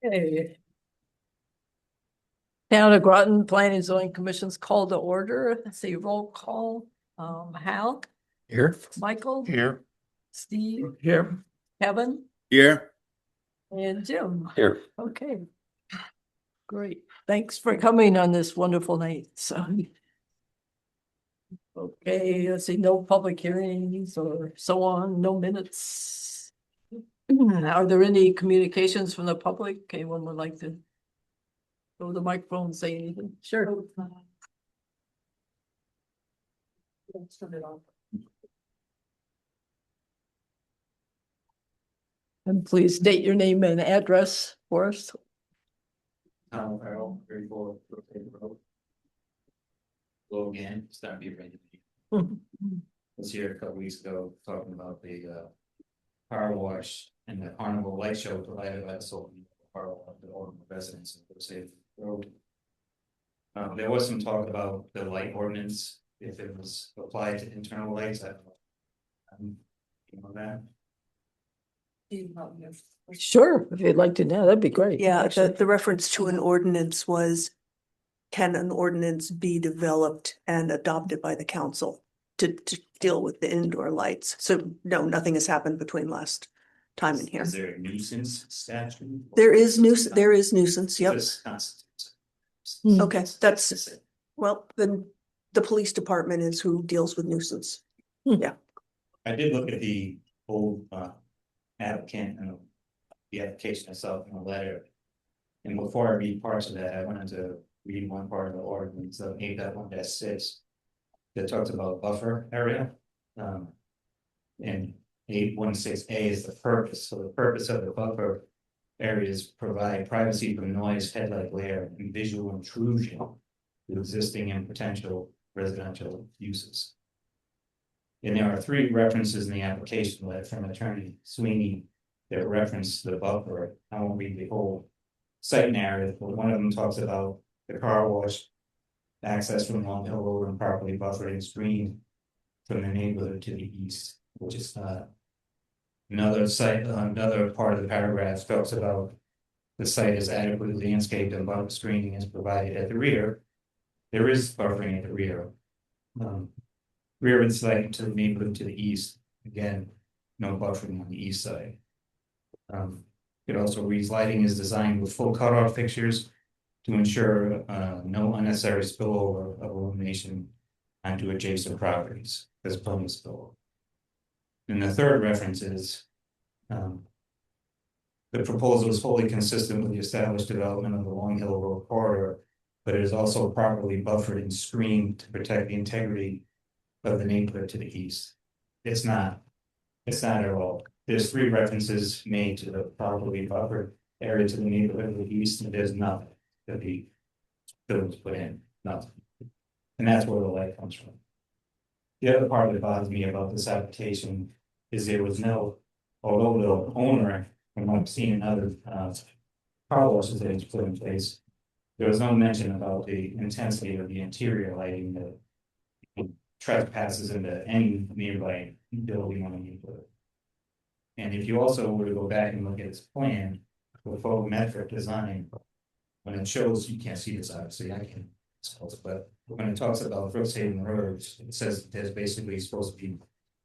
Okay. Town of Groton Planning and Zoning Commission's call to order. Let's see, roll call. Hal, Here. Michael, Here. Steve, Here. Kevin, Here. and Jim. Here. Okay. Great. Thanks for coming on this wonderful night. So. Okay, let's see, no public hearings or so on, no minutes. Are there any communications from the public? Anyone would like to go to the microphone and say anything? Sure. Let's turn it off. And please state your name and address for us. Tom Farrell, 34 Brookhaven Road. Hello again, it's not be ready. Was here a couple weeks ago talking about the car wash and the carnival light show provided by the Sultan car wash to all the residents of the safe road. There was some talk about the light ordinance, if it was applied to internal lights. I don't know. You know that? Sure, if you'd like to know, that'd be great. Yeah, the reference to an ordinance was, can an ordinance be developed and adopted by the council to deal with the indoor lights? So no, nothing has happened between last time in here. Is there a nuisance statute? There is nuisance, yep. This constitutes. Okay, that's, well, then the police department is who deals with nuisance. I did look at the old applicant and the application itself in a letter. And before I read parts of that, I wanted to read one part of the ordinance of 8.1-6 that talks about buffer area. And 8.16A is the purpose. So the purpose of the buffer area is provide privacy from noise, headlight glare, and visual intrusion to existing and potential residential uses. And there are 3 references in the application letter from Attorney Sweeney that reference the buffer. I won't read the whole site narrative, but one of them talks about the car wash access from Long Hill Road and properly buffered and screened from the neighborhood to the east, which is another site. Another part of the paragraph talks about the site is adequately landscaped and buffer screening is provided at the rear. There is buffering at the rear. Rear of the site to the neighborhood to the east. Again, no buffering on the east side. It also reads lighting is designed with full cutoff fixtures to ensure no unnecessary spillover of illumination onto adjacent properties as bonus spillover. And the third reference is the proposal is fully consistent with the established development of the Long Hill Road corridor, but it is also properly buffered and screened to protect the integrity of the neighborhood to the east. It's not at all. There's 3 references made to the properly buffered area to the neighborhood to the east, and there's nothing that was put in, nothing. And that's where the light comes from. The other part that bothers me about this application is there was no, although the owner, from what I've seen in other car washes that he's put in place, there was no mention about the intensity of the interior lighting that trespasses into any nearby building on the neighborhood. And if you also were to go back and look at its plan, the photometric design, when it shows, you can't see this obviously, I can suppose, but when it talks about Brookhaven roads, it says there's basically supposed to be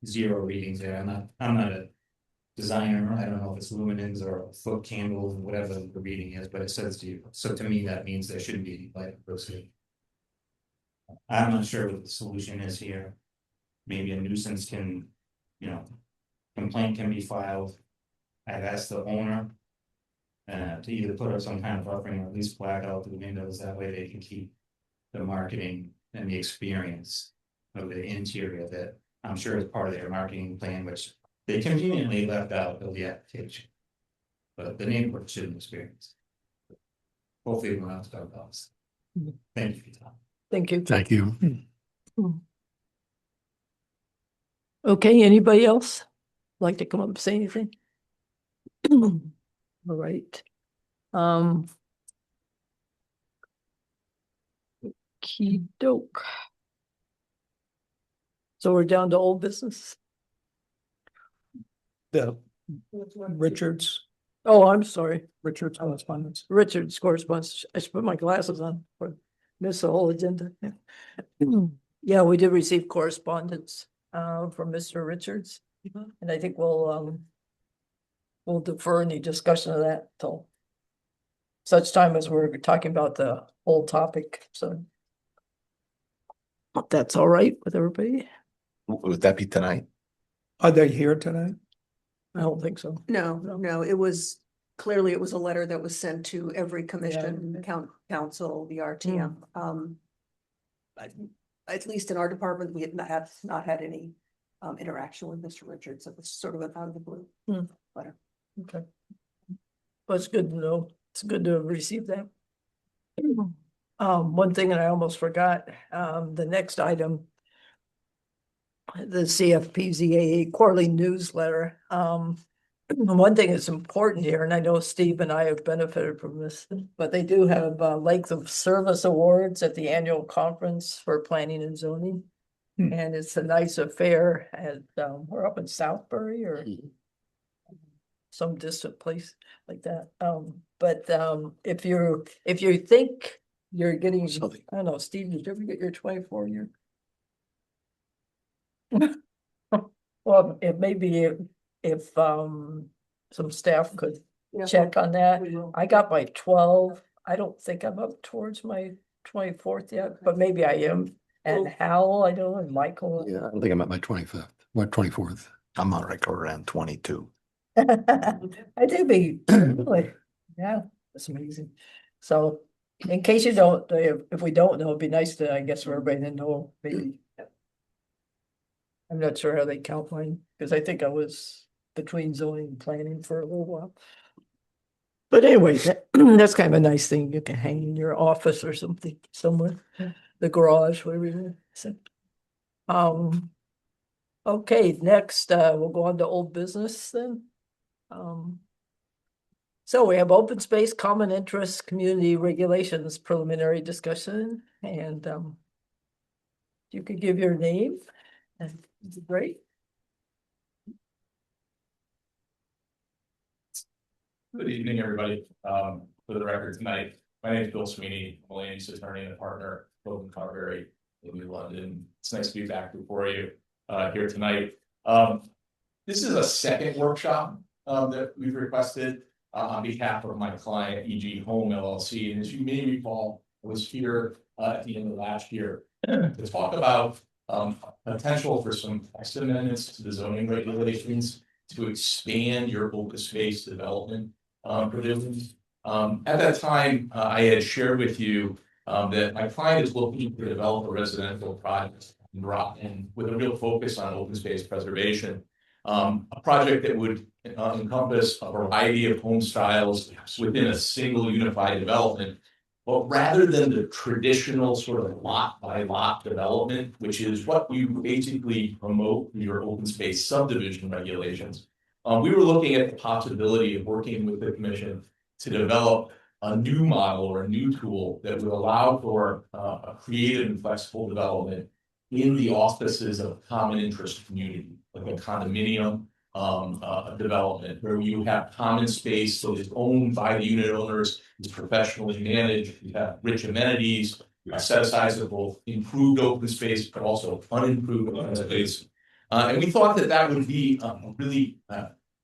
0 readings there. I'm not a designer, I don't know if it's luminance or foot candles or whatever the reading is, but it says 0. So to me, that means there shouldn't be any light in Brookhaven. I'm not sure what the solution is here. Maybe a nuisance can, complaint can be filed. I've asked the owner to either put up some kind of buffering or at least black out the windows. That way they can keep the marketing and the experience of the interior that I'm sure is part of their marketing plan, which they conveniently left out of the application. But the neighborhood shouldn't experience. Hopefully we're not talking about this. Thank you for your time. Thank you. Thank you. Okay, anybody else like to come up and say anything? All right. Okey doke. So we're down to old business. The Richards Oh, I'm sorry. Richard's correspondence. Richard's correspondence. I should put my glasses on or miss the whole agenda. Yeah, we did receive correspondence from Mr. Richards. And I think we'll defer any discussion of that till such time as we're talking about the whole topic, so. If that's all right with everybody? Would that be tonight? Are they here tonight? I don't think so. No, it was, clearly it was a letter that was sent to every commission, council, the RTM. At least in our department, we have not had any interaction with Mr. Richards. It was sort of an out of the blue letter. Okay. But it's good to know. It's good to receive that. One thing that I almost forgot, the next item. The CFPZAA quarterly newsletter. One thing that's important here, and I know Steve and I have benefited from this, but they do have length of service awards at the annual conference for planning and zoning. And it's a nice affair at, we're up in Southbury or some distant place like that. But if you think you're getting, I don't know, Steve, did you ever get your 24-year? Well, it may be if some staff could check on that. I got my 12. I don't think I'm up towards my 24th yet, but maybe I am. And Hal, I know, and Michael. Yeah, I think I'm at my 25th, my 24th. I'm on like around 22. I do be, really, yeah, that's amazing. So in case you don't, if we don't know, it'd be nice to, I guess, for everybody to know, maybe. I'm not sure how they count mine, because I think I was between zoning and planning for a little while. But anyway, that's kind of a nice thing you can hang in your office or something somewhere, the garage, whatever you say. Okay, next, we'll go on to old business then. So we have open space, common interest, community regulations, preliminary discussion, and you could give your name. That'd be great. Good evening, everybody. For the record tonight, my name is Bill Sweeney, Municipal attorney and partner, Groton, Carberry, in New London. It's nice to be back before you here tonight. This is a second workshop that we've requested on behalf of my client, E.G. Home LLC. And as you may recall, I was here at the end of last year to talk about potential for some text amendments to the zoning regulations to expand your open space development provisions. At that time, I had shared with you that my client is looking to develop a residential project in Groton with a real focus on open space preservation. A project that would encompass a variety of home styles within a single unified development. But rather than the traditional sort of lot by lot development, which is what you basically promote in your open space subdivision regulations, we were looking at the possibility of working with the commission to develop a new model or a new tool that would allow for a creative and flexible development in the auspices of common interest community, like a condominium development where you have common space so it's owned by the unit owners, it's professionally managed, you have rich amenities, you have set aside of both improved open space but also unimproved open space. And we thought that that would be a really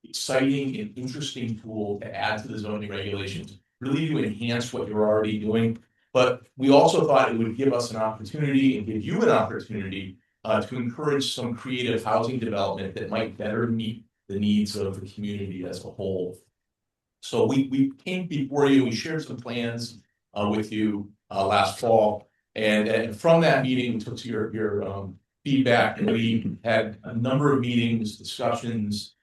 exciting and interesting tool to add to the zoning regulations, really to enhance what you're already doing. But we also thought it would give us an opportunity and give you an opportunity to encourage some creative housing development that might better meet the needs of the community as a whole. So we came before you, we shared some plans with you last fall. And from that meeting, we took your feedback, and we had a number of meetings, discussions,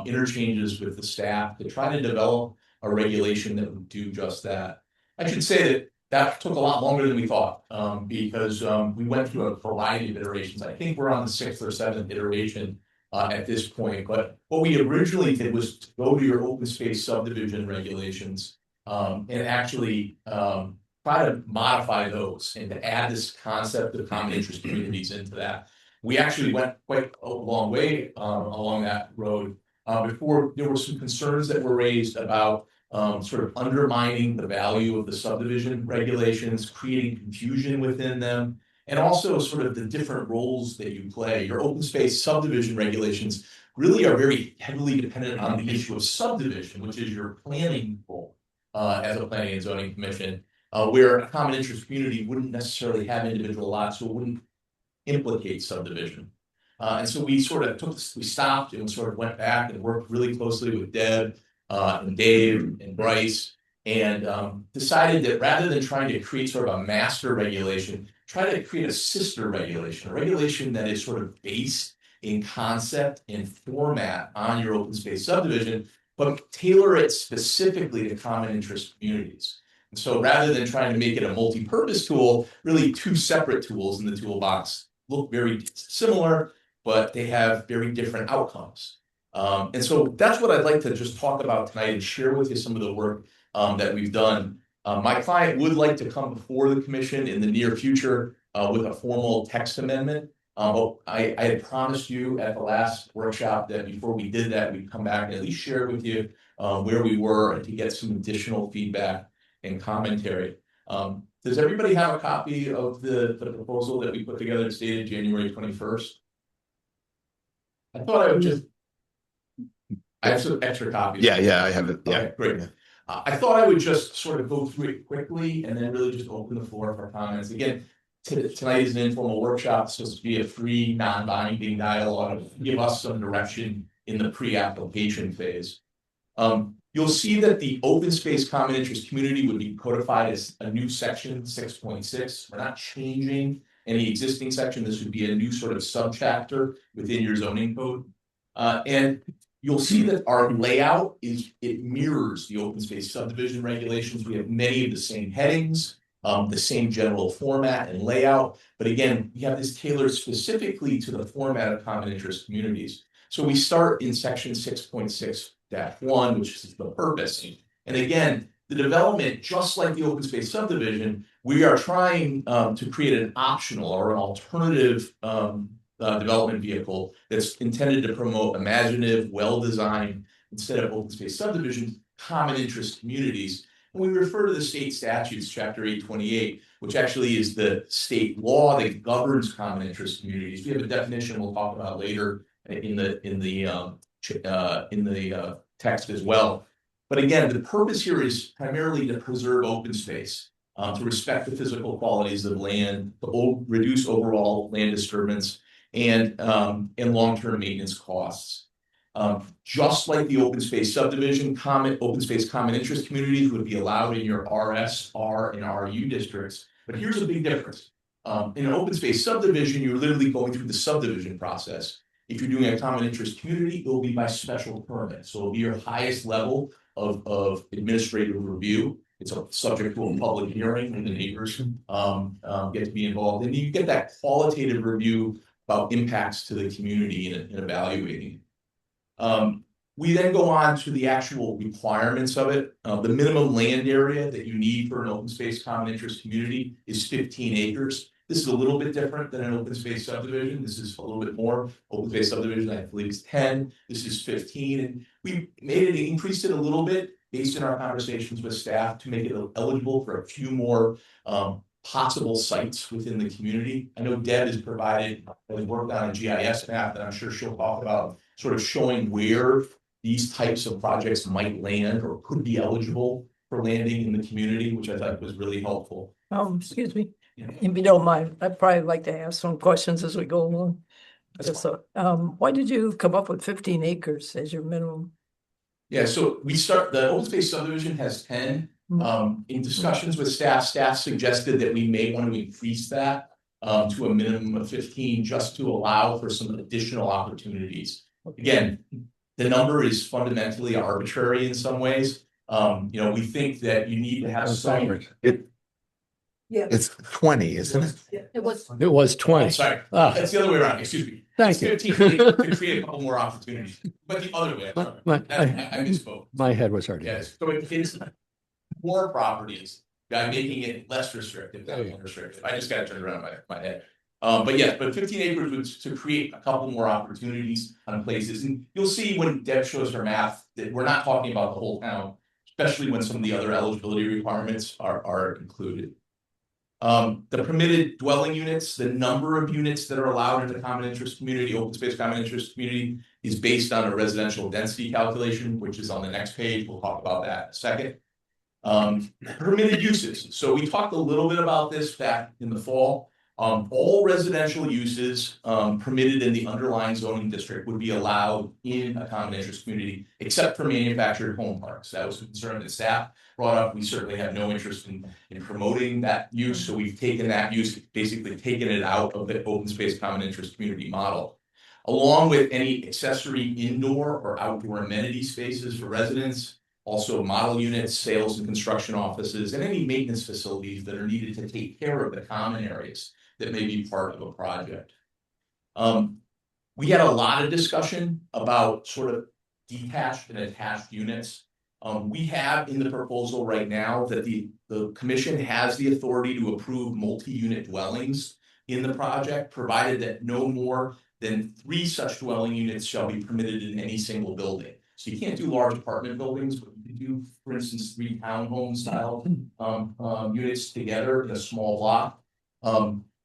interchanges with the staff to try to develop a regulation that would do just that. I should say that took a lot longer than we thought because we went through a variety of iterations. I think we're on the 6th or 7th iteration at this point. But what we originally did was to go to your open space subdivision regulations and actually try to modify those and to add this concept of common interest communities into that. We actually went quite a long way along that road before there were some concerns that were raised about sort of undermining the value of the subdivision regulations, creating confusion within them, and also sort of the different roles that you play. Your open space subdivision regulations really are very heavily dependent on the issue of subdivision, which is your planning role as a planning and zoning commission, where a common interest community wouldn't necessarily have individual lots, so it wouldn't implicate subdivision. And so we sort of we stopped and sort of went back and worked really closely with Deb and Dave and Bryce, and decided that rather than trying to create sort of a master regulation, try to create a sister regulation, a regulation that is sort of based in concept and format on your open space subdivision, but tailor it specifically to common interest communities. And so rather than trying to make it a multi-purpose tool, really two separate tools in the toolbox look very similar, but they have very different outcomes. And so that's what I'd like to just talk about tonight and share with you some of the work that we've done. My client would like to come before the commission in the near future with a formal text amendment. I had promised you at the last workshop that before we did that, we'd come back and at least share with you where we were and to get some additional feedback and commentary. Does everybody have a copy of the proposal that we put together dated January 21st? I thought I would just. I have some extra copies. Yeah, I have it. Yeah, Okay, great. Yeah. I thought I would just sort of go through it quickly and then really just open the floor for comments. Again, tonight is an informal workshop. It's supposed to be a free, non-binding dialogue. Give us some direction in the pre-application phase. You'll see that the open space common interest community would be codified as a new section 6.6. We're not changing any existing section. This would be a new sort of subchapter within your zoning code. And you'll see that our layout it mirrors the open space subdivision regulations. We have many of the same headings, the same general format and layout. But again, we have this tailored specifically to the format of common interest communities. So we start in section 6.6-1, which is the purpose. And again, the development, just like the open space subdivision, we are trying to create an optional or an alternative development vehicle that's intended to promote imaginative, well-designed, instead of open space subdivisions, common interest communities. And we refer to the state statutes, chapter 828, which actually is the state law that governs common interest communities. We have a definition we'll talk about later in the text as well. But again, the purpose here is primarily to preserve open space, to respect the physical qualities of land, to reduce overall land disturbance, and long-term maintenance costs. Just like the open space subdivision, open space common interest communities would be allowed in your RS, R, and RU districts. But here's a big difference. In an open space subdivision, you're literally going through the subdivision process. If you're doing a common interest community, it will be by special permit. So it'll be your highest level of administrative review. It's subject to a public hearing and the neighbors get to be involved. And you get that qualitative review about impacts to the community in evaluating. We then go on to the actual requirements of it. The minimum land area that you need for an open space common interest community is 15 acres. This is a little bit different than an open space subdivision. This is a little bit more. Open space subdivision, I believe, is 10. This is 15. And we increased it a little bit based on our conversations with staff to make it eligible for a few more possible sites within the community. I know Deb has worked on a GIS map that I'm sure she'll talk about, sort of showing where these types of projects might land or could be eligible for landing in the community, which I thought was really helpful. Excuse me, Yeah. if you don't mind, I'd probably like to ask some questions as we go along. So, why did you come up with 15 acres as your minimum? Yeah, so the open space subdivision has 10. In discussions with staff suggested that we may want to increase that to a minimum of 15 just to allow for some additional opportunities. Again, the number is fundamentally arbitrary in some ways. We think that you need to have some. It's 20, isn't it? It was. It was Oh, 20. sorry, Ah. that's the other way around, excuse me. Thank It's you. 15 to create a couple more opportunities, but the other way, I'm sorry. I misspoke. My head was already. Yes, so it's more properties by making it less restrictive than more restrictive. I just got to turn around my head. But yes, but 15 acres was to create a couple more opportunities on places, and you'll see when Deb shows her map that we're not talking about the whole town, especially when some of the other eligibility requirements are included. The permitted dwelling units, the number of units that are allowed in the common interest community, open space common interest community, is based on a residential density calculation, which is on the next page. We'll talk about that in a second. Permitted uses. So we talked a little bit about this back in the fall. All residential uses permitted in the underlying zoning district would be allowed in a common interest community, except for manufactured home parks. That was a concern that staff brought up. We certainly have no interest in promoting that use. So we've taken that use, basically taken it out of the open space common interest community model. Along with any accessory indoor or outdoor amenity spaces for residents, also model units, sales and construction offices, and any maintenance facilities that are needed to take care of the common areas that may be part of a project. We had a lot of discussion about sort of detached and attached units. We have in the proposal right now that the commission has the authority to approve multi-unit dwellings in the project, provided that no more than 3 such dwelling units shall be permitted in any single building. So you can't do large apartment buildings, but you can do, for instance, 3 townhome style units together in a small block.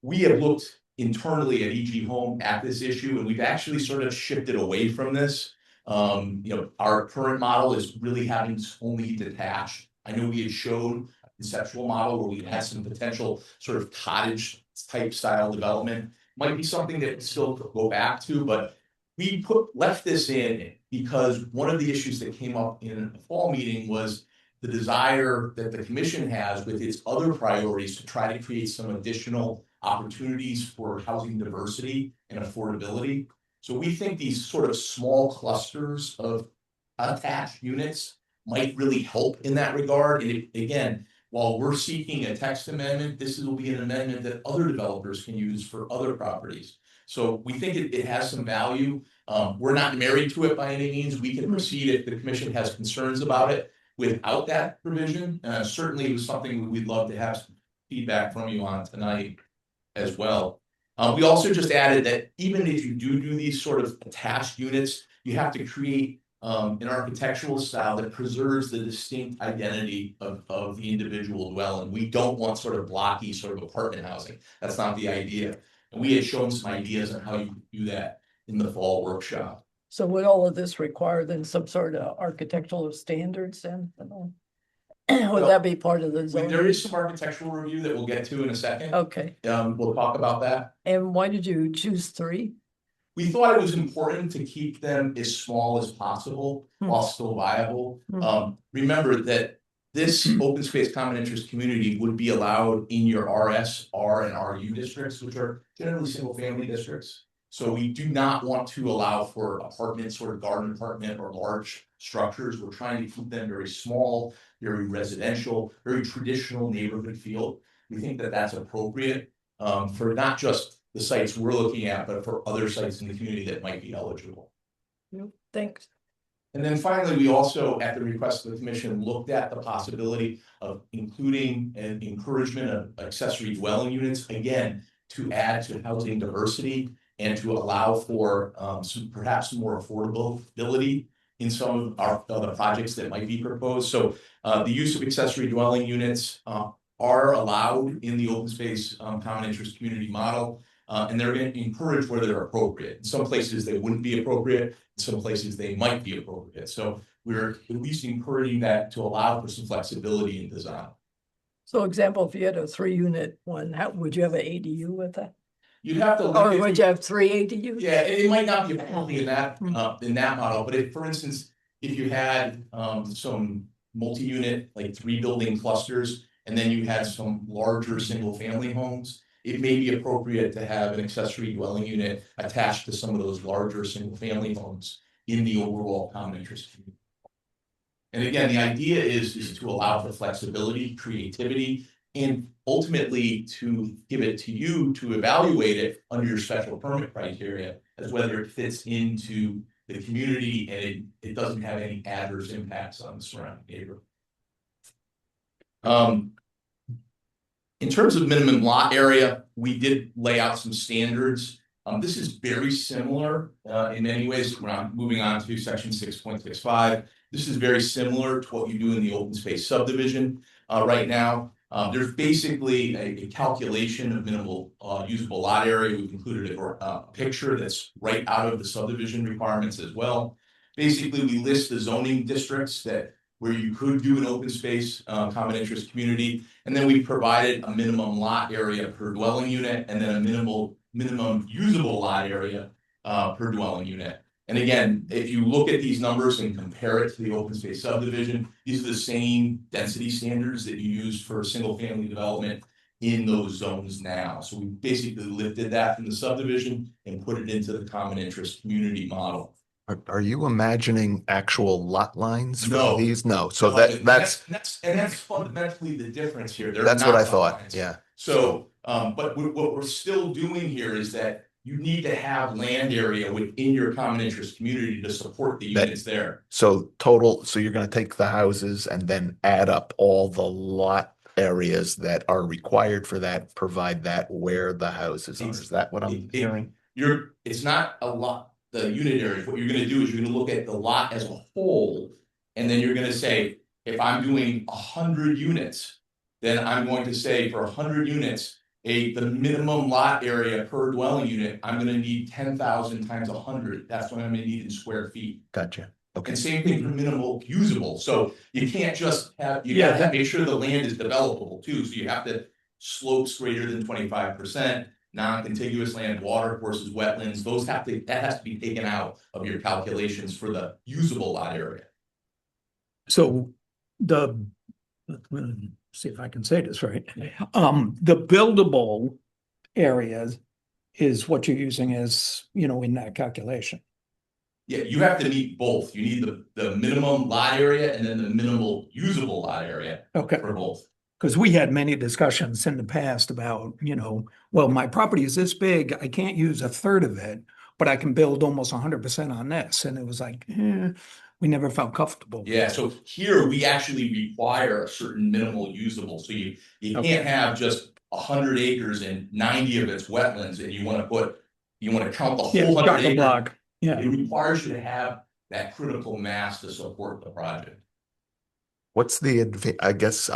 We have looked internally at EG Home at this issue, and we've actually sort of shifted away from this. Our current model is really having only detached. I know we had showed a conceptual model where we had some potential sort of cottage type style development. Might be something that we still go back to, but we left this in because one of the issues that came up in a fall meeting was the desire that the commission has with its other priorities to try to create some additional opportunities for housing diversity and affordability. So we think these sort of small clusters of attached units might really help in that regard. And again, while we're seeking a text amendment, this will be an amendment that other developers can use for other properties. So we think it has some value. We're not married to it by any means. We can proceed if the commission has concerns about it without that provision. Certainly it was something we'd love to have some feedback from you on tonight as well. We also just added that even if you do these sort of attached units, you have to create an architectural style that preserves the distinct identity of the individual dwelling. We don't want sort of blocky sort of apartment housing. That's not the idea. And we had shown some ideas on how you can do that in the fall workshop. So would all of this require then some sort of architectural standards then? Would that be part of the zone? There is some architectural review that we'll get to in a second. Okay. We'll talk about that. And why did you choose 3? We thought it was important to keep them as small as possible while still viable. Remember that this open space common interest community would be allowed in your RS, R, and RU districts, which are generally single family districts. So we do not want to allow for apartments or garden apartment or large structures. We're trying to keep them very small, very residential, very traditional neighborhood feel. We think that that's appropriate for not just the sites we're looking at, but for other sites in the community that might be eligible. Thanks. And then finally, we also, at the request of the commission, looked at the possibility of including an encouragement of accessory dwelling units, again, to add to housing diversity and to allow for perhaps more affordability in some of the projects that might be proposed. So the use of accessory dwelling units are allowed in the open space common interest community model. And they're going to encourage where they're appropriate. In some places they wouldn't be appropriate. In some places they might be appropriate. So we're at least encouraging that to allow for some flexibility in design. So example, if you had a 3-unit one, would you have an ADU with that? You'd have to. Or would you have 3 ADUs? Yeah, it might not be appropriate in that model, but if, for instance, if you had some multi-unit, like 3 building clusters, and then you had some larger single family homes, it may be appropriate to have an accessory dwelling unit attached to some of those larger single family homes in the overall common interest community. And again, the idea is to allow for flexibility, creativity, and ultimately to give it to you to evaluate it under your special permit criteria as whether it fits into the community and it doesn't have any adverse impacts on the surrounding neighborhood. In terms of minimum lot area, we did lay out some standards. This is very similar in many ways. When I'm moving on to section 6.65, this is very similar to what you do in the open space subdivision right now. There's basically a calculation of minimal usable lot area. We've included a picture that's right out of the subdivision requirements as well. Basically, we list the zoning districts where you could do an open space common interest community, and then we provided a minimum lot area per dwelling unit, and then a minimum usable lot area per dwelling unit. And again, if you look at these numbers and compare it to the open space subdivision, these are the same density standards that you use for single family development in those zones now. So we basically lifted that from the subdivision and put it into the common interest community model. Are you imagining actual lot lines for No. these? No, so And that's that's fundamentally the difference here. They're what not I lot thought, lines. yeah. So, but what we're still doing here is that you need to have land area within your common interest community to support the units there. So you're gonna take the houses and then add up all the lot areas that are required for that, provide that where the houses are. Is that what I'm hearing? It's not a lot, the unit area. What you're gonna do is you're gonna look at the lot as a whole, and then you're gonna say, if I'm doing 100 units, then I'm going to say for 100 units, the minimum lot area per dwelling unit, I'm gonna need 10,000 times 100. That's what I'm gonna need in square feet. Gotcha. Okay. And same thing for minimal usable. So you can't just have, you Yeah, gotta make sure the land is developable too. So you have to slopes greater than 25%, non-contiguous land, water courses, wetlands, that has to be taken out of your calculations for the usable lot area. So let's see if I can say this right. The buildable areas is what you're using as, in that calculation. Yeah, you have to meet both. You need the minimum lot area and then the minimal usable lot area Okay. for both. Because we had many discussions in the past about, well, my property is this big, I can't use a third of it, but I can build almost 100% on this. And it was like, we never felt comfortable. Yeah, so here we actually require a certain minimal usable. So you can't have just 100 acres and 90 of it's wetlands, and you want to count the whole 100 acres. Block. Yeah. It requires you to have that critical mass to support the project. What's I guess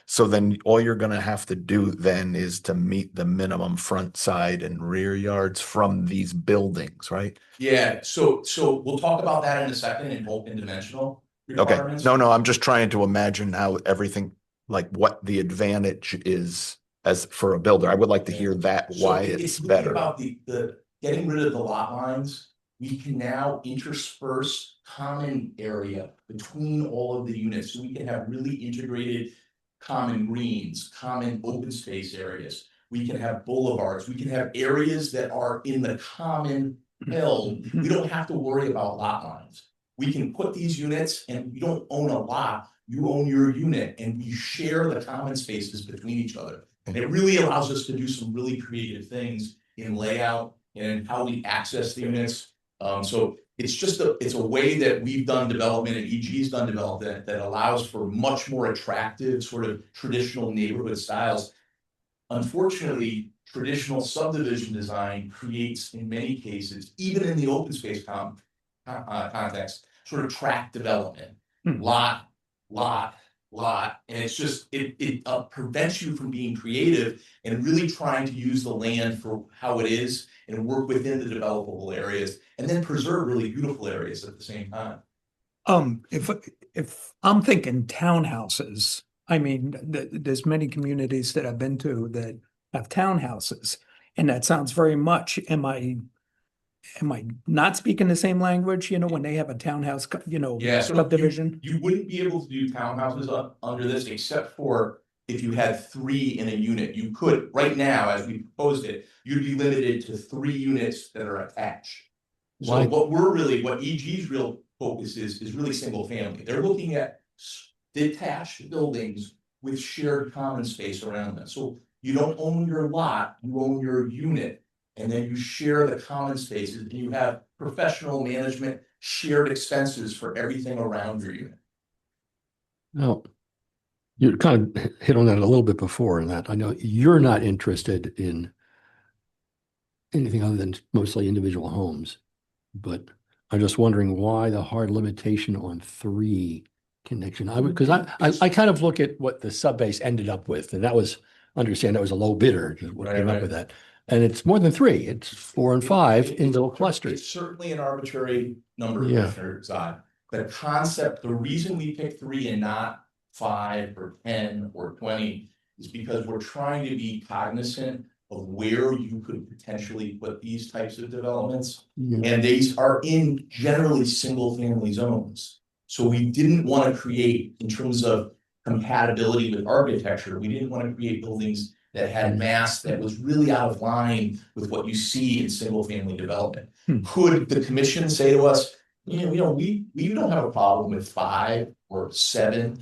so then all you're gonna have to do then is to meet the minimum front, side and rear yards from these buildings, right? Yeah, so we'll talk about that in a second in open dimensional Okay, requirements. no, I'm just trying to imagine how everything, like what the advantage is as for a builder. I would like to hear that, So why it's it's really better. about the getting rid of the lot lines. We can now intersperse common area between all of the units, so we can have really integrated common greens, common open space areas. We can have boulevards, we can have areas that are in the common hill. We don't have to worry about lot lines. We can put these units, and you don't own a lot, you own your unit, and we share the common spaces between each other. And it really allows us to do some really creative things in layout and how we access the units. So it's a way that we've done development and EG's done development that allows for much more attractive sort of traditional neighborhood styles. Unfortunately, traditional subdivision design creates, in many cases, even in the open space context, sort of tract development, lot, and it's just it prevents you from being creative and really trying to use the land for how it is and work within the developable areas and then preserve really beautiful areas at the same time. If I'm thinking townhouses, I mean, there's many communities that I've been to that have townhouses, and that sounds very much, am I not speaking the same language, when they have a townhouse, Yeah, so subdivision? you wouldn't be able to do townhouses under this except for if you had 3 in a unit. You could, right now, as we proposed it, you'd be limited to 3 units that are attached. So Why? what EG's real focus is really single family. They're looking at detached buildings with shared common space around them. So you don't own your lot, you own your unit, and then you share the common spaces, and you have professional management, shared expenses for everything around your unit. No. You kind of hit on that a little bit before, in that I know you're not interested in anything other than mostly individual homes, but I'm just wondering why the hard limitation on 3 connection. I would, because I kind of look at what the subbase ended up with, and that was, understand that was a low bidder, just what Right, came up right. with that. And it's more than 3, it's 4 and 5 in little It's clusters. certainly an arbitrary number, Yeah. Commissioner Zod. The concept, the reason we picked 3 and not 5 or 10 or 20 is because we're trying to be cognizant of where you could potentially put these types of developments. Yeah. And these are in generally single family zones. So we didn't want to create, in terms of compatibility with architecture, we didn't want to create buildings that had mass that was really out of line with what you see in single family development. Could the commission say to us, we don't have a problem with 5 or 7?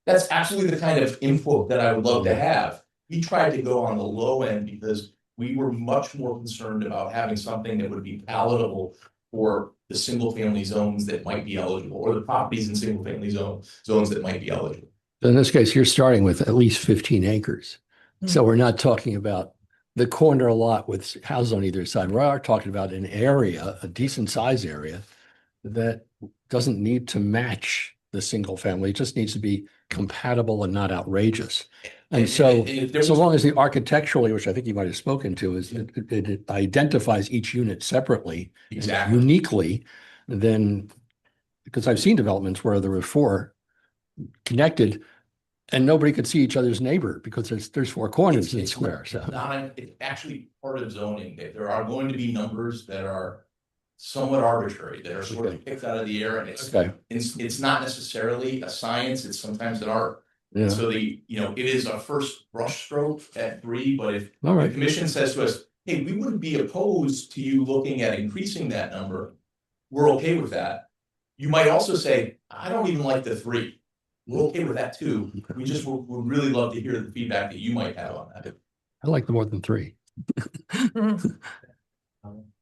That's absolutely the kind of input that I would love to have. We tried to go on the low end because we were much more concerned about having something that would be palatable for the single family zones that might be eligible, or the properties in single family zones that might be eligible. In this case, you're starting with at least 15 acres. So we're not talking about the corner lot with houses on either side. We are talking about an area, a decent size area that doesn't need to match the single family. It just needs to be compatible and not outrageous. And so, if there so was- long as the architecturally, which I think you might have spoken to, is it identifies each unit separately, and Exactly. uniquely, then, because I've seen developments where there were 4 connected and nobody could see each other's neighbor because there's 4 corners in the square. So It's actually part of zoning. There are going to be numbers that are somewhat arbitrary, that are sort of picked out of the air, and okay, it's not necessarily a science, it's sometimes an art. yeah, So it is a first brush stroke at 3, but if all the right, commission says to us, hey, we wouldn't be opposed to you looking at increasing that number, we're okay with that. You might also say, I don't even like the 3. We're okay with that too. We just would really love to hear the feedback that you might have on that. I like the more than 3.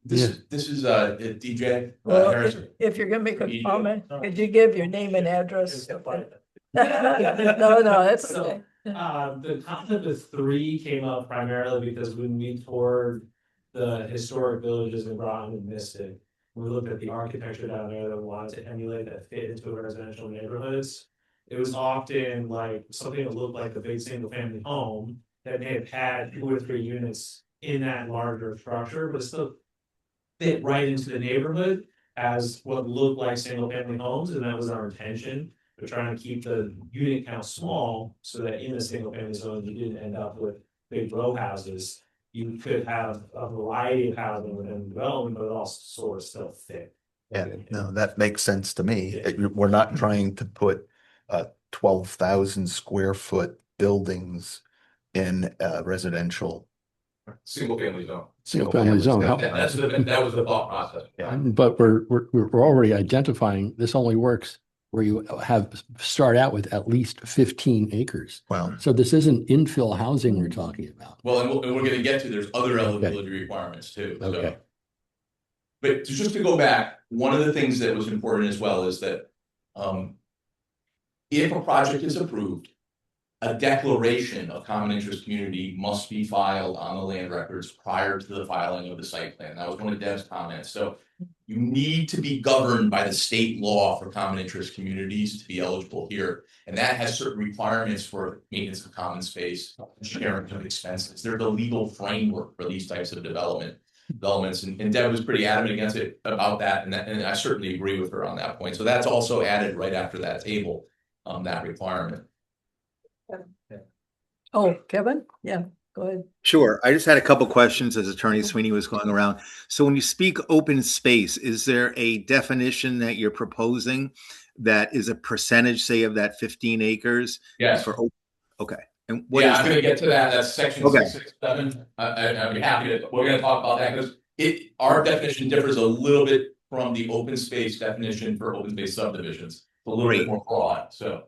This is DJ Well, Harrison. if you're gonna make a Yeah. comment, could you give your name and address? No, that's okay. The concept of 3 came up primarily because when we toured the historic villages in Groton and Mystic, we looked at the architecture down there that we wanted to emulate that fit into residential neighborhoods. It was often like something that looked like a big single family home that may have had 2 or 3 units in that larger structure, but still fit right into the neighborhood as what looked like single family homes, and that was our intention. We're trying to keep the unit count small so that in a single family zone, you didn't end up with big row houses. You could have a variety of housing within the development, but it also sort of still fit. Yeah, no, that makes sense to me. Yeah. We're not trying to put 12,000 square foot buildings in residential. Single family zone. Single family zone. How- That was the thought process. Yeah. But we're already identifying this only works where you start out with at least 15 acres. Well, So this isn't infill housing we're talking about. Well, and we're gonna get to, there's other eligibility requirements too, so. Okay. But just to go back, one of the things that was important as well is that, if a project is approved, a declaration of common interest community must be filed on the land records prior to the filing of the site plan. That was one of Deb's comments. So you need to be governed by the state law for common interest communities to be eligible here. And that has certain requirements for maintenance of common space, sharing of expenses. There's a legal framework for these types of developments. And Deb was pretty adamant against it about that. And I certainly agree with her on that point. So that's also added right after that table, that requirement. Oh, Kevin? Yeah, go ahead. Sure. I just had a couple questions as Attorney Sweeney was going around. So when you speak open space, is there a definition that you're proposing that is a percentage, say, of that 15 acres? Yes. Okay. And what Yeah, is I'm that? gonna get to that. That's section Okay. 667. I'd be happy to, we're gonna talk about that because our definition differs a little bit from the open space definition for open space subdivisions. A little bit Great. more broad, so.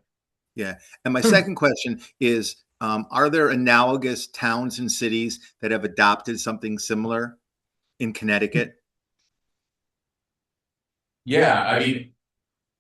And my second question is, are there analogous towns and cities that have adopted something similar in Connecticut? Yeah, I mean,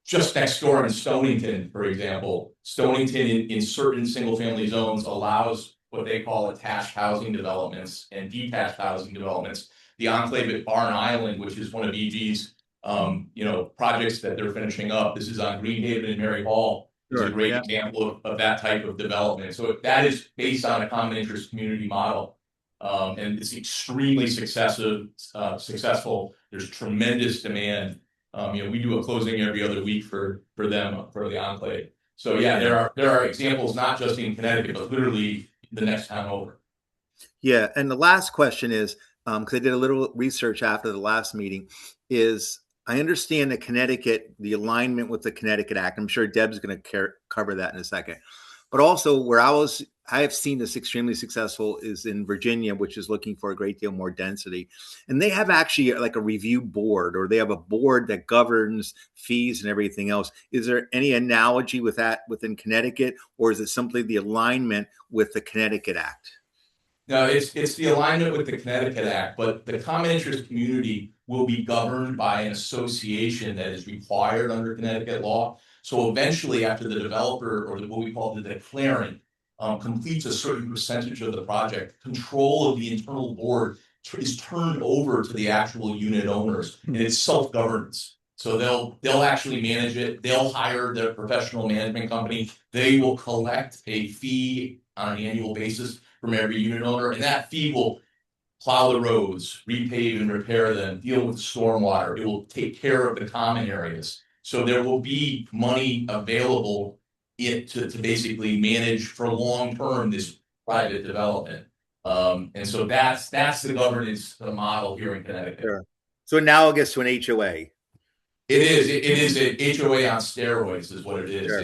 just next door in Stonington, for example, Stonington in certain single-family zones allows what they call attached housing developments and detached housing developments. The enclave at Barn Island, which is one of EG's projects that they're finishing up. This is on Greenhaven and Mary Hall. Is a Sure, great yeah. example of that type of development. So that is based on a common interest community model. And it's extremely successful. There's tremendous demand. We do a closing every other week for them, for the enclave. So yeah, there are examples not just in Connecticut, but literally the next town over. Yeah, and the last question is, because I did a little research after the last meeting, is I understand that Connecticut, the alignment with the Connecticut Act, I'm sure Deb's going to cover that in a second, but also where I have seen this extremely successful is in Virginia, which is looking for a great deal more density. And they have actually like a review board, or they have a board that governs fees and everything else. Is there any analogy with that within Connecticut, or is it simply the alignment with the Connecticut Act? No, it's the alignment with the Connecticut Act, but the common interest community will be governed by an association that is required under Connecticut law. So eventually, after the developer, or what we call the declarant, completes a certain percentage of the project, control of the internal board is turned over to the actual unit owners, and it's self-governance. So they'll actually manage it. They'll hire their professional management company. They will collect a fee on an annual basis from every unit owner, and that fee will plow the roads, repave and repair them, deal with stormwater. It will take care of the common areas. So there will be money available to basically manage for long term this private development. And so that's the governance model here in Connecticut. Sure. So analogous to an HOA. It is an HOA on steroids is what it is. Sure.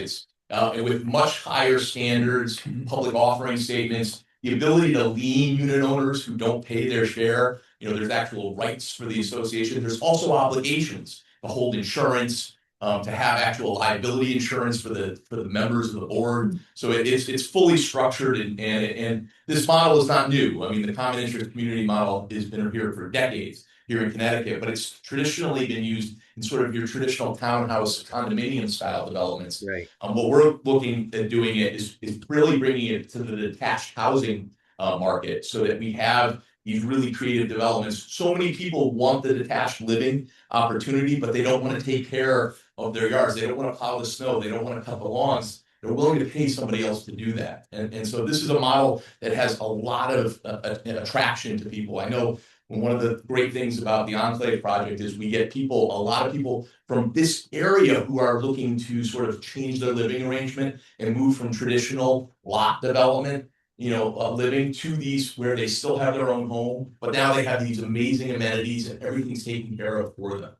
It's with much higher standards, public offering statements, the ability to lien unit owners who don't pay their share. There's actual rights for the association. There's also obligations to hold insurance, to have actual liability insurance for the members of the board. So it's fully structured, and this model is not new. I mean, the common interest community model has been here for decades here in Connecticut, but it's traditionally been used in sort of your traditional townhouse condominium style developments. Right. What we're looking at doing it is really bringing it to the detached housing market, so that we have these really creative developments. So many people want the detached living opportunity, but they don't want to take care of their yards. They don't want to plow the snow. They don't want to cut the lawns. They're willing to pay somebody else to do that. And so this is a model that has a lot of attraction to people. I know one of the great things about the Enclave project is we get a lot of people from this area who are looking to sort of change their living arrangement and move from traditional lot development, living to these where they still have their own home, but now they have these amazing amenities and everything's taken care of for them.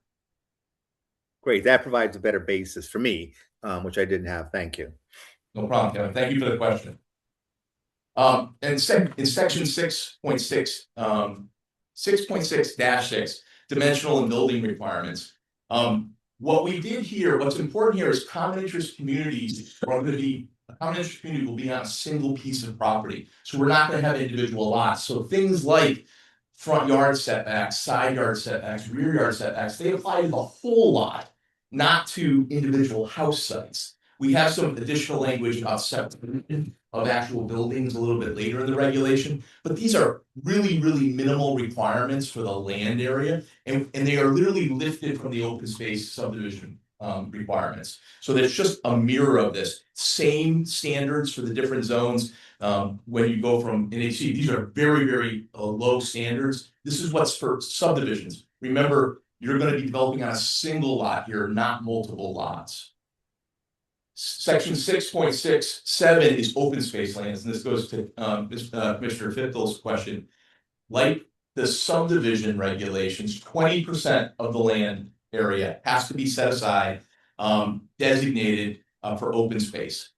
Great. That provides a better basis for me, which I didn't have. Thank you. No problem, Kevin. Thank you for the question. And in section 6.6, 6.6-6, dimensional and building requirements. What we did here, what's important here is common interest communities are going to be, a common interest community will be on a single piece of property. So we're not going to have individual lots. So things like front yard setbacks, side yard setbacks, rear yard setbacks, they apply to the whole lot, not to individual house sites. We have some additional language about separation of actual buildings a little bit later in the regulation, but these are really, really minimal requirements for the land area, and they are literally lifted from the open space subdivision requirements. So that's just a mirror of this. Same standards for the different zones. When you go from NHC, these are very, very low standards. This is what's for subdivisions. Remember, you're going to be developing on a single lot here, not multiple lots. Section 6.67 is open space lands, and this goes to Commissioner Fithel's question. Like the subdivision regulations, 20% of the land area has to be set aside, designated for open space.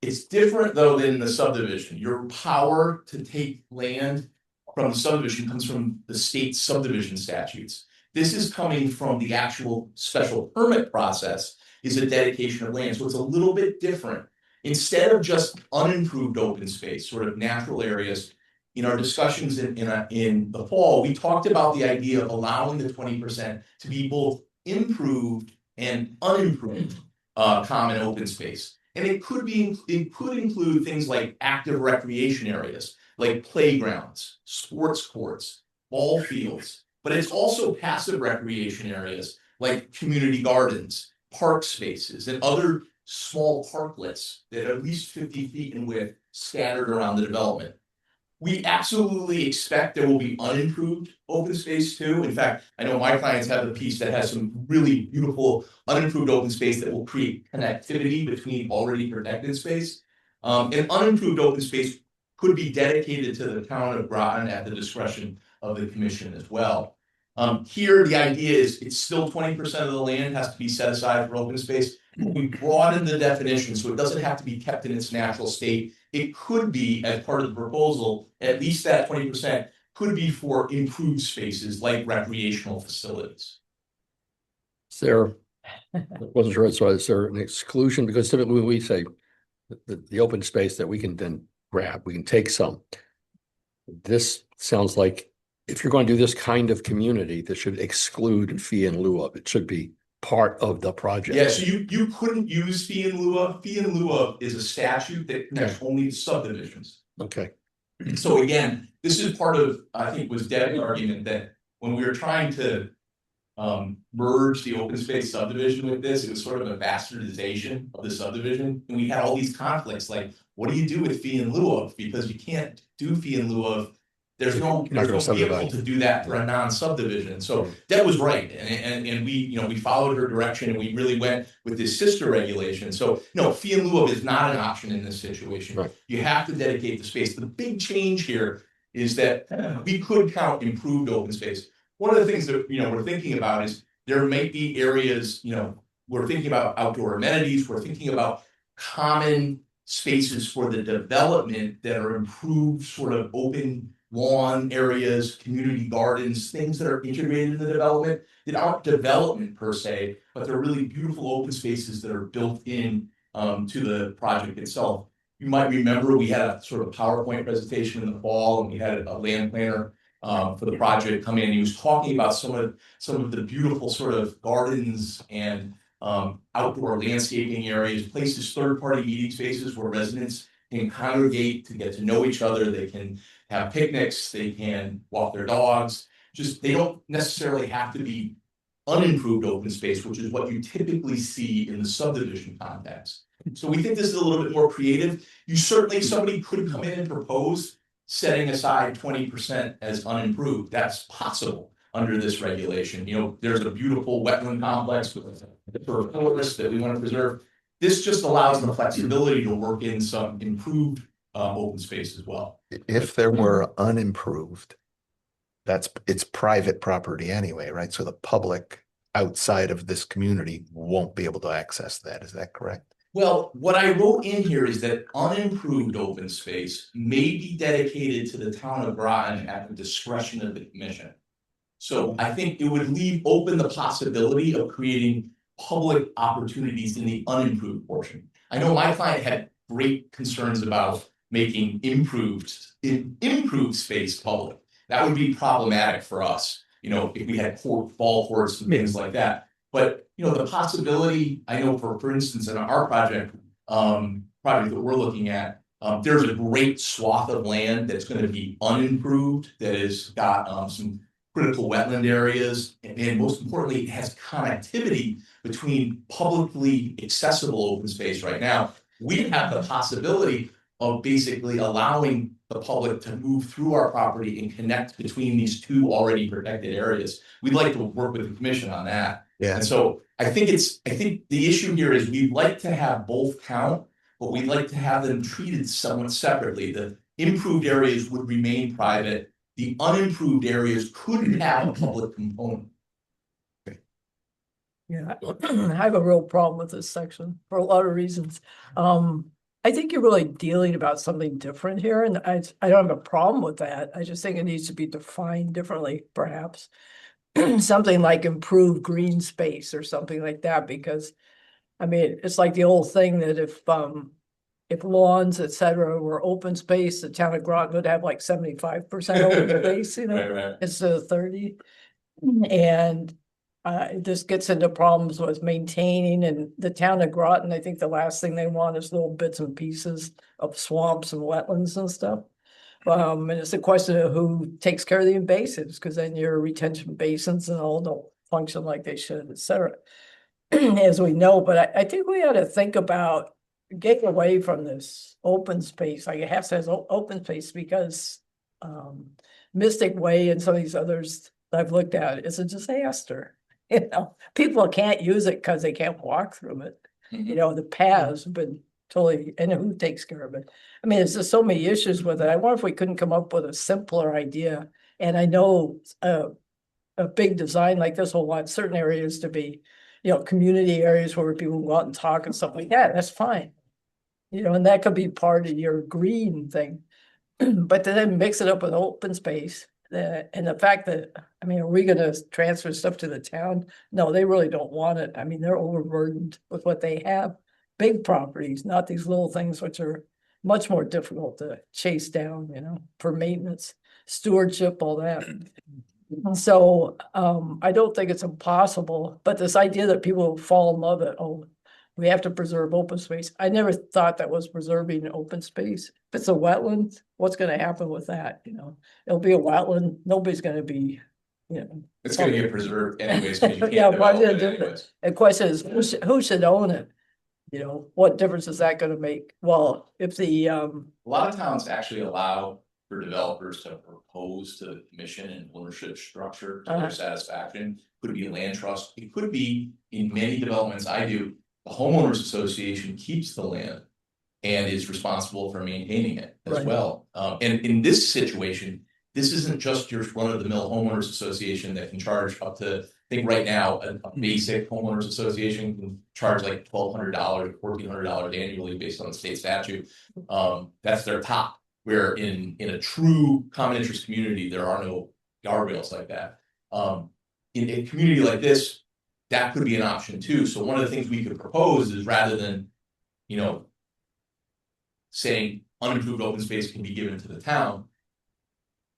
It's different though than the subdivision. Your power to take land from the subdivision comes from the state subdivision statutes. This is coming from the actual special permit process, is a dedication of land. So it's a little bit different. Instead of just unimproved open space, sort of natural areas, in our discussions in the fall, we talked about the idea of allowing the 20% to be both improved and unimproved common open space. And it could include things like active recreation areas, like playgrounds, sports courts, ball fields, but it's also passive recreation areas like community gardens, park spaces, and other small parklets that are at least 50 feet in width scattered around the development. We absolutely expect there will be unimproved open space too. In fact, I know my clients have a piece that has some really beautiful unimproved open space that will create connectivity between already protected space. And unimproved open space could be dedicated to the town of Groton at the discretion of the commission as well. Here, the idea is it's still 20% of the land has to be set aside for open space. We broaden the definition so it doesn't have to be kept in its natural state. It could be, as part of the proposal, at least that 20% could be for improved spaces like recreational facilities. Is there, I wasn't sure, so is there an exclusion? Because typically when we say the open space that we can then grab, we can take some. This sounds like if you're going to do this kind of community, that should exclude fee in lieu of. It should be part of the project. Yeah, so you couldn't use fee in lieu of. Fee in lieu of is a statute that connects only to subdivisions. Okay. So again, this is part of, I think, was Deb's argument that when we were trying to merge the open space subdivision with this, it was sort of a bastardization of the subdivision. And we had all these conflicts, like, what do you do with fee in lieu of? Because you can't do fee in lieu of. There's no vehicle to do that for a non-subdivision. So Deb was right. And we followed her direction and we really went with this sister regulation. So no, fee in lieu of is not an option in this situation. Right. You have to dedicate the space. The big change here is that we could count improved open space. One of the things that we're thinking about is there might be areas, we're thinking about outdoor amenities, we're thinking about common spaces for the development that are improved, sort of open lawn areas, community gardens, things that are integrated in the development that aren't development per se, but they're really beautiful open spaces that are built in to the project itself. You might remember we had a sort of PowerPoint presentation in the fall, and we had a land planner for the project come in. And he was talking about some of the beautiful sort of gardens and outdoor landscaping areas, places, third-party meeting spaces where residents can congregate to get to know each other. They can have picnics, they can walk their dogs. Just they don't necessarily have to be unimproved open space, which is what you typically see in the subdivision context. So we think this is a little bit more creative. Somebody could come in and propose setting aside 20% as unimproved. That's possible under this regulation. There's a beautiful wetland complex with a forest that we want to preserve. This just allows the flexibility to work in some improved open space as well. If there were unimproved, it's private property anyway, right? So the public outside of this community won't be able to access that. Is that correct? Well, what I wrote in here is that unimproved open space may be dedicated to the town of Groton at the discretion of the commission. So I think it would leave open the possibility of creating public opportunities in the unimproved portion. I know my client had great concerns about making improved space public. That would be problematic for us, if we had ball courts and things like that. But the possibility, I know for instance, in our project that we're looking at, there's a great swath of land that's going to be unimproved that has got some critical wetland areas, and most importantly, it has connectivity between publicly accessible open space. Right now, we have the possibility of basically allowing the public to move through our property and connect between these two already protected areas. We'd like to work with the commission on that. Yeah. And so I think the issue here is we'd like to have both count, but we'd like to have them treated somewhat separately. The improved areas would remain private. The unimproved areas could have a public component. Yeah, I have a real problem with this section for a lot of reasons. I think you're really dealing about something different here, and I don't have a problem with that. I just think it needs to be defined differently, perhaps. Something like improved green space or something like that, because I mean, it's like the old thing that if lawns, et cetera, were open space, the town of Groton would have like 75% open space, Right. instead of 30. And it just gets into problems with maintaining, and the town of Groton, I think the last thing they want is little bits and pieces of swamps and wetlands and stuff. And it's a question of who takes care of the invasives, because then your retention basins and all don't function like they should, et cetera. As we know, but I think we ought to think about getting away from this open space, like it has to have open space, because Mystic Way and some of these others I've looked at, it's a disaster. You know, people can't use it because they can't walk through it. You know, the paths have been totally, and who takes care of it? I mean, there's just so many issues with it. I wonder if we couldn't come up with a simpler idea. And I know a big design like this will want certain areas to be, you know, community areas where people go out and talk and stuff like that. That's fine. You know, and that could be part of your green thing. But to then mix it up with open space, and the fact that, I mean, are we gonna transfer stuff to the town? No, they really don't want it. I mean, they're overburdened with what they have. Big properties, not these little things which are much more difficult to chase down, you know, for maintenance, stewardship, all that. So I don't think it's impossible, but this idea that people fall in love with, oh, we have to preserve open space. I never thought that was preserving open space. If it's a wetland, what's gonna happen with that, you know? It'll be a wetland, nobody's gonna be, you know. It's gonna get preserved anyways, because you Yeah, can't why develop did it it do anyways. The question is, who should own it? You know, what difference is that gonna make? Well, if the, A lot of towns actually allow for developers to propose to the commission an ownership structure to their satisfaction. Could be a land trust, it could be, in many developments I do, the homeowners association keeps the land and is responsible for maintaining it as Right. well. And in this situation, this isn't just your run-of-the-mill homeowners association that can charge up to, I think right now, a basic homeowners association can charge like $1,200, $1,400 annually based on the state statute. That's their top. Where in a true common interest community, there are no guardrails like that. In a community like this, that could be an option too. So one of the things we could propose is, rather than, you know, saying unimproved open space can be given to the town,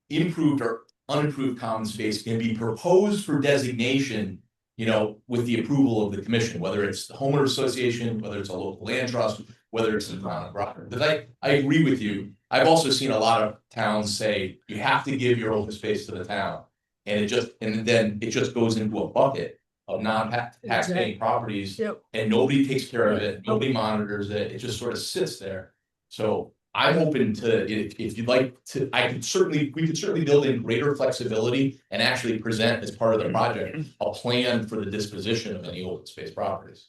improved or unimproved common space can be proposed for designation, you know, with the approval of the commission, whether it's the homeowner association, whether it's a local land trust, whether it's the town of Groton. Because I agree with you. I've also seen a lot of towns say you have to give your open space to the town, and then it just goes into a bucket of non-tax-paying properties, yep, and nobody takes care of it, nobody monitors it, it just sort of sits there. So I'm open to, if you'd like to, we could certainly build in greater flexibility and actually present as part of the project a plan for the disposition of any open space properties.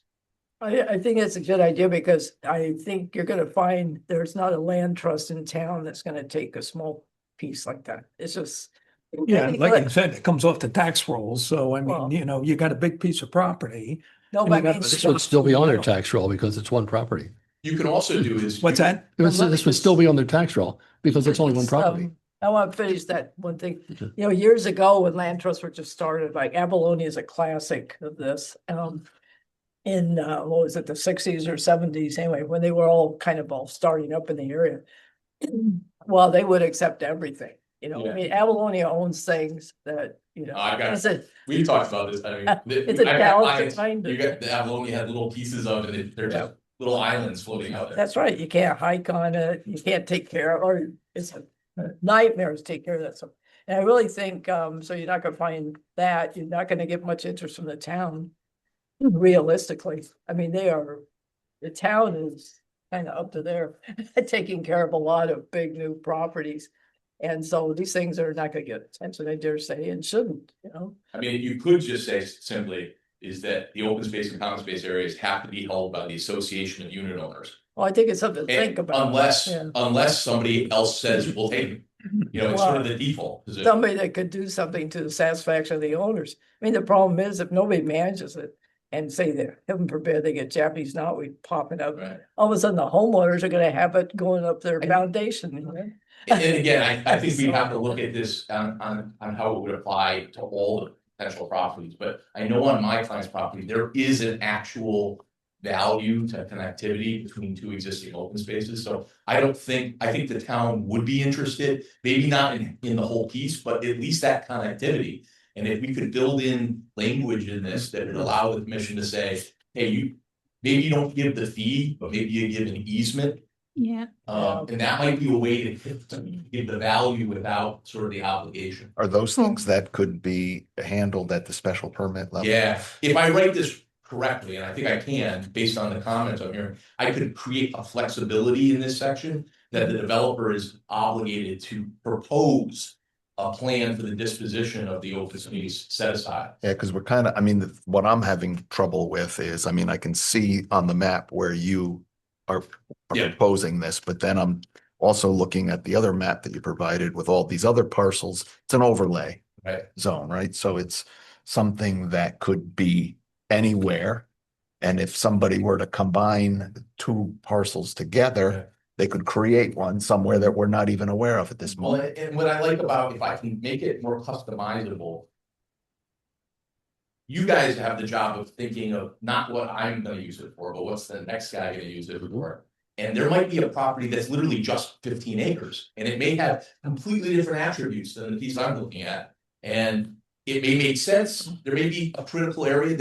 I think it's a good idea, because I think you're gonna find there's not a land trust in town that's gonna take a small piece like that. It's just. Yeah, like you said, it comes off the tax rolls. So I Well- mean, you know, you got a big piece of property. No, and but you got I mean, This would still be on their tax roll because it's one property. You can also do is. What's that? This let me would still be on their tax roll because it's only one It's, property. I want to finish that one thing. Okay. You know, years ago when land trusts were just started, like Abalone is a classic of this. In what was it, the 60s or 70s, anyway, when they were all kind of all starting up in the area. Well, they would accept everything, you know. I Yeah. mean, Abalone owns things that, you know. I've got- it's a- We talked about this, I mean. It's a I've got challenge to clients, find you it. got the Avalon, you had little pieces of it, they're just little islands floating out there. That's right, you can't hike on it, you can't take care of, or it's a nightmare to take care of that stuff. And I really think, so you're not gonna find that, you're not gonna get much interest from the town. Realistically, I mean, the town is kind of up to there, taking care of a lot of big new properties. And so these things are not gonna get attention, I dare say, and shouldn't, you know? I mean, you could just say simply is that the open space and common space areas have to be held by the association of unit owners. Well, I think it's something to think And about. Yeah. unless somebody else says we'll take it. You know, it's sort of the default position. Somebody that could do something to the satisfaction of the owners. I mean, the problem is if nobody manages it and say that, heaven forbid, they get Japanese knotweed popping up. Right. All of a sudden, the homeowners are gonna have it going up their foundation. You know? And again, I think we have to look at this on how it would apply to all the potential properties, but I know on my client's property, there is an actual value to connectivity between two existing open spaces, so I think the town would be interested, maybe not in the whole piece, but at least that connectivity. And if we could build in language in this that would allow the commission to say, hey, maybe you don't give the fee, but maybe you give an easement. Yeah. And that might be a way to give the value without sort of the obligation. Are those things that could be handled at the special permit level? Yeah, if I write this correctly, and I think I can, based on the comments I'm hearing, I could create a flexibility in this section that the developer is obligated to propose a plan for the disposition of the open space set aside. Yeah, because we're kind of, I mean, what I'm having trouble with is, I mean, I can see on the map where you are Yeah. proposing this, but then I'm also looking at the other map that you provided with all these other parcels. It's an overlay Right. zone, right? So it's something that could be anywhere. And if somebody were to combine two parcels together, Yeah. they could create one somewhere that we're not even aware of at this Well, moment. and what I like about, if I can make it more customizable, you guys have the job of thinking of not what I'm gonna use it for, but what's the next guy gonna use it for? And there might be a property that's literally just 15 acres, and it may have completely different attributes than the piece I'm looking at. And it may make sense, there may be a critical area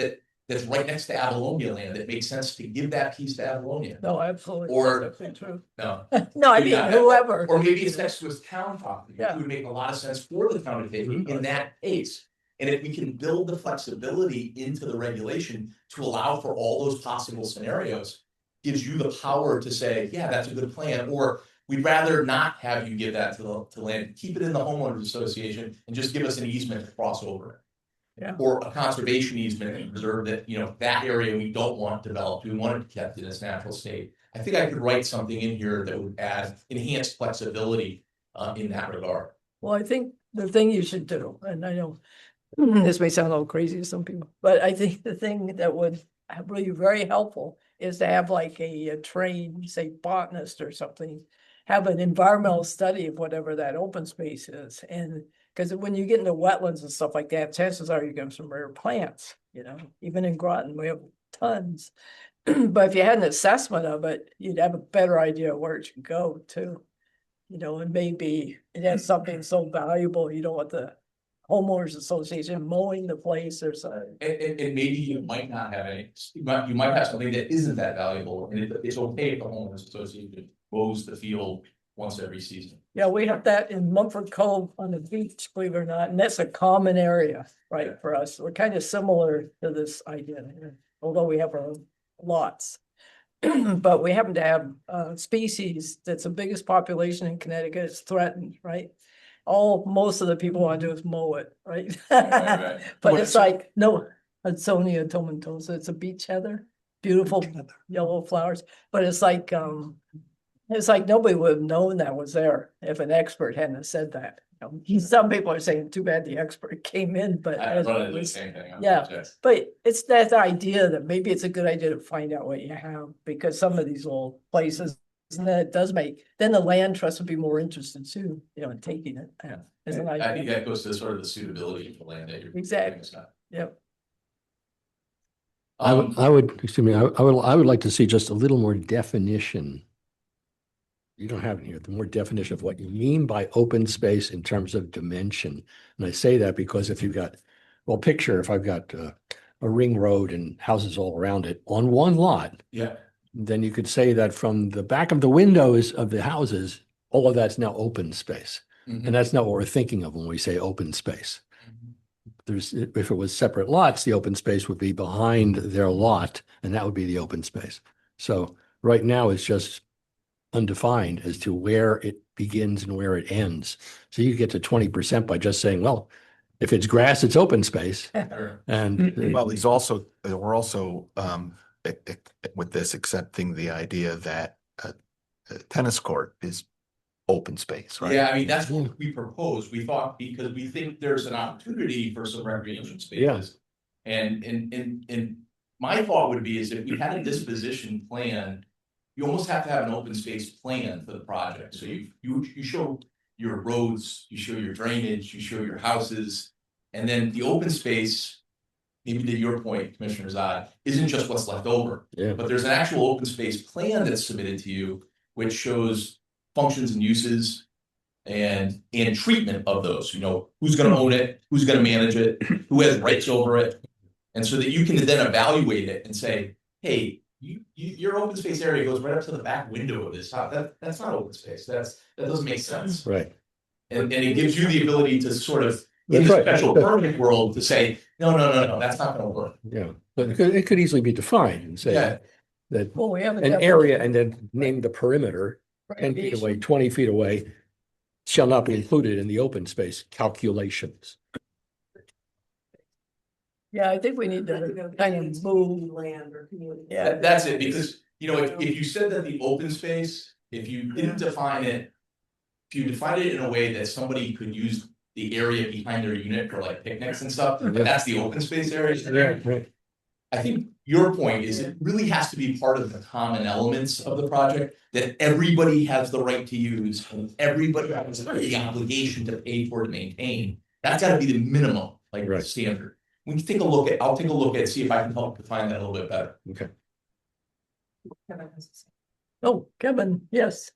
that's right next to Avalonia land that makes sense to give that piece to Avalonia. No, absolutely. Or- Definitely true. No, No, I mean, Yeah. whoever. or maybe it's next to his town property, Yeah. it would make a lot of sense for the town to take it in that case. And if we can build the flexibility into the regulation to allow for all those possible scenarios, gives you the power to say, yeah, that's a good plan, or we'd rather not have you give that to land, keep it in the homeowners association and just give us an easement to cross over it. Yeah. Or a conservation easement and preserve that, that area we don't want developed, we want it kept in its natural state. I think I could write something in here that would add enhanced flexibility in that regard. Well, I think the thing you should do, and I know this may sound a little crazy to some people, but I think the thing that would be very helpful is to have like a trained, say, botanist or something, have an environmental study of whatever that open space is. And because when you get into wetlands and stuff like that, chances are you're getting some rare plants, even in Groton, we have tons. But if you had an assessment of it, you'd have a better idea of where it should go too. And maybe it has something so valuable, you don't want the homeowners association mowing the place or something. And maybe you might not have any, you might have something that isn't that valuable, and it's okay if the homeowners association mows the field once every season. Yeah, we have that in Mumford Cove on the beach, believe it or not, and that's a common area, right, Yeah. for us. We're kind of similar to this idea, although we have our own lots. But we happen to have species that's the biggest population in Connecticut. It's threatened, right? Most of the people want to do is mow it, right? Right. But What it's is it? like, no, Hudsonia tomentosa, it's a beach heather, beautiful yellow flowers, but it's like nobody would have known that was there if an expert hadn't have said that. Some people are saying, too bad the expert came in, but I as run it into the was- same thing. Yeah. But it's that idea that maybe it's a good idea to find out what you have, because some of these little places, and then it does then the land trust would be more interested too, in taking it. Yeah. As an I think idea. that goes to sort of the suitability of the land that you're. Exactly. Yep. I would, excuse me, I would like to see just a little more definition. You don't have it here, the more definition of what you mean by open space in terms of dimension. And I say that because if you've got, picture if I've got a ring road and houses all around it on one lot, Yeah, then you could say that from the back of the windows of the houses, all of that's now open space. Mhm. And that's not what we're thinking of when we say open space. If it was separate lots, the open space would be behind their lot, and that would be the open space. So right now it's just undefined as to where it begins and where it ends. So you get to 20% by just saying, well, if it's grass, it's open space. Sure. And Well, we're also with this accepting the idea that a tennis court is open space, right? Yeah, I mean, that's what we proposed. We thought, because we think there's an opportunity for some recreation spaces. And my thought would be is if we had a disposition plan, you almost have to have an open space plan for the project. So you show your roads, you show your drainage, you show your houses, and then the open space, maybe to your point, Commissioner Zod, isn't just what's left over. yeah, But there's an actual open space plan that's submitted to you, which shows functions and uses, and treatment of those, who's gonna own it, who's gonna manage it, who has rights over it. And so that you can then evaluate it and say, hey, your open space area goes right up to the back window of this house. That's not open space. That doesn't make sense. Right. And it gives you the ability to sort of, in That's the right. special permit world, to say, no, that's not gonna work. Yeah, but it could easily be defined and say Yeah. that Well, we have an area and then name the perimeter 10 feet away, 20 feet away shall not be included in the open space calculations. Yeah, I think we need to kind of move. Land or community. Yeah. That's it, because, if you said that the open space, if you didn't define it, if you defined it in a way that somebody could use the area behind their unit for like picnics and stuff, that's the open space area. Right. I think your point is it really has to be part of the common elements of the project that everybody has the right to use and everybody has the obligation to pay for to maintain. That's gotta be the minimum, like Right. standard. I'll take a look at, see if I can help define that a little bit better. Okay. Oh, Kevin, yes.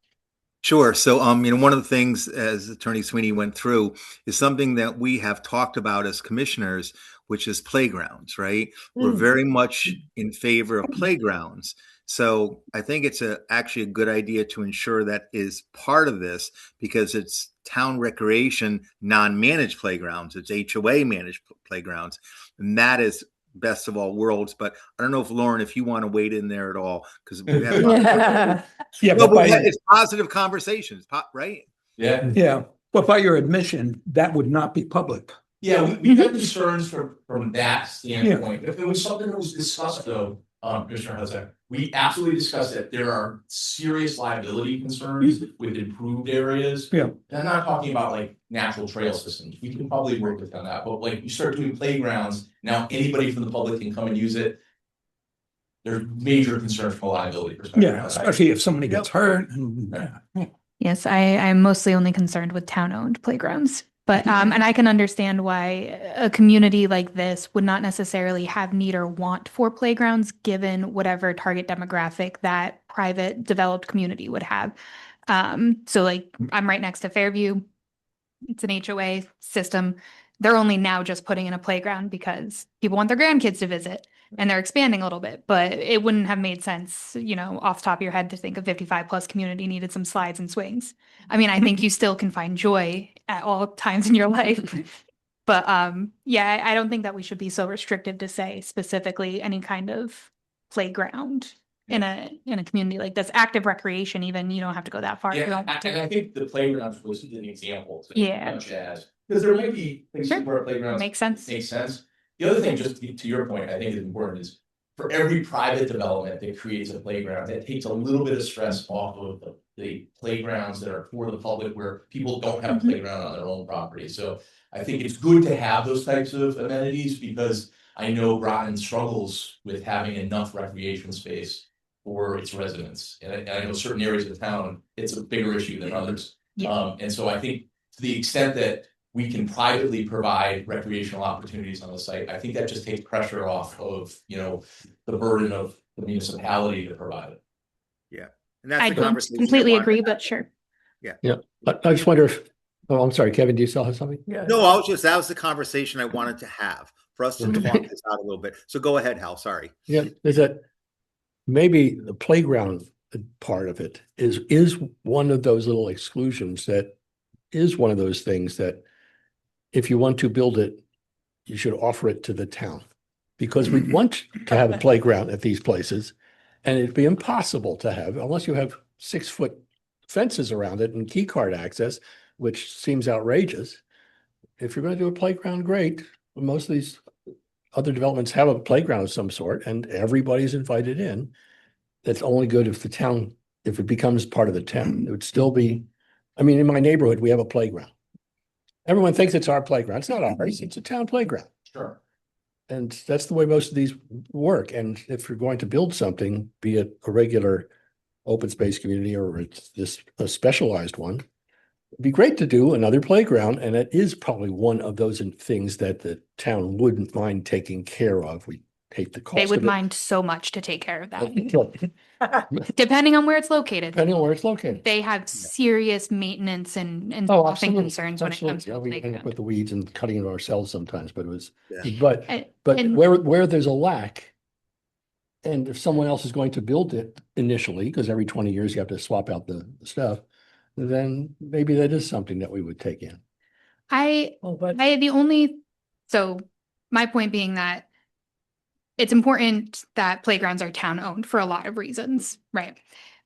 Sure. So, one of the things, as Attorney Sweeney went through, is something that we have talked about as commissioners, which is playgrounds, right? We're very much in favor of playgrounds. So I think it's actually a good idea to ensure that is part of this, because it's town recreation, non-managed playgrounds. It's HOA managed playgrounds. And that is best of all worlds. But I don't know if Lauren, if you want to wade in there at all, because we have Yeah, no, but but it's positive conversations, right? yeah, but by your admission, that would not be public. Yeah, we have concerns from that standpoint. If it was something that was discussed though, Commissioner Hudson, we absolutely discussed that there are serious liability concerns with improved areas. Yeah. And I'm not talking about like natural trail systems. We can probably work with on that, but like you start doing playgrounds, now anybody from the public can come and use it. There's major concerns from a liability perspective. Yeah, especially if somebody gets hurt. Yes, I'm mostly only concerned with town-owned playgrounds. But and I can understand why a community like this would not necessarily have need or want for playgrounds, given whatever target demographic that private developed community would have. So like I'm right next to Fairview. It's an HOA system. They're only now just putting in a playground because people want their grandkids to visit and they're expanding a little bit, but it wouldn't have made sense, off the top of your head to think a 55 plus community needed some slides and swings. I mean, I think you still can find joy at all times in your life. But yeah, I don't think that we should be so restrictive to say specifically any kind of playground in a community like this. Active recreation, even, you don't have to go that far. if you Yeah, don't want to. and I think the playgrounds was an example. Yeah. Because there might be things Sure. where playgrounds Makes sense. make sense. The other thing, just to your point, I think is important is for every private development that creates a playground, that takes a little bit of stress off of the playgrounds that are for the public where people don't have a playground on their own property. So I think it's good to have those types of amenities because I know Groton struggles with having enough recreation space for its residents. And I know certain areas of town, it's a bigger issue than others. Yeah. And so I think to the extent that we can privately provide recreational opportunities on the site, I think that just takes pressure off of, the burden of the municipality to provide it. Yeah. And that's I the don't conversation completely wanted to agree, have. but sure. I just wonder if, oh, I'm sorry, Kevin, do you still have something? Yeah. No, that was the conversation I wanted to have for us to talk this out a little bit. So go ahead, Hal, sorry. Yeah, is that maybe the playground part of it is one of those little exclusions that is one of those things that if you want to build it, you should offer it to the town. Because we want to have a playground at these places, and it'd be impossible to have unless you have 6-foot fences around it and key card access, which seems outrageous. If you're going to do a playground, great. Most of these other developments have a playground of some sort, and everybody's invited in. That's only good if if it becomes part of the town. It would still be, in my neighborhood, we have a playground. Everyone thinks it's our playground. It's not ours. It's a town playground. Sure. And that's the way most of these work. And if you're going to build something, be it a regular open space community or it's a specialized one, it'd be great to do another playground. And it is probably one of those things that the town wouldn't mind taking care of. We hate the cost They of would it. mind so much to take care of that, Depending depending on where it's located. on where it's located. They have serious maintenance and Oh, often absolutely. concerns when it comes to Absolutely. a Yeah, we end up with playground. the weeds and cutting it ourselves sometimes, but it was, Yeah. but And- where there's a lack, and if someone else is going to build it initially, because every 20 years you have to swap out the stuff, then maybe that is something that we would take in. So my point being that it's important that playgrounds are town owned for a lot of reasons, right?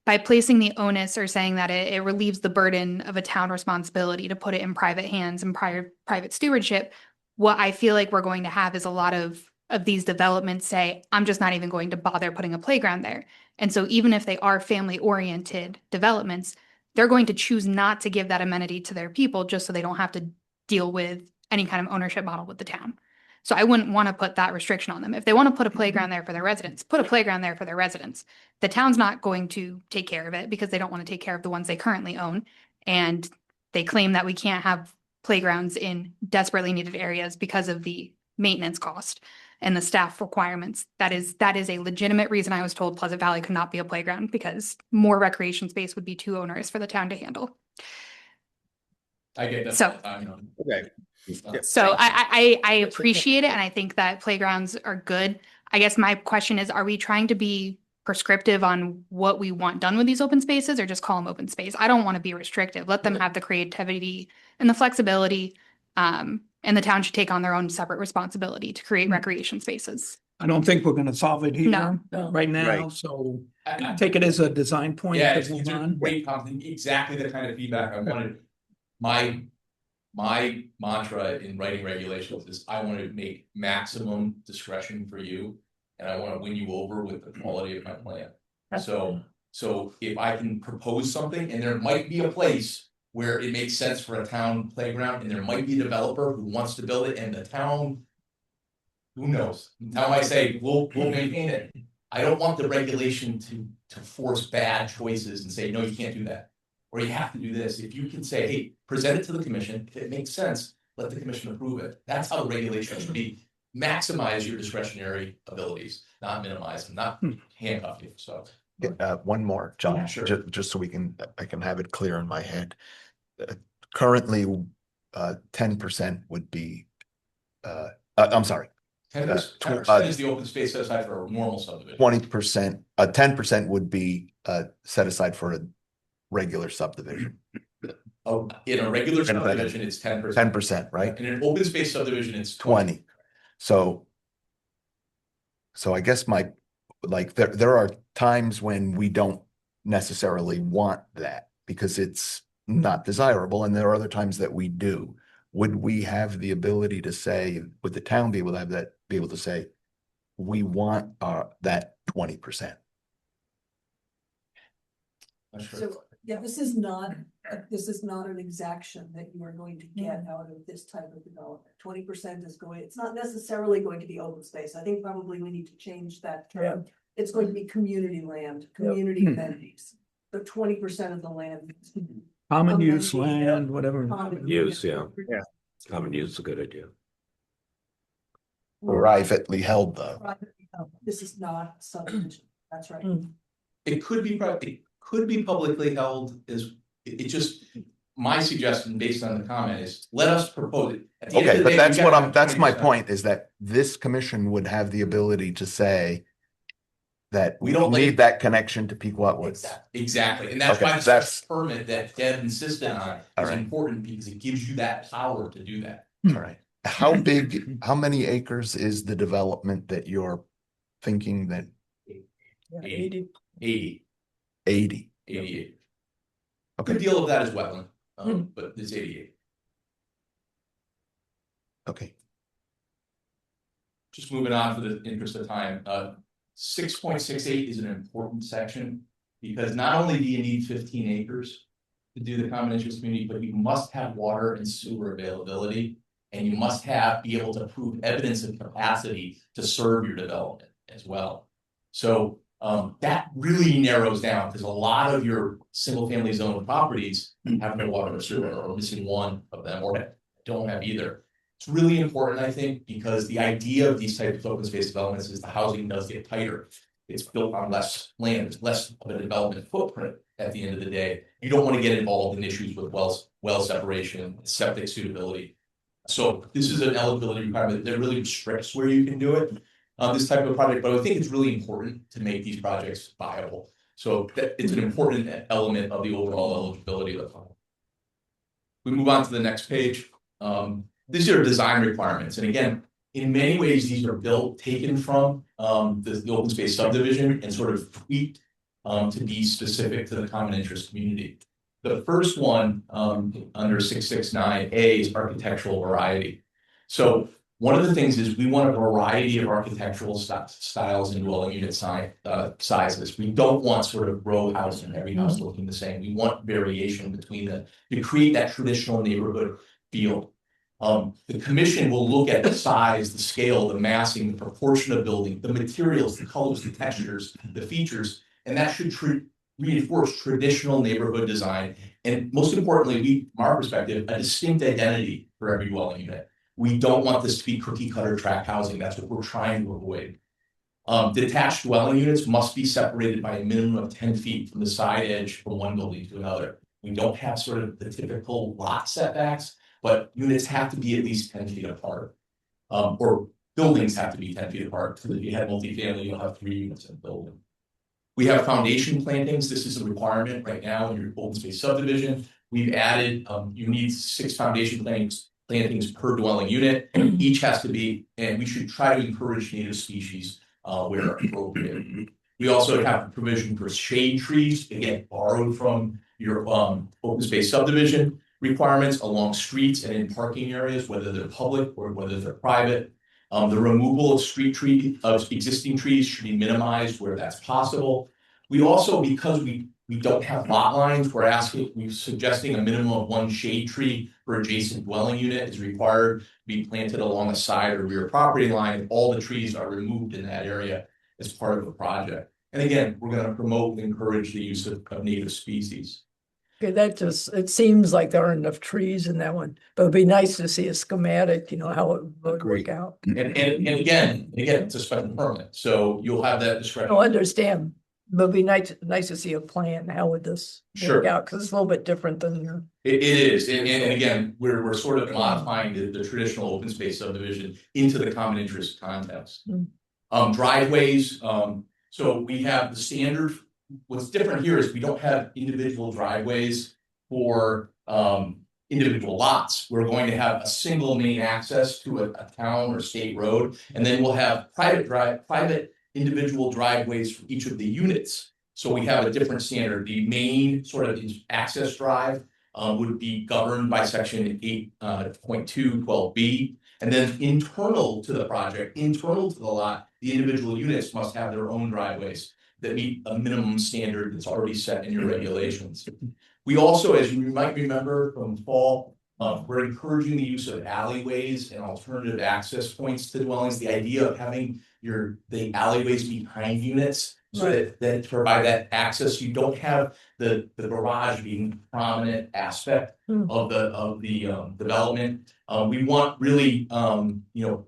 By placing the onus or saying that it relieves the burden of a town responsibility to put it in private hands and private stewardship, what I feel like we're going to have is a lot of these developments say, I'm just not even going to bother putting a playground there. And so even if they are family oriented developments, they're going to choose not to give that amenity to their people just so they don't have to deal with any kind of ownership model with the town. So I wouldn't want to put that restriction on them. If they want to put a playground there for their residents, put a playground there for their residents. The town's not going to take care of it because they don't want to take care of the ones they currently own. And they claim that we can't have playgrounds in desperately needed areas because of the maintenance cost and the staff requirements. That is a legitimate reason I was told Pleasant Valley could not be a playground because more recreation space would be too onerous for the town to handle. I get that. So- Okay. So I appreciate it, and I think that playgrounds are good. I guess my question is, are we trying to be prescriptive on what we want done with these open spaces or just call them open space? I don't want to be restrictive. Let them have the creativity and the flexibility. And the town should take on their own separate responsibility to create recreation spaces. I don't think we're gonna solve it here No. right now, Right. so I- take it as a design point Yeah, to it's move a on. great compliment, exactly the kind of feedback I wanted. My mantra in writing regulations is I want to make maximum discretion for you. And I want to win you over with the quality of my plan. So if I can propose something, and there might be a place where it makes sense for a town playground, and there might be a developer who wants to build it, and the town. Who knows? The town might say, we'll maintain it. I don't want the regulation to force bad choices and say, no, you can't do that. Or you have to do this. If you can say, hey, present it to the commission, if it makes sense, let the commission approve it. That's how the regulation should be. Maximize your discretionary abilities, not minimize them, not handcuff you, so. One more, John, Yeah, sure. just so I can have it clear in my head. Currently, 10% would be, I'm sorry, 10% is the open space set aside for a normal subdivision. 20%, 10% would be set aside for a regular subdivision. Oh, in a regular subdivision, it's 10%. 10%, right? In an open space subdivision, it's 20. So I guess there are times when we don't necessarily want that because it's not desirable, and there are other times that we do. Would we have the ability to say, would the town be able to say, we want that 20%? Not sure. So, yeah, this is not an exaction that you are going to get out of this type of development. 20% is it's not necessarily going to be open space. I think probably we need to change that term. It's going to be community land, community amenities. So 20% of the land. Common use land, whatever. Common Use, yeah. Yeah. Common use is a good idea. Privately held though. Privately held. This is not subdivision. That's right. It could be publicly held it just, my suggestion based on the comment is, let us propose it. At the end of Okay, the but day, that's we what gotta have that's my 20%. point, is that this commission would have the ability to say that We we don't need like- that connection to Pequot Woods. Exactly, and that's Okay, why the that's- special permit that Deb insisted on All is right. important because it gives you that power to do that. All right. How many acres is the development that you're thinking that 80. 80? 88. Okay, Good deal of that is wetland, but it's 88. okay. Just moving on for the interest of time, 6.68 is an important section. Because not only do you need 15 acres to do the common interest community, but you must have water and sewer availability. And you must be able to prove evidence of capacity to serve your development as well. So that really narrows down, because a lot of your single family zone properties have no water or sewer, or missing one of them, or don't have either. It's really important, I think, because the idea of these types of open space developments is the housing does get tighter. It's built on less land, it's less of a development footprint at the end of the day. You don't want to get involved in issues with well separation, septic suitability. So this is an eligibility requirement that really restricts where you can do it, this type of project, but I think it's really important to make these projects viable. So it's an important element of the overall eligibility of the fund. We move on to the next page. These are design requirements. And again, in many ways, these are taken from the open space subdivision and sort of tweaked to be specific to the common interest community. The first one under 669A is architectural variety. So one of the things is we want a variety of architectural styles and dwelling unit sizes. We don't want sort of row house and every house looking the same. We want variation between to create that traditional neighborhood feel. The commission will look at the size, the scale, the massing, the proportion of building, the materials, the colors, the textures, the features, and that should reinforce traditional neighborhood design. And most importantly, from our perspective, a distinct identity for every dwelling unit. We don't want this to be cookie cutter tract housing. That's what we're trying to avoid. Detached dwelling units must be separated by a minimum of 10 feet from the side edge from one building to another. We don't have sort of the typical lot setbacks, but units have to be at least 10 feet apart. Or buildings have to be 10 feet apart. So if you have multifamily, you'll have 3 units in a building. We have foundation plantings. This is a requirement right now in your open space subdivision. We've added, you need 6 foundation plantings per dwelling unit. Each has to be, and we should try to encourage native species where appropriate. We also have provision for shade trees, again, borrowed from your open space subdivision requirements along streets and in parking areas, whether they're public or whether they're private. The removal of existing trees should be minimized where that's possible. We also, because we don't have lot lines, we're suggesting a minimum of 1 shade tree per adjacent dwelling unit is required to be planted along the side or rear property line. All the trees are removed in that area as part of the project. And again, we're going to promote and encourage the use of native species. Okay, it seems like there aren't enough trees in that one, but it'd be nice to see a schematic, how it would work out. And again, it's a special permit, so you'll have that discretion. I understand, but it'd be nice to see a plan. How would this work out? Because it's a little bit different than your. It is, and again, we're sort of modifying the traditional open space subdivision into the common interest context. Driveways, so we have the standard. What's different here is we don't have individual driveways for individual lots. We're going to have a single main access to a town or state road, and then we'll have private individual driveways for each of the units. So we have a different standard. The main sort of access drive would be governed by section 8.212B. And then internal to the project, internal to the lot, the individual units must have their own driveways that meet a minimum standard that's already set in your regulations. We also, as you might remember from fall, we're encouraging the use of alleyways and alternative access points to dwellings. The idea of having the alleyways behind units so that provide that access. You don't have the garage being a prominent aspect of the development. We want really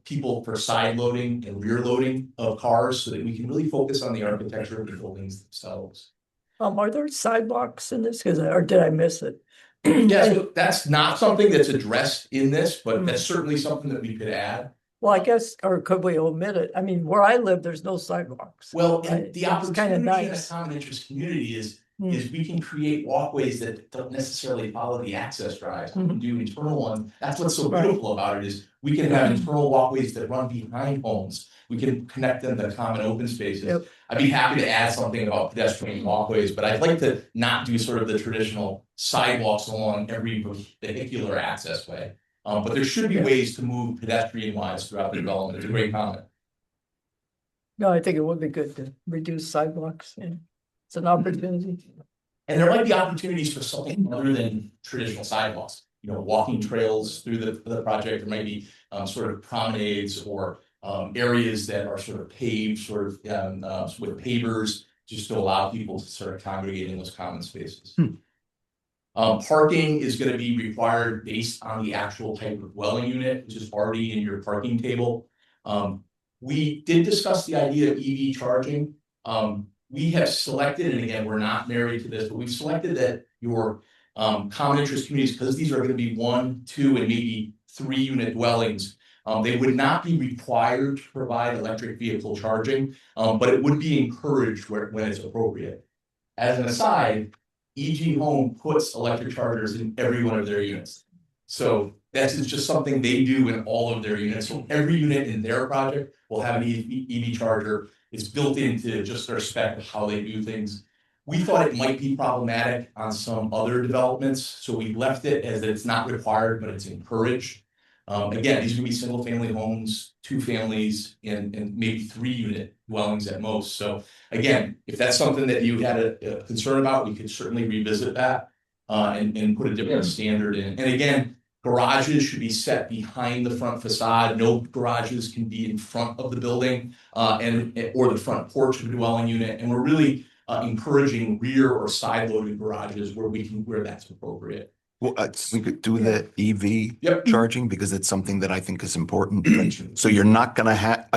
people for side loading and rear loading of cars so that we can really focus on the architecture of the buildings themselves. Are there sidewalks in this? Or did I miss it? Yeah, so that's not something that's addressed in this, but that's certainly something that we could add. Well, I guess, or could we omit it? I mean, where I live, there's no sidewalks. Well, and the opportunity in a nice. common interest community is we can create walkways that don't necessarily follow the access drives. We can do internal ones. That's what's so beautiful about it is we can have internal walkways that run behind homes. We can connect them to common open spaces. Yep. I'd be happy to add something about pedestrian walkways, but I'd like to not do sort of the traditional sidewalks along every vehicular access way. But there should be ways to move pedestrian-wise throughout the development. It's a great comment. No, I think it would be good to reduce sidewalks. Yeah. It's an opportunity. And there might be opportunities for something other than traditional sidewalks. Walking trails through the project. There might be sort of promenades or areas that are sort of paved, with pavers, just to allow people to sort of congregate in those common spaces. Parking is gonna be required based on the actual type of dwelling unit, which is already in your parking table. We did discuss the idea of EV charging. We have selected, and again, we're not married to this, but we've selected that your common interest communities, because these are gonna be 1, 2, and maybe 3-unit dwellings. They would not be required to provide electric vehicle charging, but it would be encouraged when it's appropriate. As an aside, EG Home puts electric chargers in every one of their units. So that's just something they do in all of their units. So every unit in their project will have an EV charger. It's built into just their spec of how they do things. We thought it might be problematic on some other developments, so we left it as it's not required, but it's encouraged. Again, these would be single family homes, 2 families, and maybe 3-unit dwellings at most. So again, if that's something that you had a concern about, we could certainly revisit that and put a different standard in. And again, garages should be set behind the front facade. No garages can be in front of the building or the front porch of the dwelling unit. And we're really encouraging rear or side loaded garages where that's appropriate. Well, we could do the EV Yep. charging because it's something that I think is important. So you're not gonna have,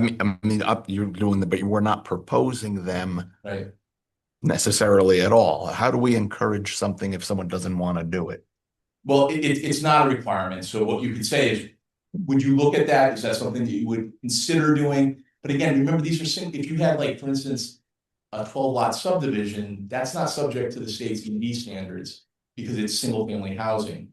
you're doing but we're not proposing them Right. necessarily at all. How do we encourage something if someone doesn't want to do it? Well, it's not a requirement. So what you could say is, would you look at that? Is that something that you would consider doing? But again, remember, these are if you had, like, for instance, a 12-lot subdivision, that's not subject to the state's EV standards because it's single family housing.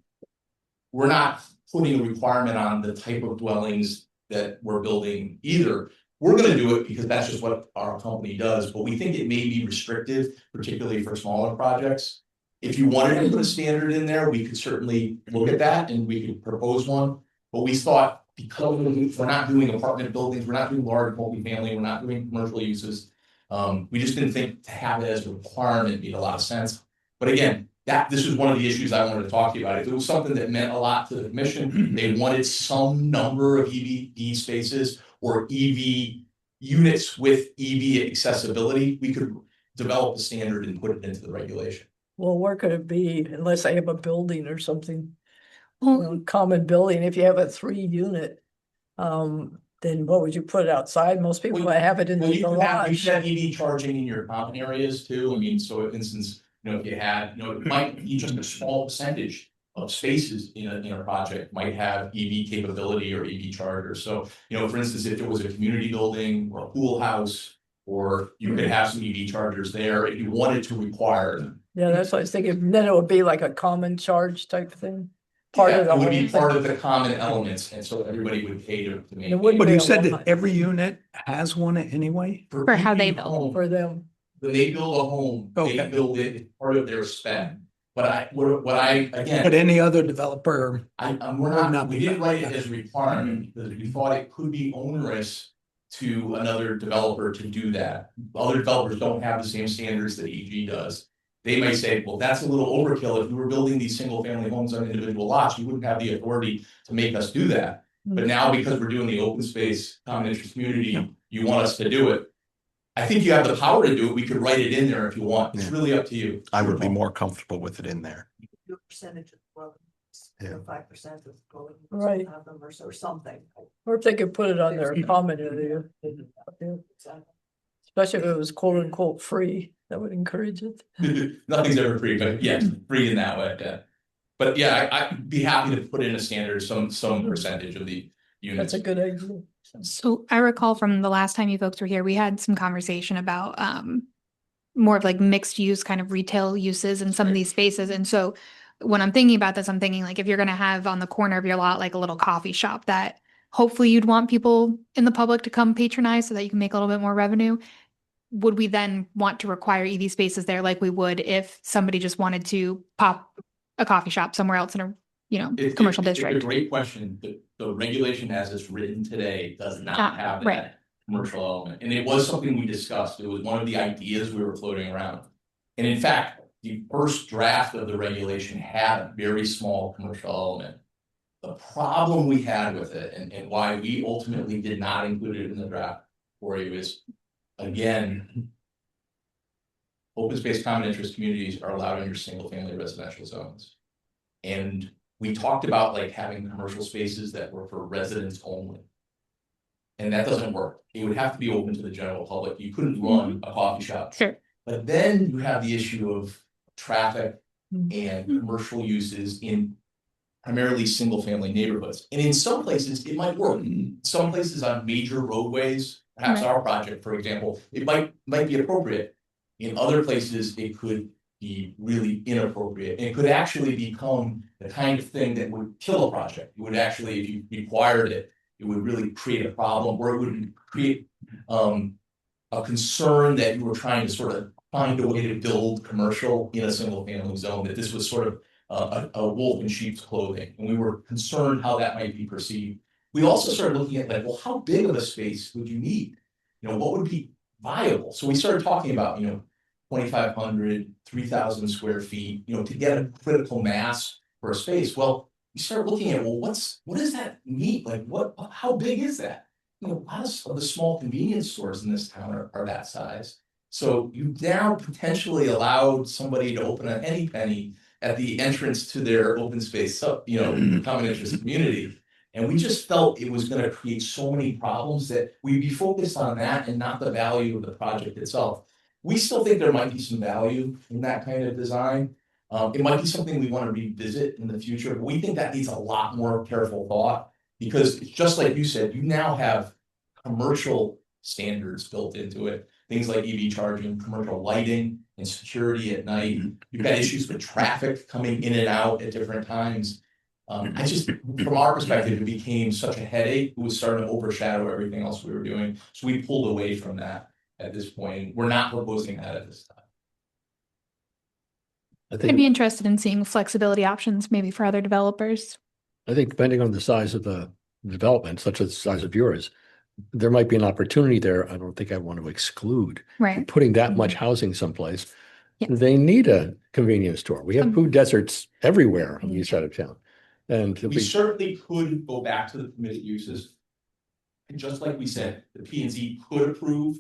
We're not putting a requirement on the type of dwellings that we're building either. We're going to do it because that's just what our company does, but we think it may be restrictive, particularly for smaller projects. If you wanted to put a standard in there, we could certainly look at that and we could propose one. But we thought, because we're not doing apartment buildings, we're not doing large multifamily, we're not doing commercial uses. We just didn't think to have it as a requirement made a lot of sense. But again, this is one of the issues I wanted to talk to you about. If it was something that meant a lot to the commission, they wanted some number of EV spaces or EV units with EV accessibility, we could develop a standard and put it into the regulation. Well, where could it be unless I have a building or something? Well, Common building, if you have a 3-unit, then what would you put outside? Most people have it in Well, the you garage. could have EV charging in your common areas too. I mean, so for instance, if you had, it might be just a small percentage of spaces in a project might have EV capability or EV chargers. So, for instance, if there was a community building or a pool house, or you could have some EV chargers there if you wanted to require them. Yeah, that's what I was thinking. Then it would be like a common charge type thing. Part of the It would be whole thing. part of the common elements, and so everybody would pay to It maintain. wouldn't But be you a said lot that every unit has one anyway? For how they EV build. home, for them. When they build a home, they Okay. build it as part of their spec. But again. But any other developer, We didn't write it as a requirement because we thought it could be onerous to another developer to do that. Other developers don't have the same standards that EG does. They may say, well, that's a little overkill. If you were building these single family homes on individual lots, you wouldn't have the authority to make us do that. But now, because we're doing the open space common interest community, you want us to do it. I think you have the power to do it. We could write it in there if you want. It's really up to you. I would be more comfortable with it in there. Do a percentage of dwellings, Yeah. 5% of dwellings. Right. Have them or something. Or if they could put it on their common area. Especially if it was quote unquote free, that would encourage it. Nothing's ever free, but yes, free in that way. Yeah. But yeah, I'd be happy to put in a standard, some percentage of the units. That's a good idea. So I recall from the last time you folks were here, we had some conversation about more of like mixed use kind of retail uses in some of these spaces. And so when I'm thinking about this, I'm thinking like if you're going to have on the corner of your lot like a little coffee shop that hopefully you'd want people in the public to come patronize so that you can make a little bit more revenue. Would we then want to require EV spaces there like we would if somebody just wanted to pop a coffee shop somewhere else in a commercial district? It's a great question. The regulation as it's written today does not have that commercial element. And it was something we discussed. It was one of the ideas we were floating around. And in fact, the first draft of the regulation had a very small commercial element. The problem we had with it and why we ultimately did not include it in the draft for you is, again, open space common interest communities are allowed in your single family residential zones. And we talked about like having commercial spaces that were for residents only. And that doesn't work. It would have to be open to the general public. You couldn't run a coffee shop. Sure. But then you have the issue of traffic and commercial uses in primarily single family neighborhoods. And in some places, it might work. Some places on major roadways, perhaps Right. our project, for example, it might be appropriate. In other places, it could be really inappropriate. And it could actually become the kind of thing that would kill a project. It would actually, if you required it, it would really create a problem, or it would create a concern that you were trying to sort of find a way to build commercial in a single family zone, that this was sort of a wolf in sheep's clothing. And we were concerned how that might be perceived. We also started looking at like, well, how big of a space would you need? You know, what would be viable? So we started talking about, 2,500, 3,000 square feet, to get a critical mass for a space. Well, you start looking at, well, what does that mean? Like, how big is that? A lot of the small convenience stores in this town are that size. So you now potentially allowed somebody to open a Henny Penny at the entrance to their open space, common interest community. And we just felt it was going to create so many problems that we'd be focused on that and not the value of the project itself. We still think there might be some value in that kind of design. It might be something we want to revisit in the future, but we think that needs a lot more careful thought, because it's just like you said, you now have commercial standards built into it. Things like EV charging, commercial lighting, and security at night. You've got issues with traffic coming in and out at different times. From our perspective, it became such a headache. It was starting to overshadow everything else we were doing. So we pulled away from that at this point. We're not proposing that at this time. I'd be interested in seeing flexibility options maybe for other developers. I think depending on the size of the development, such as the size of yours, there might be an opportunity there. I don't think I want to exclude Right. putting that much housing someplace. Yeah. They need a convenience store. We have food deserts everywhere on the east side of town. And We certainly could go back to the permitted uses. And just like we said, the P and Z could approve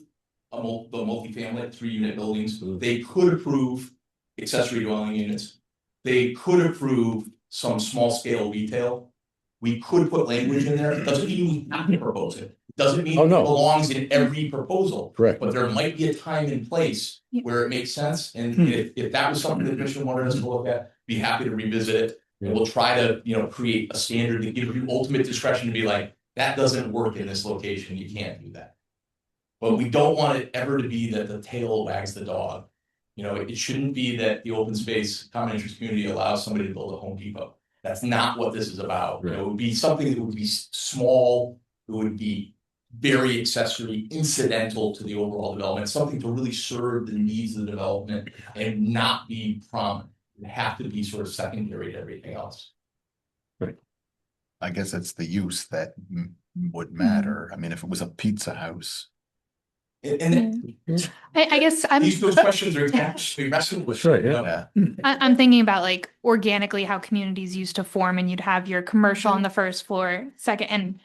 the multifamily 3-unit buildings. They could approve accessory dwelling units. They could approve some small scale retail. We could put language in there. It doesn't mean we have to propose it. It doesn't mean it belongs in every proposal. Correct. But there might be a time and place where it makes sense. And if that was something the commission wanted us to look at, be happy to revisit it. And we'll try to, create a standard that gives you ultimate discretion to be like, that doesn't work in this location. You can't do that. But we don't want it ever to be that the tail wags the dog. It shouldn't be that the open space common interest community allows somebody to build a Home Depot. That's not what this is about. Right. It would be something that would be small, it would be very accessory, incidental to the overall development, something to really serve the needs of the development and not be prominent. It would have to be sort of secondary to everything else. Right. I guess it's the use that would matter. I mean, if it was a pizza house. And I guess those questions are actually wrestling with. Right, yeah. I'm thinking about like organically how communities used to form, and you'd have your commercial on the first floor, second, and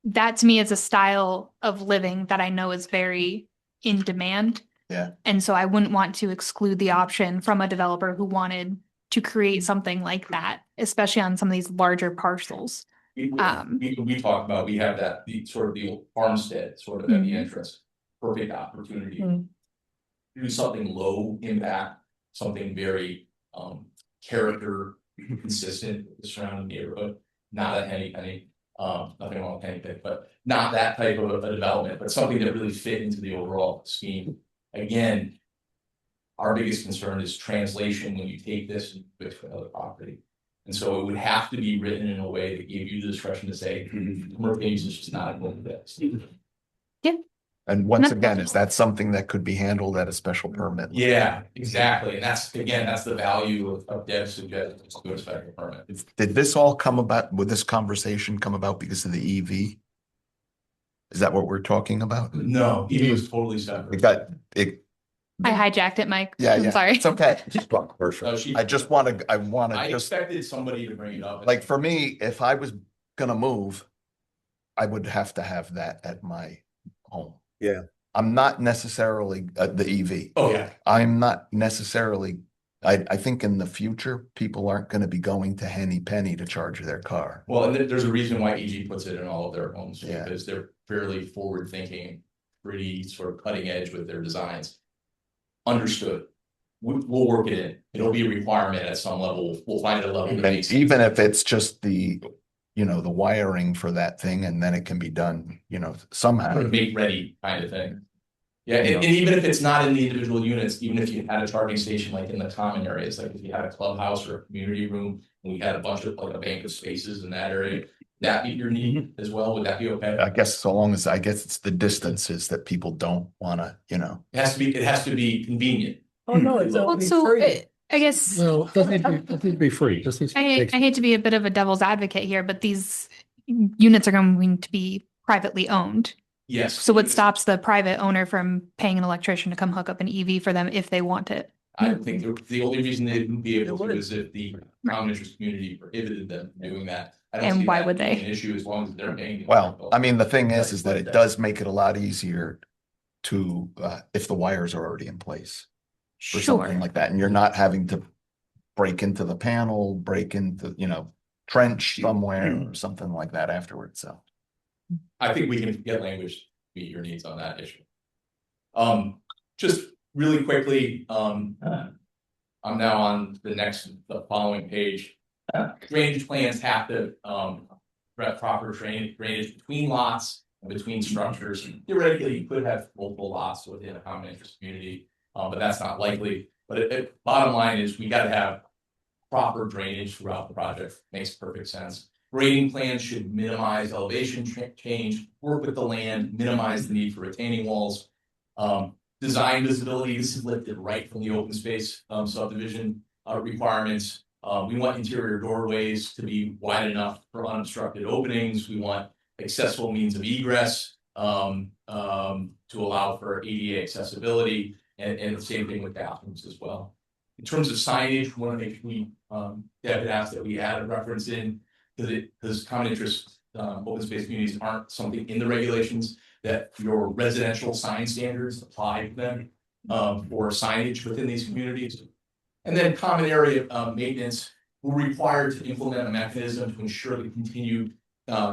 that to me is a style of living that I know is very in demand. Yeah. And so I wouldn't want to exclude the option from a developer who wanted to create something like that, especially on some of these larger parcels. We talk about, we have that, the sort of the old farmstead sort of at the entrance. Perfect opportunity to do something low impact, something very character consistent with the surrounding neighborhood, not a Henny Penny, nothing wrong with Henny Penny, but not that type of a development, but something that really fit into the overall scheme. Again, our biggest concern is translation when you take this and put it to another property. And so it would have to be written in a way that gave you the discretion to say, commercial use is just not going to this. Yeah. And once again, is that something that could be handled at a special permit? Yeah, exactly. And that's the value of Deb's suggestion to a special permit. Did this all come about, would this conversation come about because of the EV? Is that what we're talking about? No, EV was totally separate. I hijacked it, Mike. Yeah, I'm sorry. it's okay. I expected somebody to bring it up. Like for me, if I was gonna move, I would have to have that at my home. Yeah. I'm not necessarily the EV. Oh, yeah. I'm not necessarily, I think in the future, people aren't going to be going to Henny Penny to charge their car. Well, and there's a reason why EG puts it in all of their homes, Yeah. because they're fairly forward thinking, pretty sort of cutting edge with their designs. Understood. We'll work it in. It'll be a requirement at some level. We'll find a level that makes sense. Even if it's just the, you know, the wiring for that thing, and then it can be done, you know, somehow. Make ready kind of thing. Yeah, and even if it's not in the individual units, even if you had a charging station like in the common areas, like if you had a clubhouse or a community room, and we had a bunch of like a bank of spaces in that area, that meet your need as well, would that be okay? I guess so long as, I guess it's the distances that people don't want to, you know. It has to be convenient. Oh, no, it's Well, only so free. I guess Well, it doesn't need to be free. It just needs to I be. hate to be a bit of a devil's advocate here, but these units are going to be privately owned. Yes. So what stops the private owner from paying an electrician to come hook up an EV for them if they want it? I think the only reason they wouldn't be able to It is if the common interest community prohibited them from doing that. I don't And see why that would being they? An issue as long as they're paying. Well, I mean, the thing is that it does make it a lot easier to, if the wires are already in place or something Sure. like that, and you're not having to break into the panel, break into, you know, trench somewhere or something like that afterwards, so. I think we can get language to meet your needs on that issue. Just really quickly, I'm now on the following page. Drainage plans have to, proper drainage between lots and between structures. Theoretically, you could have multiple lots within a common interest community, but that's not likely. But bottom line is we got to have proper drainage throughout the project. Makes perfect sense. Grading plans should minimize elevation change, work with the land, minimize the need for retaining walls. Design visibility, this is lifted right from the open space subdivision requirements. We want interior doorways to be wide enough for unobstructed openings. We want accessible means of egress to allow for ADA accessibility, and the same thing with bathrooms as well. In terms of signage, we want to make sure Deb had asked that we add a reference in, because common interest open space communities aren't something in the regulations, that your residential sign standards apply to them for signage within these communities. And then common area maintenance, we're required to implement a mechanism to ensure the continued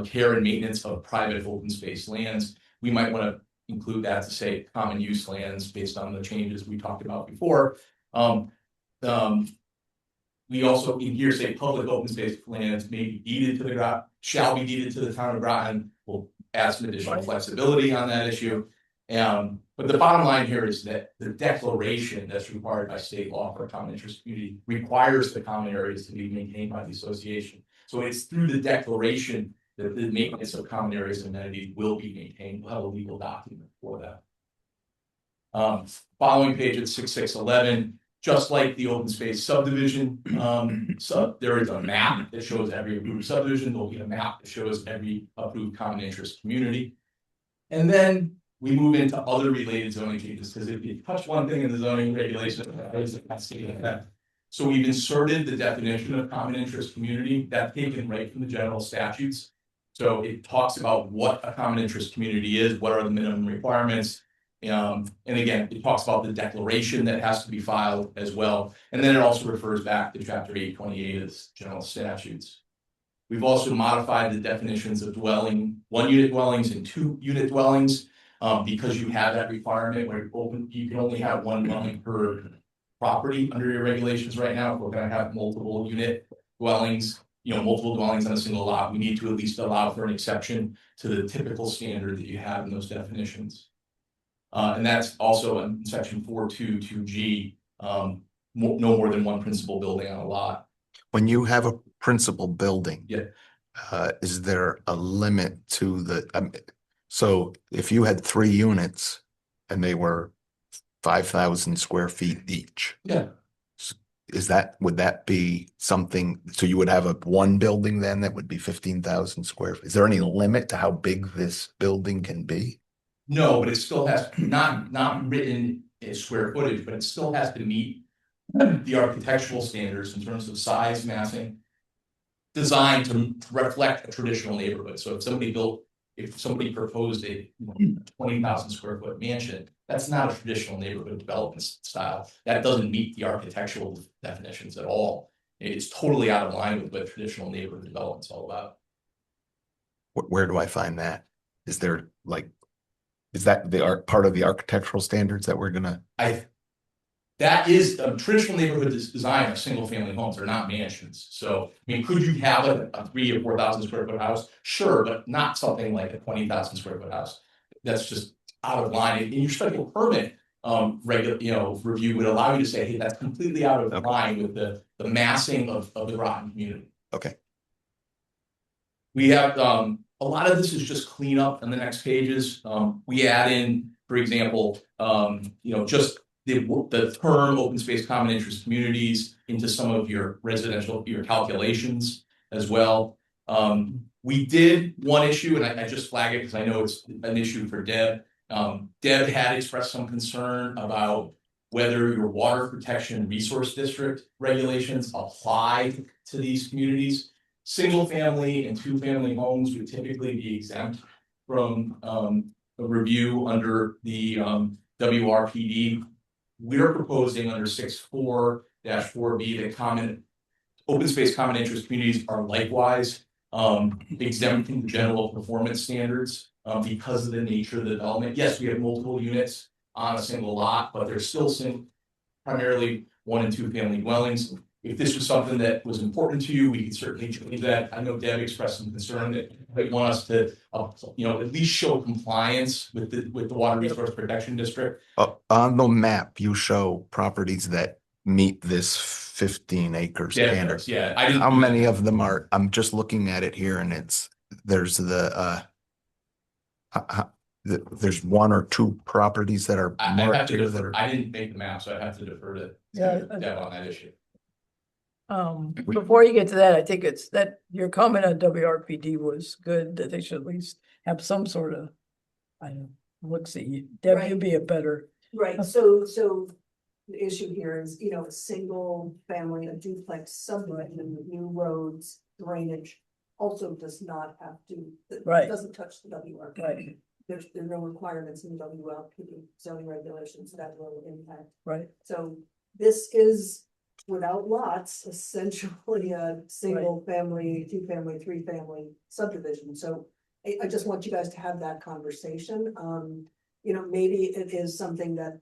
care and maintenance of private open space lands. We might want to include that to say common use lands based on the changes we talked about before. We also in here say public open space lands may be deeded to the Groton, shall be deeded to the town of Groton. We'll add some additional flexibility on that issue. But the bottom line here is that the declaration that's required by state law for a common interest community requires the common areas to be maintained by the association. So it's through the declaration that the maintenance of common areas and amenities will be maintained. We'll have a legal document for that. Following page at 6611, just like the open space subdivision, there is a map that shows every approved subdivision. There'll be a map that shows every approved common interest community. And then we move into other related zoning changes, because if you touch one thing in the zoning regulation, there's a cascading effect. So we've inserted the definition of common interest community that's taken right from the general statutes. So it talks about what a common interest community is, what are the minimum requirements. And again, it talks about the declaration that has to be filed as well. And then it also refers back to chapter 828 of the general statutes. We've also modified the definitions of dwelling, 1-unit dwellings and 2-unit dwellings, because you have that requirement where you can only have one dwelling per property under your regulations right now. If we're going to have multiple unit dwellings, multiple dwellings on a single lot, we need to at least allow for an exception to the typical standard that you have in those definitions. And that's also in section 422G, no more than one principal building on a lot. When you have a principal building, Yeah. Is there a limit to the, so if you had 3 units and they were 5,000 square feet each, Yeah. would that be something, so you would have one building then that would be 15,000 square feet? Is there any limit to how big this building can be? No, but it still has not written as square footage, but it still has to meet the architectural standards in terms of size, massing, designed to reflect a traditional neighborhood. So if somebody built if somebody proposed a 20,000 square foot mansion, that's not a traditional neighborhood development style. That doesn't meet the architectural definitions at all. It's totally out of line with what traditional neighborhood development is all about. Where do I find that? Is there like, is that the art part of the architectural standards that we're gonna? That is a traditional neighborhood design of single family homes. They're not mansions. So, I mean, could you have a 3,000 or 4,000 square foot house? Sure, but not something like a 20,000 square foot house. That's just out of line. And your special permit review would allow you to say, hey, that's completely out of line with the massing of the Groton community. Okay. We have a lot of this is just cleanup on the next pages. We add in, for example, just the term open space common interest communities into some of your your calculations as well. We did one issue, and I just flag it because I know it's an issue for Deb. Deb had expressed some concern about whether your water protection resource district regulations apply to these communities. Single family and two family homes would typically be exempt from a review under the WRPD. We're proposing under 6.4-4B that open space common interest communities are likewise exempt from the general performance standards because of the nature of the development. Yes, we have multiple units on a single lot, but they're still primarily 1 and 2 family dwellings. If this was something that was important to you, we could certainly change that. I know Deb expressed some concern that they want us to, at least show compliance with the Water Resource Protection District. On the map, you show properties that meet this 15 acre standard. Yeah, how many of them are? I'm just looking at it here, and there's there's 1 or 2 properties that are marked here that are. I didn't make the map, so I have to defer to Deb on that issue. Before you get to that, I think it's that your comment on WRPD was good, that they should at least have some sort of, let's see, Deb, Right. you'd be a better. Right, so the issue here is, a single family, a duplex subdivision with new roads, drainage also does not have to, Right. it doesn't touch the WRPD. Right. There's no requirements in the WRPD zoning regulations that will impact. Right. So this is without lots, essentially a single family, 2 family, 3 family subdivision. So I just want you guys to have that conversation. Maybe it is something that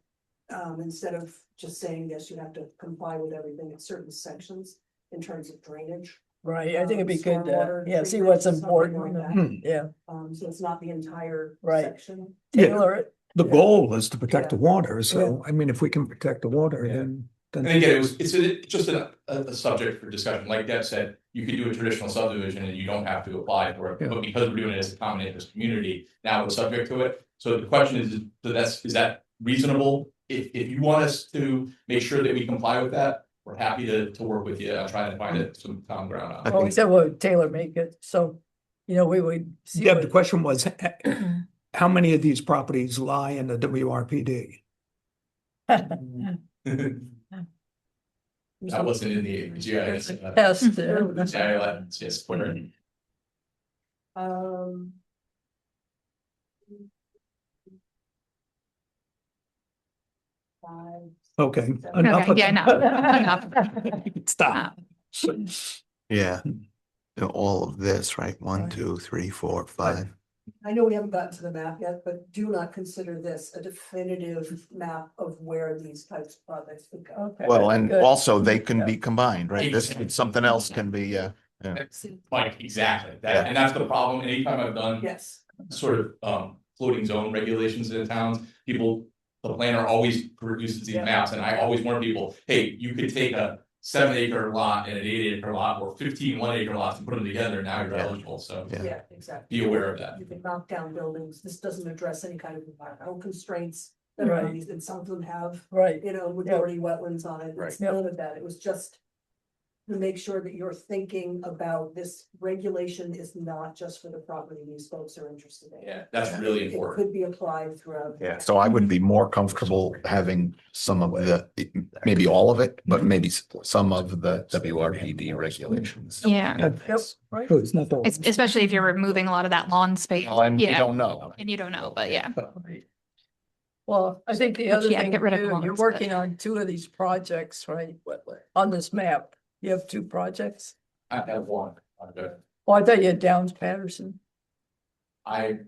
instead of just saying, yes, you have to comply with everything in certain sections in terms of drainage. Right, I think it'd be good to, stormwater see what's treatment, something like important. that. Yeah, So it's not the entire Right. section. tailor it. The Yeah. goal is to protect the Yeah. water, so, I mean, if we can protect the water, Yeah. then. And again, it's just a subject for discussion. Like Deb said, you could do a traditional subdivision and you don't have to apply for it. Yeah. But because we're doing it as a common interest community, now we're subject to it. So the question is that reasonable? If you want us to make sure that we comply with that, we're happy to work with you on trying to find some common ground on it. Well, we said we'll tailor make it, so, we would see. Deb, the what- question was, how many of these properties lie in the WRPD? That wasn't in the GIS. Test. Yes, where Five. Okay. Okay, enough of yeah, that. enough. Stop. Yeah. All of this, right? 1, 2, 3, 4, 5. I know we haven't gotten to the map yet, but do not consider this a definitive map of where these types of projects could go. Okay, Well, and good. also they can be combined, right? Something else can be, Like, exactly. Yeah. And that's the problem. Anytime I've done Yes, sort of floating zone regulations in the towns, the planner always produces these Yeah. maps, and I always warn people, hey, you could take a 7 acre lot and an 8 acre lot, or 15 1-acre lots and put them together, now you're Yeah. eligible, so Yeah. yeah, exactly. be aware of that. You can knock down buildings. This doesn't address any kind of environmental constraints that are on Right. these, and some of them have, Right, majority wetlands on it. Right. It's none of that. It was just to make sure that you're thinking about this regulation is not just for the property these folks are interested in. Yeah, that's really It important. could be applied throughout. Yeah, so I would be more comfortable having some of the, maybe all of it, but maybe some of the WRPD regulations. Yeah, Yep, right. Oh, it's not the. especially if you're removing a lot of that lawn space. Well, and you Yeah. don't know. And you don't know, but yeah. Well, I think the Which, other yeah, thing get rid of the too, you're lawns, but- working on 2 of these projects, right? On this map, you have 2 projects. I have one. I'm good. Oh, I thought you had Downs Patterson. I.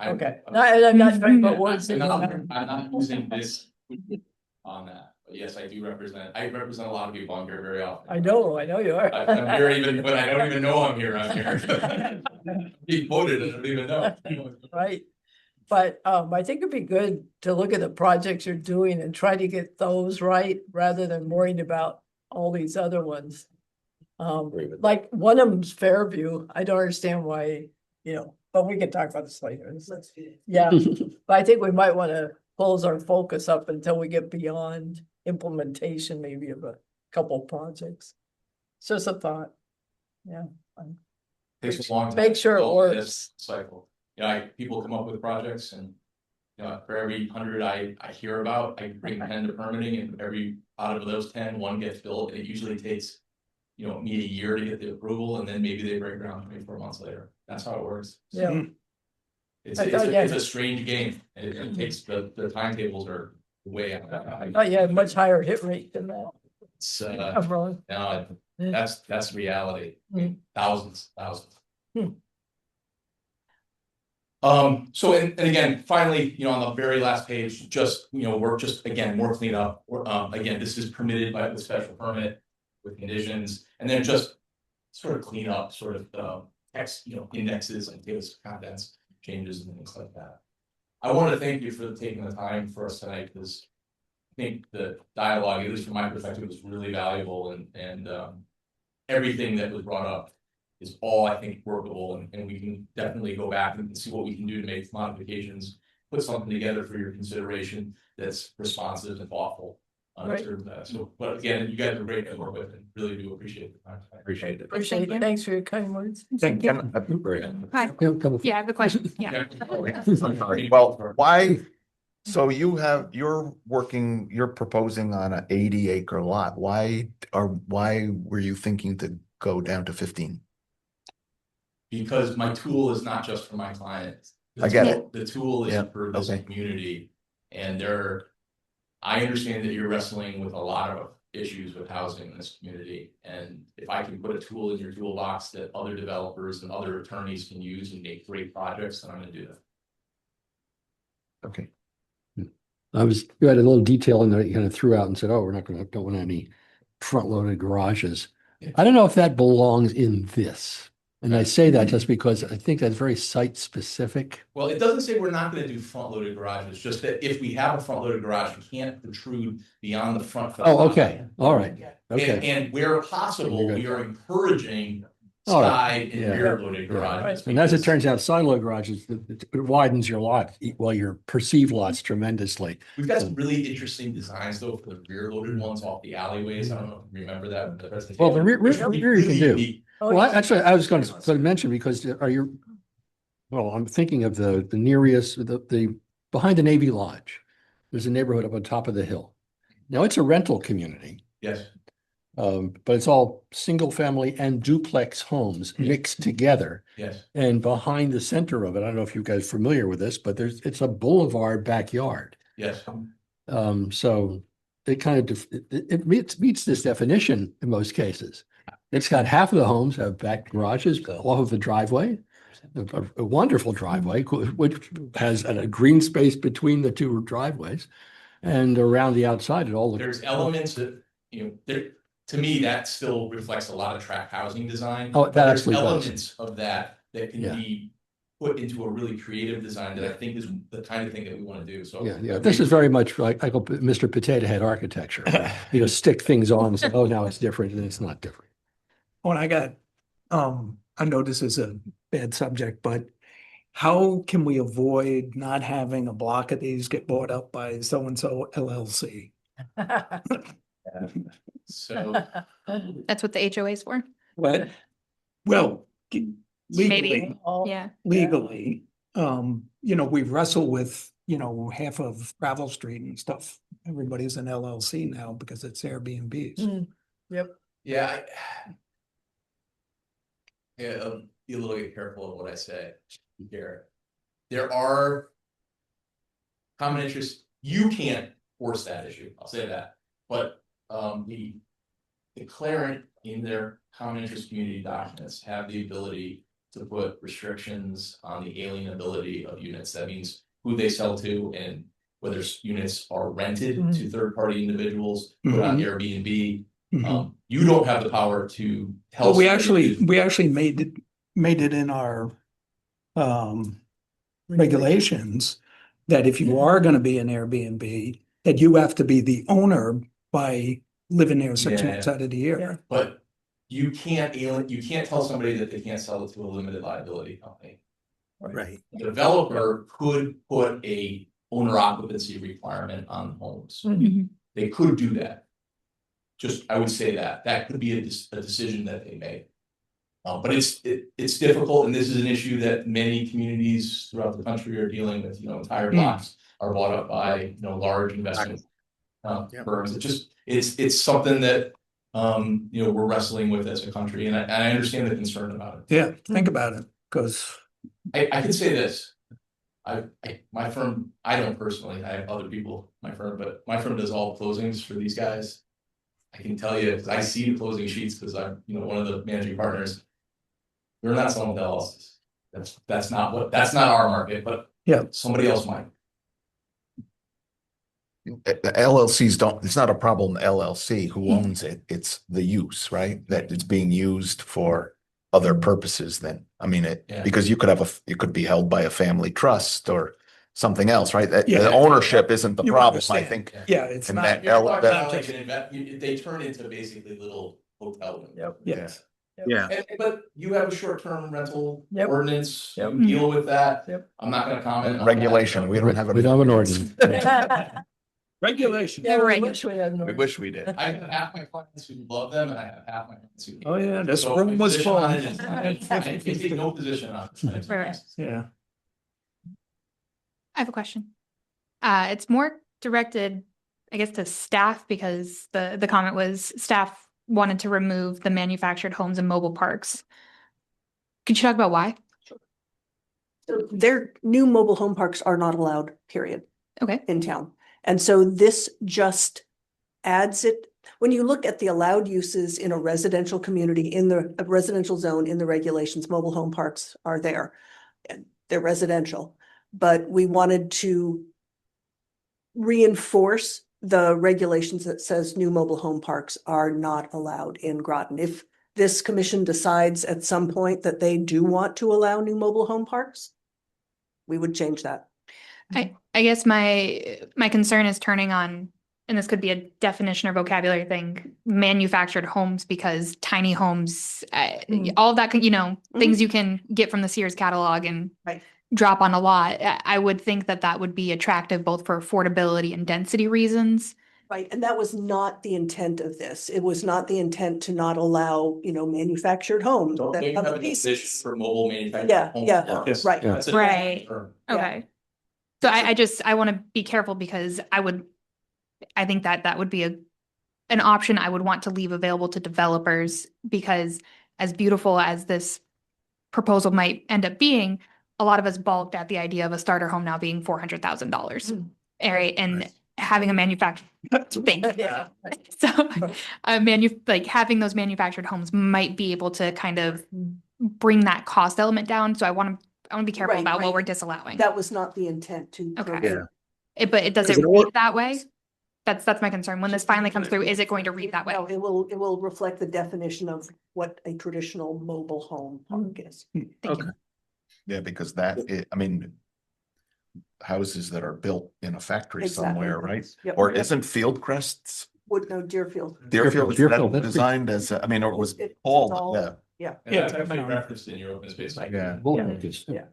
Okay, I'm not trying to put words in. I'm not using this on that, but yes, I do represent, I represent a lot of people on here very often. I know you are. I'm here even, when I don't even know I'm here, I'm here. Being quoted, I don't even know. Right, but I think it'd be good to look at the projects you're doing and try to get those right, rather than worrying about all these other ones. Like one of them's Fairview, I don't understand why, but we can talk about this later. Yeah, but I think we might want to close our focus up until we get beyond implementation, maybe of a couple projects. It's just a thought. Yeah. Takes a long time. Make sure it Oh, works. this Cycle, people come up with projects and. For every 100 I hear about, I bring 10 to permitting, and every out of those 10, 1 gets built, and it usually takes. Me a year to get the approval, and then maybe they break ground 24 months later. That's how it works. Yeah. It's I thought, yeah. a strange game, and it takes the timetables are way out. Oh, yeah, much higher hit rate than that. It's I'm wrong. no, that's reality. Mm. Thousands. Hmm. So and again, finally, on the very last page, just we're just again more cleanup. Again, this is permitted by the special permit with conditions, and then just sort of clean up sort of text, indexes and tables of contents changes and things like that. I want to thank you for taking the time for us tonight, because I think the dialogue, at least from my perspective, was really valuable, and everything that was brought up is all I think workable, and we can definitely go back and see what we can do to make modifications, put something together for your consideration that's responsive and thoughtful. Right. So, but again, you guys are great to work with, and really do appreciate the time. Appreciate it. Appreciate Thank you. it. Thanks for your kind words. Thank you. Hi. Yeah, a couple- Yeah, I have a question. Yeah. Well, why, so you're proposing on an 80-acre lot. Why were you thinking to go down to 15? Because my tool is not just for my clients. I get it. The tool is Yeah, for this okay. community, and I understand that you're wrestling with a lot of issues with housing in this community, and if I can put a tool in your toolbox that other developers and other attorneys can use and make great projects, then I'm gonna do that. Okay. You had a little detail in there that you kind of threw out and said, oh, don't want any front-loaded garages. I don't know if that belongs in this. And I say that just because I think that's very site-specific. Well, it doesn't say we're not gonna do front-loaded garages, just that if we have a front-loaded garage, we can't protrude beyond the front. Oh, okay, all right, And, okay. and where possible, we are encouraging All right. side and Yeah. rear loaded garages. And as it because- turns out, side-load garages, it widens your lot, well, your perceived lots tremendously. We've got some really interesting designs though for the rear loaded ones off the alleyways. I don't know if you remember that. in the presentation. Well, the rear you can Really do. neat. Oh, Well, yeah. actually, I was going to mention, because I'm thinking of the nearest, the behind the Navy Lodge. There's a neighborhood up on top of the hill. Now, it's a rental community, Yes, but it's all single family and duplex homes mixed together. yes. And behind the center of it, I don't know if you guys are familiar with this, but it's a boulevard backyard. Yes, So it kind of, it meets this definition in most cases. It's got half of the homes have back garages off of the driveway, a wonderful driveway, which has a green space between the two driveways. And around the outside, it all looks. there's elements that, to me, that still reflects a lot of tract housing design. Oh, but that there's actually does. elements of that can Yeah. be put into a really creative design that I think is the kind of thing that we want to do. So Yeah. This is very much like, I call Mr. Potato Head architecture. Stick things on and say, oh, now it's different, and it's not different. When I know this is a bad subject, but how can we avoid not having a block of these get bought up by so-and-so LLC? So, That's what the HOA is for. What? Well, Maybe. legally, Yeah. legally, we wrestle with, half of Gravel Street and stuff. Everybody's an LLC now because it's Airbnbs. Mm, Yep. yeah. I'll be a little bit careful of what I say here. There are common interests. You can't force that issue. I'll say that. But the declarant in their common interest community documents have the ability to put restrictions on the alienability of units. That means who they sell to and whether units are rented to third-party individuals, put on Airbnb. Mhm. You don't have the power to tell. Well, we somebody actually made it in our regulations that if you are going to be an Airbnb, that you have to be the owner by living there 6 Yeah. months out of the year. But you can't tell somebody that they can't sell it to a limited liability company. Right. The developer could put a owner occupancy requirement on homes. Mhm. They could do that. I would say that could be a decision that they make. But it's difficult, and this is an issue that many communities throughout the country are dealing with. Entire blocks are bought up by large investment firms. It's something that we're wrestling with as a country, and I understand the concern about it. Yeah, think about it, because I can say this. My firm, I don't personally, I have other people, my firm, but my firm does all closings for these guys. I can tell you, 'cause I see the closing sheets because I'm, one of the managing partners. They're not selling to LLCs. That's not our market, but yeah, somebody else might. The LLCs it's not a problem, LLC, who owns it, it's the use, right? That it's being used for other purposes then. I mean, Yeah. because it could be held by a family trust or something else, right? Yeah. The ownership isn't the You problem, I understand. think. Yeah, it's And not. that You're talking that- about like they turn into basically little hotel rooms. Yep. Yes. Yeah. But you have a short-term rental Yep. ordinance, Yep. you deal with that. Yep. I'm not gonna comment on that. Regulation, we don't have We don't have an ordinance. Regulation. Yeah, we Right. wish we had. We wish we did. I have half my clients who love them and I have half my clients who. Oh, yeah, this So room my was position full. on it is- I can take no position on it. Right. Yeah. I have a question. It's more directed, I guess, to staff because the comment was staff wanted to remove the manufactured homes and mobile parks. Could you talk about why? So their new mobile home parks are not allowed, period, Okay. in town. And so this just adds it. When you look at the allowed uses in a residential community, in the a residential zone, in the regulations, mobile home parks are there. And they're residential, but we wanted to reinforce the regulations that says new mobile home parks are not allowed in Groton. If this commission decides at some point that they do want to allow new mobile home parks, we would change that. I guess my concern is turning on, and this could be a definition or vocabulary thing, manufactured homes, because tiny homes, all of that, things you can get from the Sears catalog and Right. drop on a lot. I would think that would be attractive both for affordability and density reasons. Right, and that was not the intent of this. It was not the intent to not allow, manufactured homes. Don't that they have have a pieces. position for mobile manufactured Yeah, home yeah, parks? right. Yeah. That's a Right. different term. Okay. So I want to be careful because I think that would be an option I would want to leave available to developers, because as beautiful as this proposal might end up being, a lot of us balked at the idea of a starter home now being $400,000. Right. And having a manufactured thing. Yeah. So having those manufactured homes might be able to kind of bring that cost element down. So I want to be careful Right, about right. what we're disallowing. That was not the intent to. Okay. prohibit. But does Is it it read that way? That's my concern. When this finally comes through, is it going to read that way? No, it will reflect the definition of what a traditional mobile home park is. Thank you. Yeah, because houses that are built in a factory Exactly. somewhere, right? Yep. Or isn't Fieldcrest's Deerfield. Deerfield, is Deerfield, that that's designed as, or was It's called, all- yeah. Yeah, And that's actually referenced in your open space. Yeah.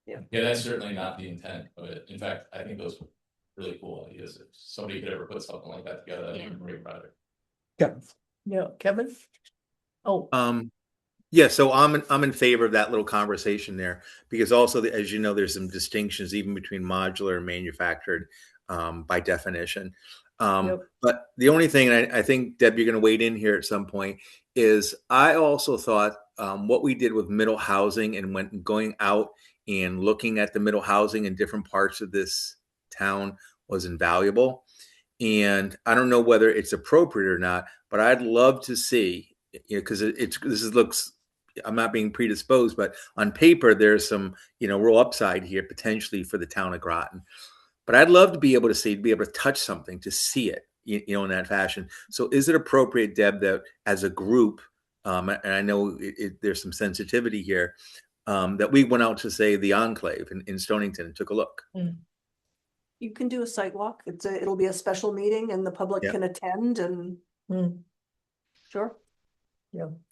Yeah, that's certainly not the intent of it. In fact, I think those are really cool ideas. If somebody could ever put something like that together, that'd be a great project. Yeah. Yeah, Kevin? Oh, Yeah, so I'm in favor of that little conversation there because also, as you know, there's some distinctions even between modular and manufactured by definition. Yep. But the only thing, and I think Deb, you're going to wade in here at some point, is I also thought what we did with middle housing and when going out and looking at the middle housing in different parts of this town was invaluable. And I don't know whether it's appropriate or not, but I'd love to see, because looks. I'm not being predisposed, but on paper there's some, real upside here potentially for the town of Groton. But I'd love to be able to touch something, to see it, in that fashion. So, is it appropriate, Deb, that as a group, and I know there's some sensitivity here, that we went out to, say, the Enclave in Stonington and took a look? You can do a site walk. It'll be a special meeting and the public Yeah. can attend and sure.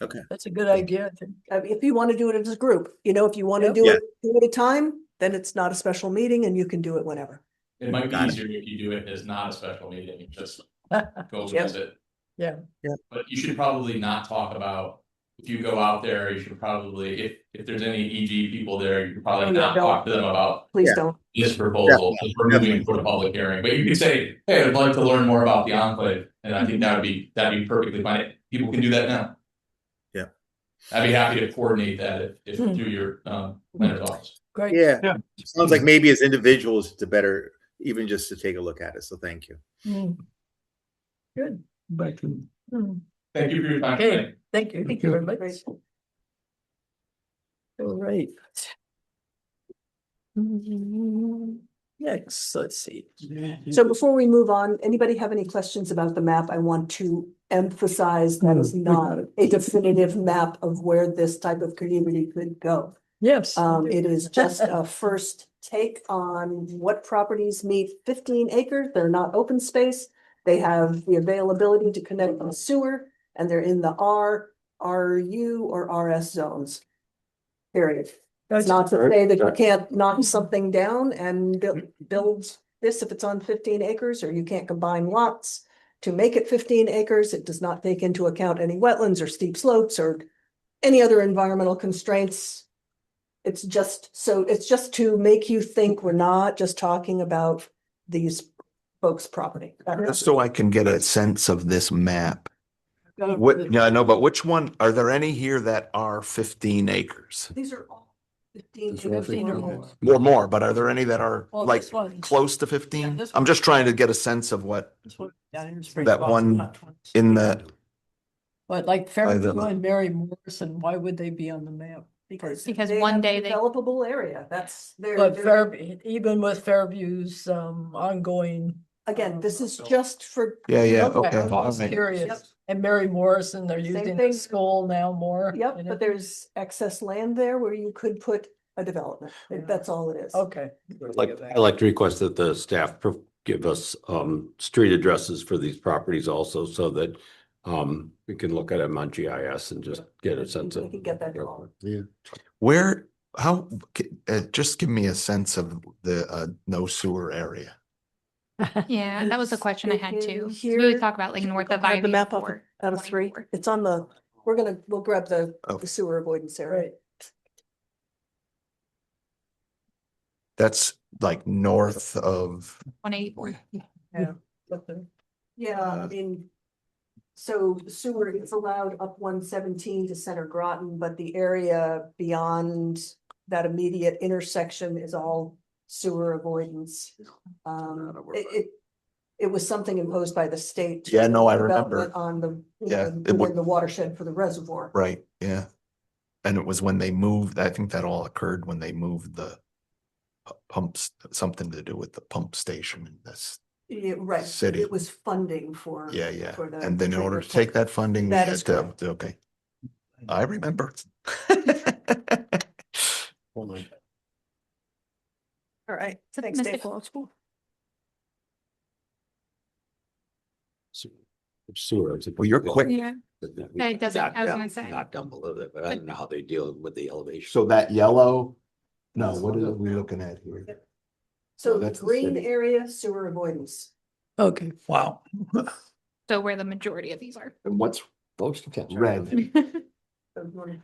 Okay. that's a good idea, I think. If you want to do it as a group, if you want to Yep. do Yeah. it two at a time, then it's not a special meeting and you can do it whenever. It might be Got it. easier if you do it as not a special meeting, just go Yep. visit. Yeah. But you should probably not talk about, if you go out there, you should probably, if there's any EG people there, you should probably Oh, yeah, not don't. talk to them about Please Yeah. don't. this proposal, Definitely. if we're moving for a public hearing. But you could say, hey, I'd like to learn more about the Enclave, and I think that'd be perfectly fine. People can do that now. Yeah. I'd be happy to coordinate that if through your planner's office. Great. Yeah. Yeah. Sounds like maybe as individuals, it's better even just to take a look at it. So, thank you. Good. Back to Thank you for your time Okay, tonight. thank you. Thank you. very much. Great. All right. Next, let's see. So before we move on, anybody have any questions about the map? I want to emphasize that is not a definitive map of where this type of community could go. Yes. It is just a first take on what properties meet 15 acres. They're not open space. They have the availability to connect on sewer and they're in the R, RU or RS zones. Period. It's not to say that you can't knock something down and build this if it's on 15 acres, or you can't combine lots to make it 15 acres. It does not take into account any wetlands or steep slopes or any other environmental constraints. It's just to make you think we're not just talking about these folks' property. Just so I can get a sense of this map. Got it. What, yeah, I know, but which one, are there any here that are 15 acres? These are all 15 These are all 15 or 15. more. Or more, but are there any that are Well, like this one- close to Yeah, 15? this I'm one- just trying to get a sense of what This one down here is that pretty one close. in the, But like by Fairview the- and Mary Morrison, why would they be on the map? Because they one have day they- developable area. That's their. But Fairview, even with Fairview's ongoing. Again, this is just for. yeah, Okay, okay. I'm all just right. curious. Yep. And Mary Morrison, they're Same using thing. the school now more. Yep, and but there's excess land there where you could put a development. That's all it is. Okay. I'd like to request that the staff give us street addresses for these properties also, so that we can look at them on GIS and just get a sense We of. can get that going. Yeah. Where, how, just give me a sense of the no sewer area. Yeah, that was a question I had too. In 'Cause We would here- talk about like north of I have Ivy. the map up or out of 3. 24. It's on the, we'll grab the Oh. sewer avoidance area. Right. That's like north of, 184. Yeah. but the- Yeah, I mean. So sewer is allowed up 117 to center Groton, but the area beyond that immediate intersection is all sewer avoidance. It was something imposed by the state. to Yeah, no, I development remember. On the, Yeah, it within the watershed for the reservoir. right, yeah. And it was when they moved, I think that all occurred when they moved the pumps, something to do with the pump station in this. Yeah, right. City. It was funding for. Yeah, yeah. for the And then in order to treatment take that funding. we That had is to- correct. Okay. I remember. All right, It's a thanks, Dave. mystical school. Sewer. Well, you're quick. Yeah. It doesn't- I was gonna say. Not down below that, but I don't know how they deal with the elevation. So that yellow, no, what are we looking at here? So that's the green city. area sewer avoidance. Okay. Wow. So where the majority of these are. And what's Folks can catch. red?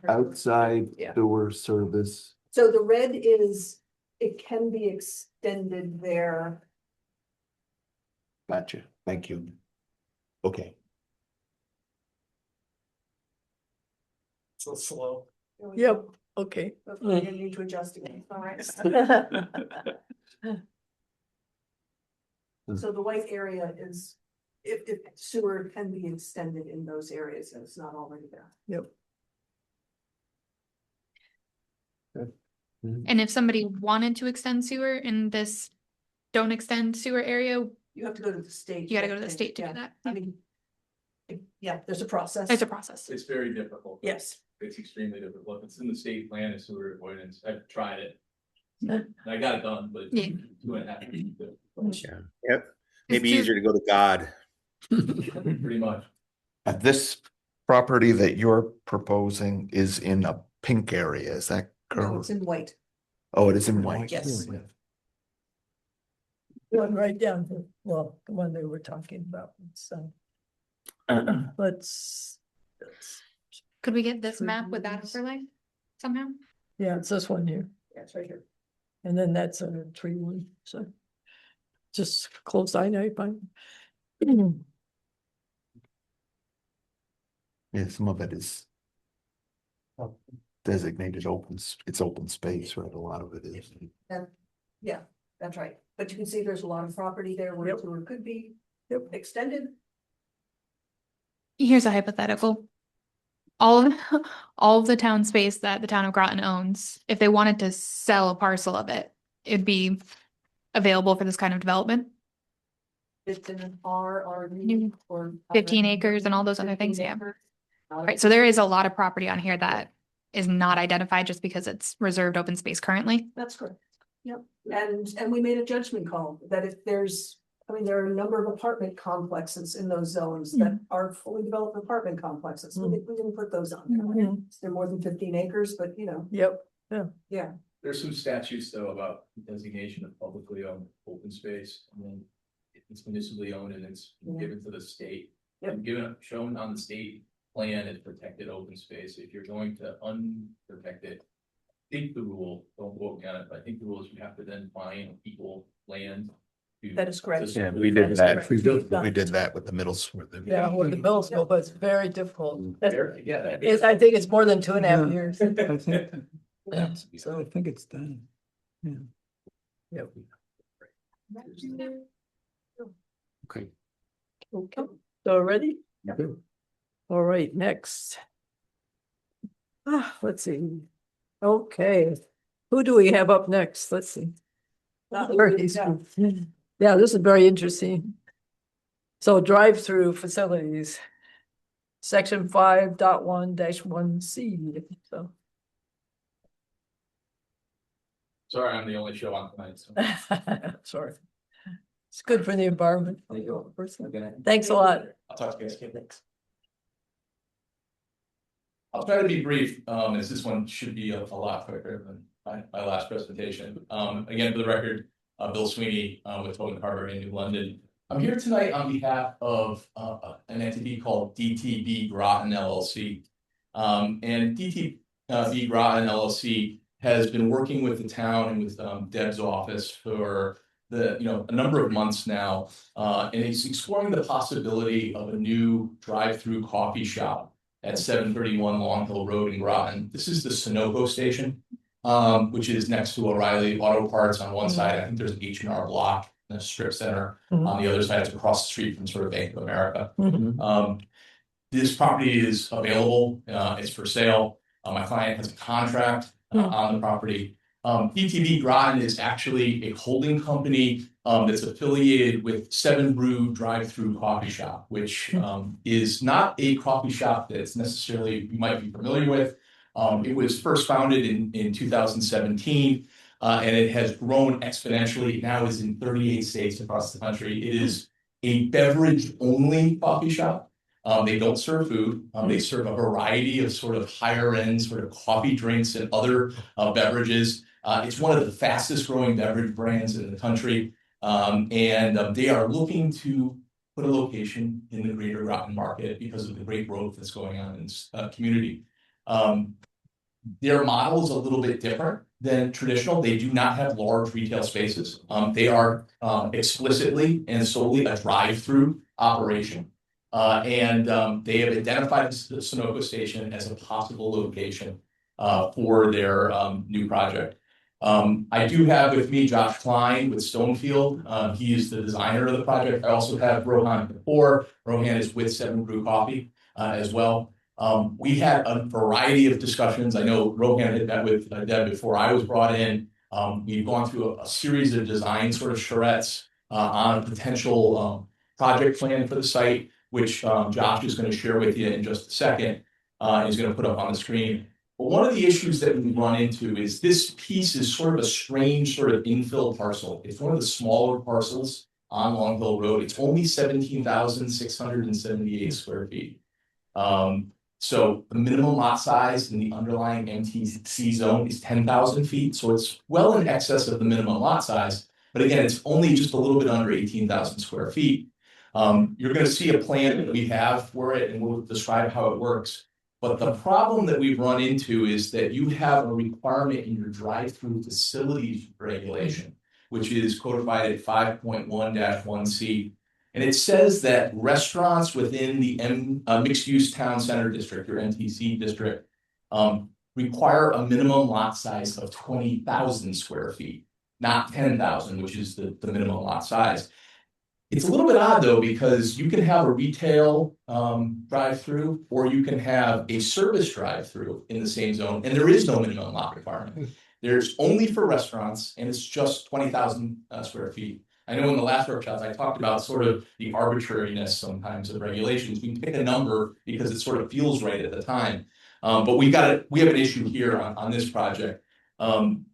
Outside Yeah. sewer service. So the red is, it can be extended there. Gotcha. Thank you. Okay. So slow. Yep, okay. You need to adjust again. All right. So the white area is, if sewer can be extended in those areas, and it's not already there. Yep. And if somebody wanted to extend sewer in this don't extend sewer area, You have to go to the state. you gotta go to the state to Yeah, do that. I mean, yeah, there's a process. There's a process. It's very difficult. Yes. It's extremely difficult. It's in the state plan of sewer avoidance. I've tried it. And I got it done, but Yeah. 2.5 years to do. Yep. Maybe too- easier to go to God. Pretty much. This property that you're proposing is in a pink area, is that No, correct? it's in white. Oh, it is in white. Yes. One right down to, well, the one they were talking about, so. Let's, Could we get this map with that Trees. overlay somehow? yeah, it's this one here, Yeah, it's right here. and then that's a tree one, so. Just close eye night, fine. Yeah, some of it is designated it's open space, right? A lot of it is. And, yeah, that's right. But you can see there's a lot of property there where Yep. sewer could be Yep. extended. Here's a hypothetical. All of, all of the town space that the town of Groton owns, if they wanted to sell a parcel of it, it'd be available for this kind of development. It's in an RRD or. 15 acres and all those other things, 15 yeah. acres. Right, so there is a lot of property on here that is not identified just because it's reserved open space currently. That's correct. Yep. And we made a judgment call that if there's, I mean, there are a number of apartment complexes in those zones that are fully developed apartment complexes. We didn't put those on there. Mhm. They're more than 15 acres, but you know, Yep, yeah. There's some statutes though about designation of publicly owned open space, and then if it's municipally owned and it's Yeah. given to the state. Yep. And shown on the state plan as protected open space. If you're going to unprotect it, I think the rule, don't quote me on it, but I think the rule is you have to then find equal land. That is correct. Yeah, we did that. We did We did that with the middle school. yeah, with the bills go, but it's very difficult. Yeah. I think it's more than 2.5 Yeah. years. I think, Yeah, I so, think it's done. Yeah. yep. Okay. Okay, so ready? Yeah. All right, next. Let's see. Okay, who do we have up next? Let's see. Yeah, this is very interesting. So drive-through facilities. Section 5.1-1C, so. Sorry, I'm the only show on tonight, so. Sorry. It's good for the environment. Thanks a lot. I'll talk to you guys. Thanks. I'll try to be brief, as this one should be a lot quicker than my last presentation. Again, for the record, Bill Sweeney, with Tobin Carver in New London. I'm here tonight on behalf of an entity called DTB Groton LLC. And DTB Groton LLC has been working with the town and with Deb's office for a number of months now, and he's exploring the possibility of a new drive-through coffee shop at 731 Long Hill Road in Groton. This is the Sunoco station, which is next to O'Reilly Auto Parts on one side. I think there's an H&R Block and a strip center. On the other side, it's across the street from sort of Bank of America. This property is available. It's for sale. My client has a contract on the property. DTB Groton is actually a holding company that's affiliated with Seven Brew Drive-Through Coffee Shop, which is not a coffee shop that's necessarily you might be familiar with. It was first founded in 2017, and it has grown exponentially. It now is in 38 states across the country. It is a beverage-only coffee shop. They don't serve food. They serve a variety of sort of higher end sort of coffee drinks and other beverages. It's one of the fastest growing beverage brands in the country. And they are looking to put a location in the greater Groton market because of the great growth that's going on in this community. Their model is a little bit different than traditional. They do not have large retail spaces. They are explicitly and solely a drive-through operation. They have identified the Sunoco station as a possible location for their new project. I do have with me Josh Klein with Stonefield. He is the designer of the project. I also have Rohan Kapoor. Rohan is with Seven Brew Coffee as well. We had a variety of discussions. I know Rohan had met with Deb before I was brought in. We've gone through a series of design sort of charrettes on a potential project plan for the site, which Josh is going to share with you in just a second. He's going to put up on the screen. But one of the issues that we run into is this piece is sort of a strange sort of infill parcel. It's one of the smaller parcels on Long Hill Road. It's only 17,678 square feet. So the minimum lot size in the underlying MTC zone is 10,000 feet. So it's well in excess of the minimum lot size. But again, it's only just a little bit under 18,000 square feet. You're going to see a plan that we have for it, and we'll describe how it works. But the problem that we've run into is that you have a requirement in your drive-through facilities regulation, which is codified at 5.1-1C. And it says that restaurants within the mixed-use town center district, or MTC district, require a minimum lot size of 20,000 square feet, not 10,000, which is the minimum lot size. It's a little bit odd, though, because you can have a retail drive-through or you can have a service drive-through in the same zone, and there is no minimum lot requirement. There's only for restaurants, and it's just 20,000 square feet. I know in the last workshops, I talked about sort of the arbitrariness sometimes of regulations. We pick a number because it sort of feels right at the time. But we have an issue here on this project. When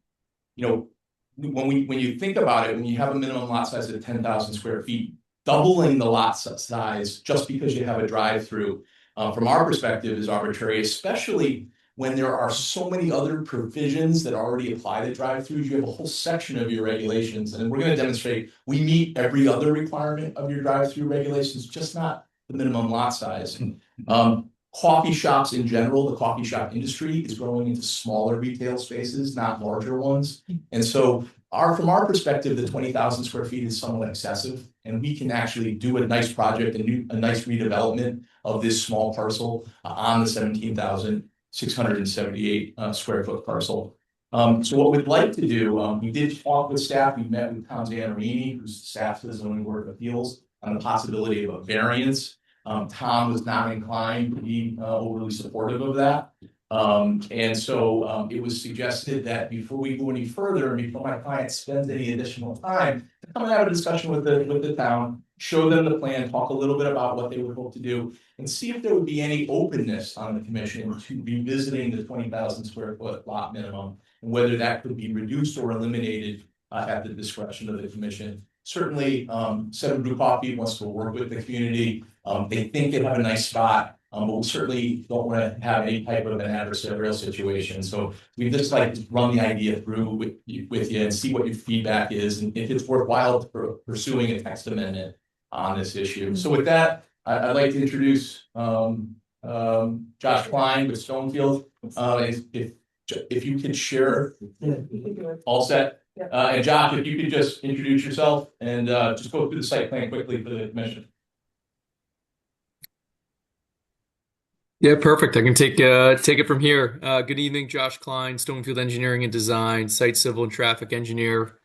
you think about it, when you have a minimum lot size of 10,000 square feet, doubling the lot size just because you have a drive-through, from our perspective, is arbitrary, especially when there are so many other provisions that already apply to drive-throughs. You have a whole section of your regulations, and we're going to demonstrate we meet every other requirement of your drive-through regulations, just not the minimum lot size. Coffee shops in general, the coffee shop industry is growing into smaller retail spaces, not larger ones. And so from our perspective, the 20,000 square feet is somewhat excessive, and we can actually do a nice project, a nice redevelopment of this small parcel on the 17,678 square foot parcel. So what we'd like to do, we did talk with staff. We met with Tom Zanarini, who's the staff to the Zoning Board of Appeals, on the possibility of a variance. Tom was not inclined to be overly supportive of that. And so it was suggested that before we go any further, and before my client spends any additional time, to come and have a discussion with the town, show them the plan, talk a little bit about what they would hope to do, and see if there would be any openness on the commission to revisiting the 20,000 square foot lot minimum, and whether that could be reduced or eliminated at the discretion of the commission. Certainly, Seven Brew Coffee wants to work with the community. They think they have a nice spot, but we certainly don't want to have any type of an adversarial situation. So we just like to run the idea through with you and see what your feedback is, and if it's worthwhile pursuing a text amendment on this issue. So with that, I'd like to introduce Josh Klein with Stonefield. If you could share, all set. And Josh, if you could just introduce yourself and just go through the site plan quickly for the commission. Yeah, perfect. I can take it from here. Good evening, Josh Klein, Stonefield Engineering and Design, Site Civil and Traffic Engineer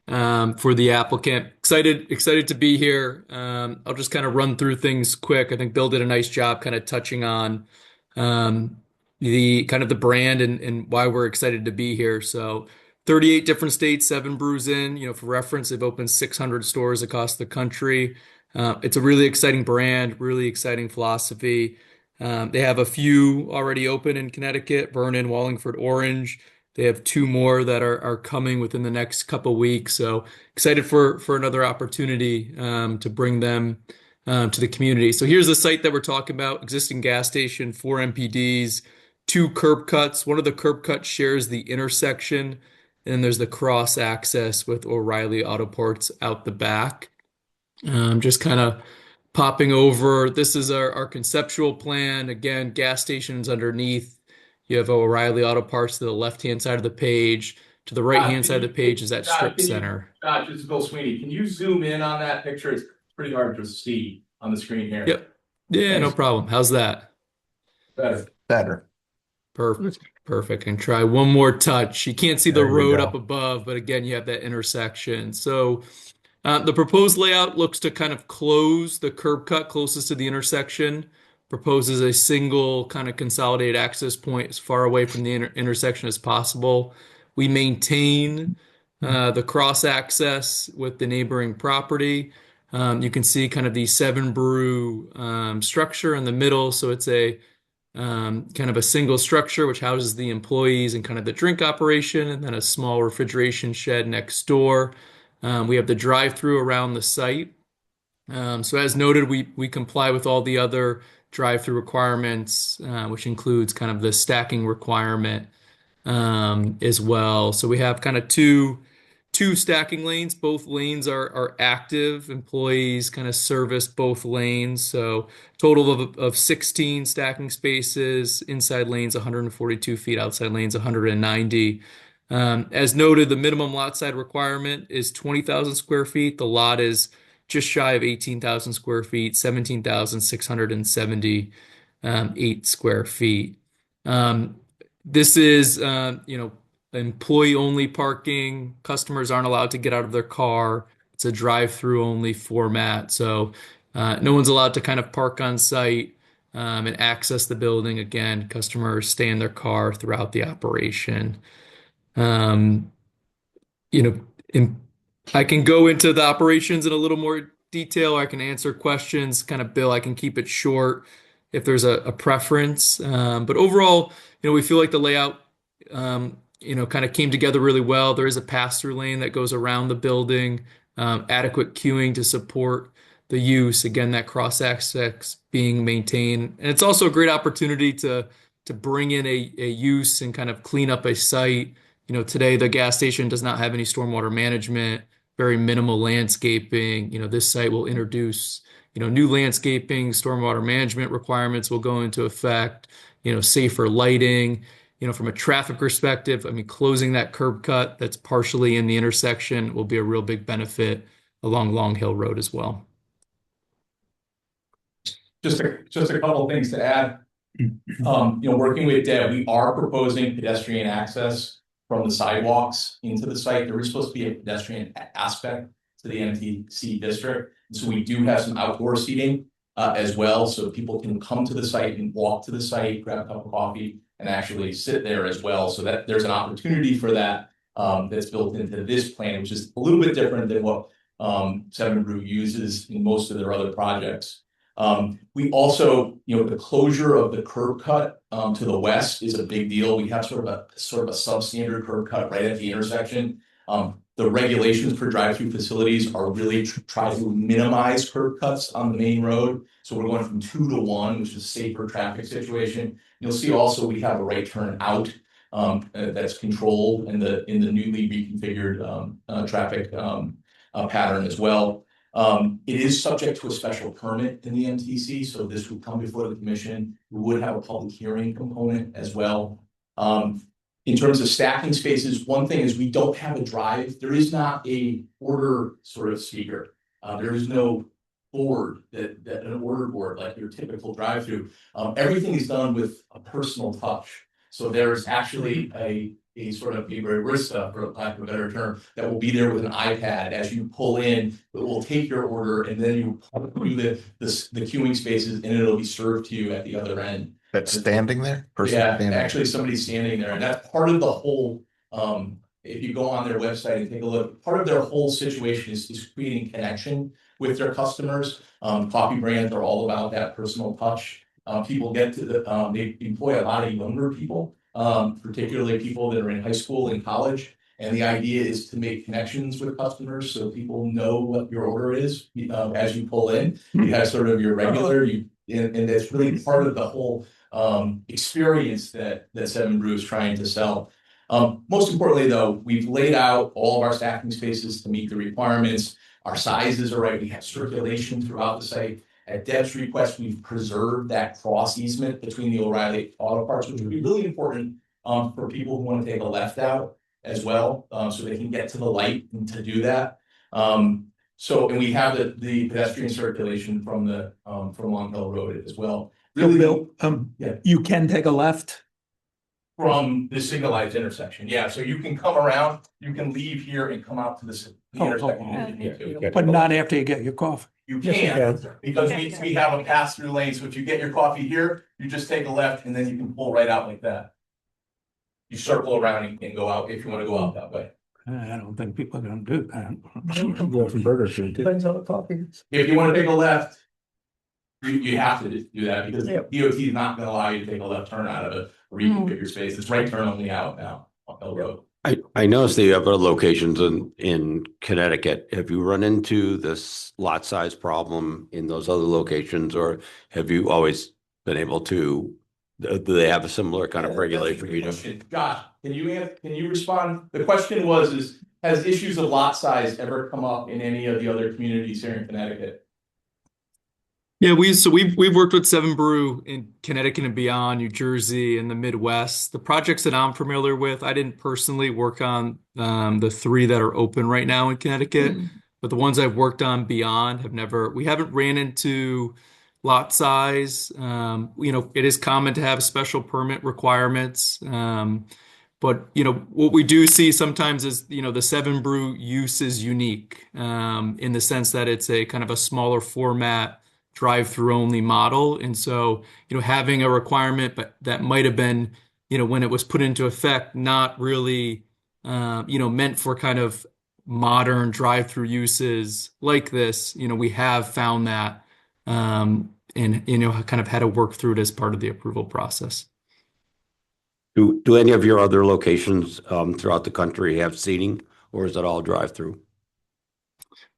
for the applicant. Excited to be here. I'll just kind of run through things quick. I think Bill did a nice job kind of touching on the kind of the brand and why we're excited to be here. So 38 different states, 7 brews in, for reference, they've opened 600 stores across the country. It's a really exciting brand, really exciting philosophy. They have a few already open in Connecticut, Vernon, Wallingford, Orange. They have 2 more that are coming within the next couple weeks. So excited for another opportunity to bring them to the community. So here's the site that we're talking about, existing gas station, 4 MPDs, 2 curb cuts. One of the curb cuts shares the intersection, and then there's the cross access with O'Reilly Auto Parts out the back. Just kind of popping over, this is our conceptual plan. Again, gas stations underneath. You have O'Reilly Auto Parts to the left-hand side of the page. To the right-hand side of the page is that strip center. Josh, this is Bill Sweeney. Can you zoom in on that picture? It's pretty hard to see on the screen here. Yep. Yeah, no Thanks. problem. How's that? Better. Better. Perfect. Perfect. And try one more touch. You can't see the There we road go. up above, but again, you have that intersection. So the proposed layout looks to kind of close the curb cut closest to the intersection, proposes a single kind of consolidated access point as far away from the intersection as possible. We maintain the cross access with the neighboring property. You can see kind of the Seven Brew structure in the middle. So it's a kind of a single structure which houses the employees and kind of the drink operation, and then a small refrigeration shed next door. We have the drive-through around the site. So as noted, we comply with all the other drive-through requirements, which includes kind of the stacking requirement as well. So we have kind of two stacking lanes. Both lanes are active. Employees kind of service both lanes. So total of 16 stacking spaces. Inside lanes 142 feet, outside lanes 190. As noted, the minimum lot side requirement is 20,000 square feet. The lot is just shy of 18,000 square feet, 17,678 square feet. This is, employee only parking. Customers aren't allowed to get out of their car. It's a drive-through only format. So no one's allowed to kind of park on site and access the building. Again, customers stay in their car throughout the operation. I can go into the operations in a little more detail. I can answer questions, kind of, Bill. I can keep it short if there's a preference. But overall, we feel like the layout, kind of came together really well. There is a pass-through lane that goes around the building, adequate queuing to support the use. Again, that cross-access being maintained. And it's also a great opportunity to bring in a use and kind of clean up a site. Today the gas station does not have any stormwater management, very minimal landscaping. This site will introduce, new landscaping, stormwater management requirements will go into effect, safer lighting. From a traffic perspective, closing that curb cut that's partially in the intersection will be a real big benefit along Long Hill Road as well. Just a couple things to add. Working with Deb, we are proposing pedestrian access from the sidewalks into the site. There is supposed to be a pedestrian aspect to the MTC district. So we do have some outdoor seating as well. So people can come to the site and walk to the site, grab a cup of coffee, and actually sit there as well. So that there's an opportunity for that that's built into this plan, which is a little bit different than what Seven Brew uses in most of their other projects. We also, the closure of the curb cut to the west is a big deal. We have sort of a substandard curb cut right at the intersection. The regulations for drive-through facilities are really try to minimize curb cuts on the main road. So we're going from 2 to 1, which is a safer traffic situation. You'll see also we have a right turn out that's controlled in the newly reconfigured traffic pattern as well. It is subject to a special permit in the MTC, so this would come before the commission. We would have a public hearing component as well. In terms of stacking spaces, one thing is we don't have a drive. There is not a order sort of speaker. There is no board that an order board like your typical drive-through. Everything is done with a personal touch. So there's actually a sort of a barista, for lack of a better term, that will be there with an iPad as you pull in. It will take your order and then you pull through the queuing spaces and it'll be served to you at the other end. That's standing there? Person Yeah, standing. actually somebody's standing there, and that's part of the whole. If you go on their website and take a look, part of their whole situation is creating connection with their customers. Coffee brands are all about that personal touch. People get to they employ a lot of younger people, particularly people that are in high school and college. And the idea is to make connections with customers so people know what your order is as you pull in. You have sort of your regular, and that's really part of the whole experience that Seven Brew is trying to sell. Most importantly, though, we've laid out all of our stacking spaces to meet the requirements. Our sizes are right. We have circulation throughout the site. At Deb's request, we've preserved that cross easement between the O'Reilly Auto Parts, which would be really important for people who want to take a left out as well, so they can get to the light and to do that. So, and we have the pedestrian circulation from the from Long Hill Road as well. Really, Bill, yeah. you can take a left. From the signalized intersection, yeah, so you can come around, you can leave here and come out to the intersection if you need to. But not after you get your coffee. You Yes, can, because we have a pass-through lane, so if you get your coffee here, you just take a left and then you can pull right out like that. You circle around and go out if you want to go out that way. I don't think people are gonna do that. Go for Burger King too. Depends on the coffee. If you want to take a left, you have to do that because Yep. DOT is not gonna allow you to take a left turn out of a reconfigured space. It's right turn only out now on Hill Road. I noticed the other locations in Connecticut. Have you run into this lot size problem in those other locations, or have you always been able to? Do they have a similar kind of regulation? You do? Josh, can you respond? The question was, has issues of lot size ever come up in any of the other communities here in Connecticut? Yeah, we've worked with Seven Brew in Connecticut and beyond, New Jersey and the Midwest. The projects that I'm familiar with, I didn't personally work on the 3 that are open right now in Connecticut, but the ones I've worked on beyond we haven't ran into lot size. It is common to have special permit requirements. But what we do see sometimes is the Seven Brew use is unique in the sense that it's a kind of a smaller format drive-through only model. And so, having a requirement, but that might have been, when it was put into effect, not really, meant for kind of modern drive-through uses like this. We have found that, and, kind of had to work through it as part of the approval process. Do any of your other locations throughout the country have seating, or is it all drive-through?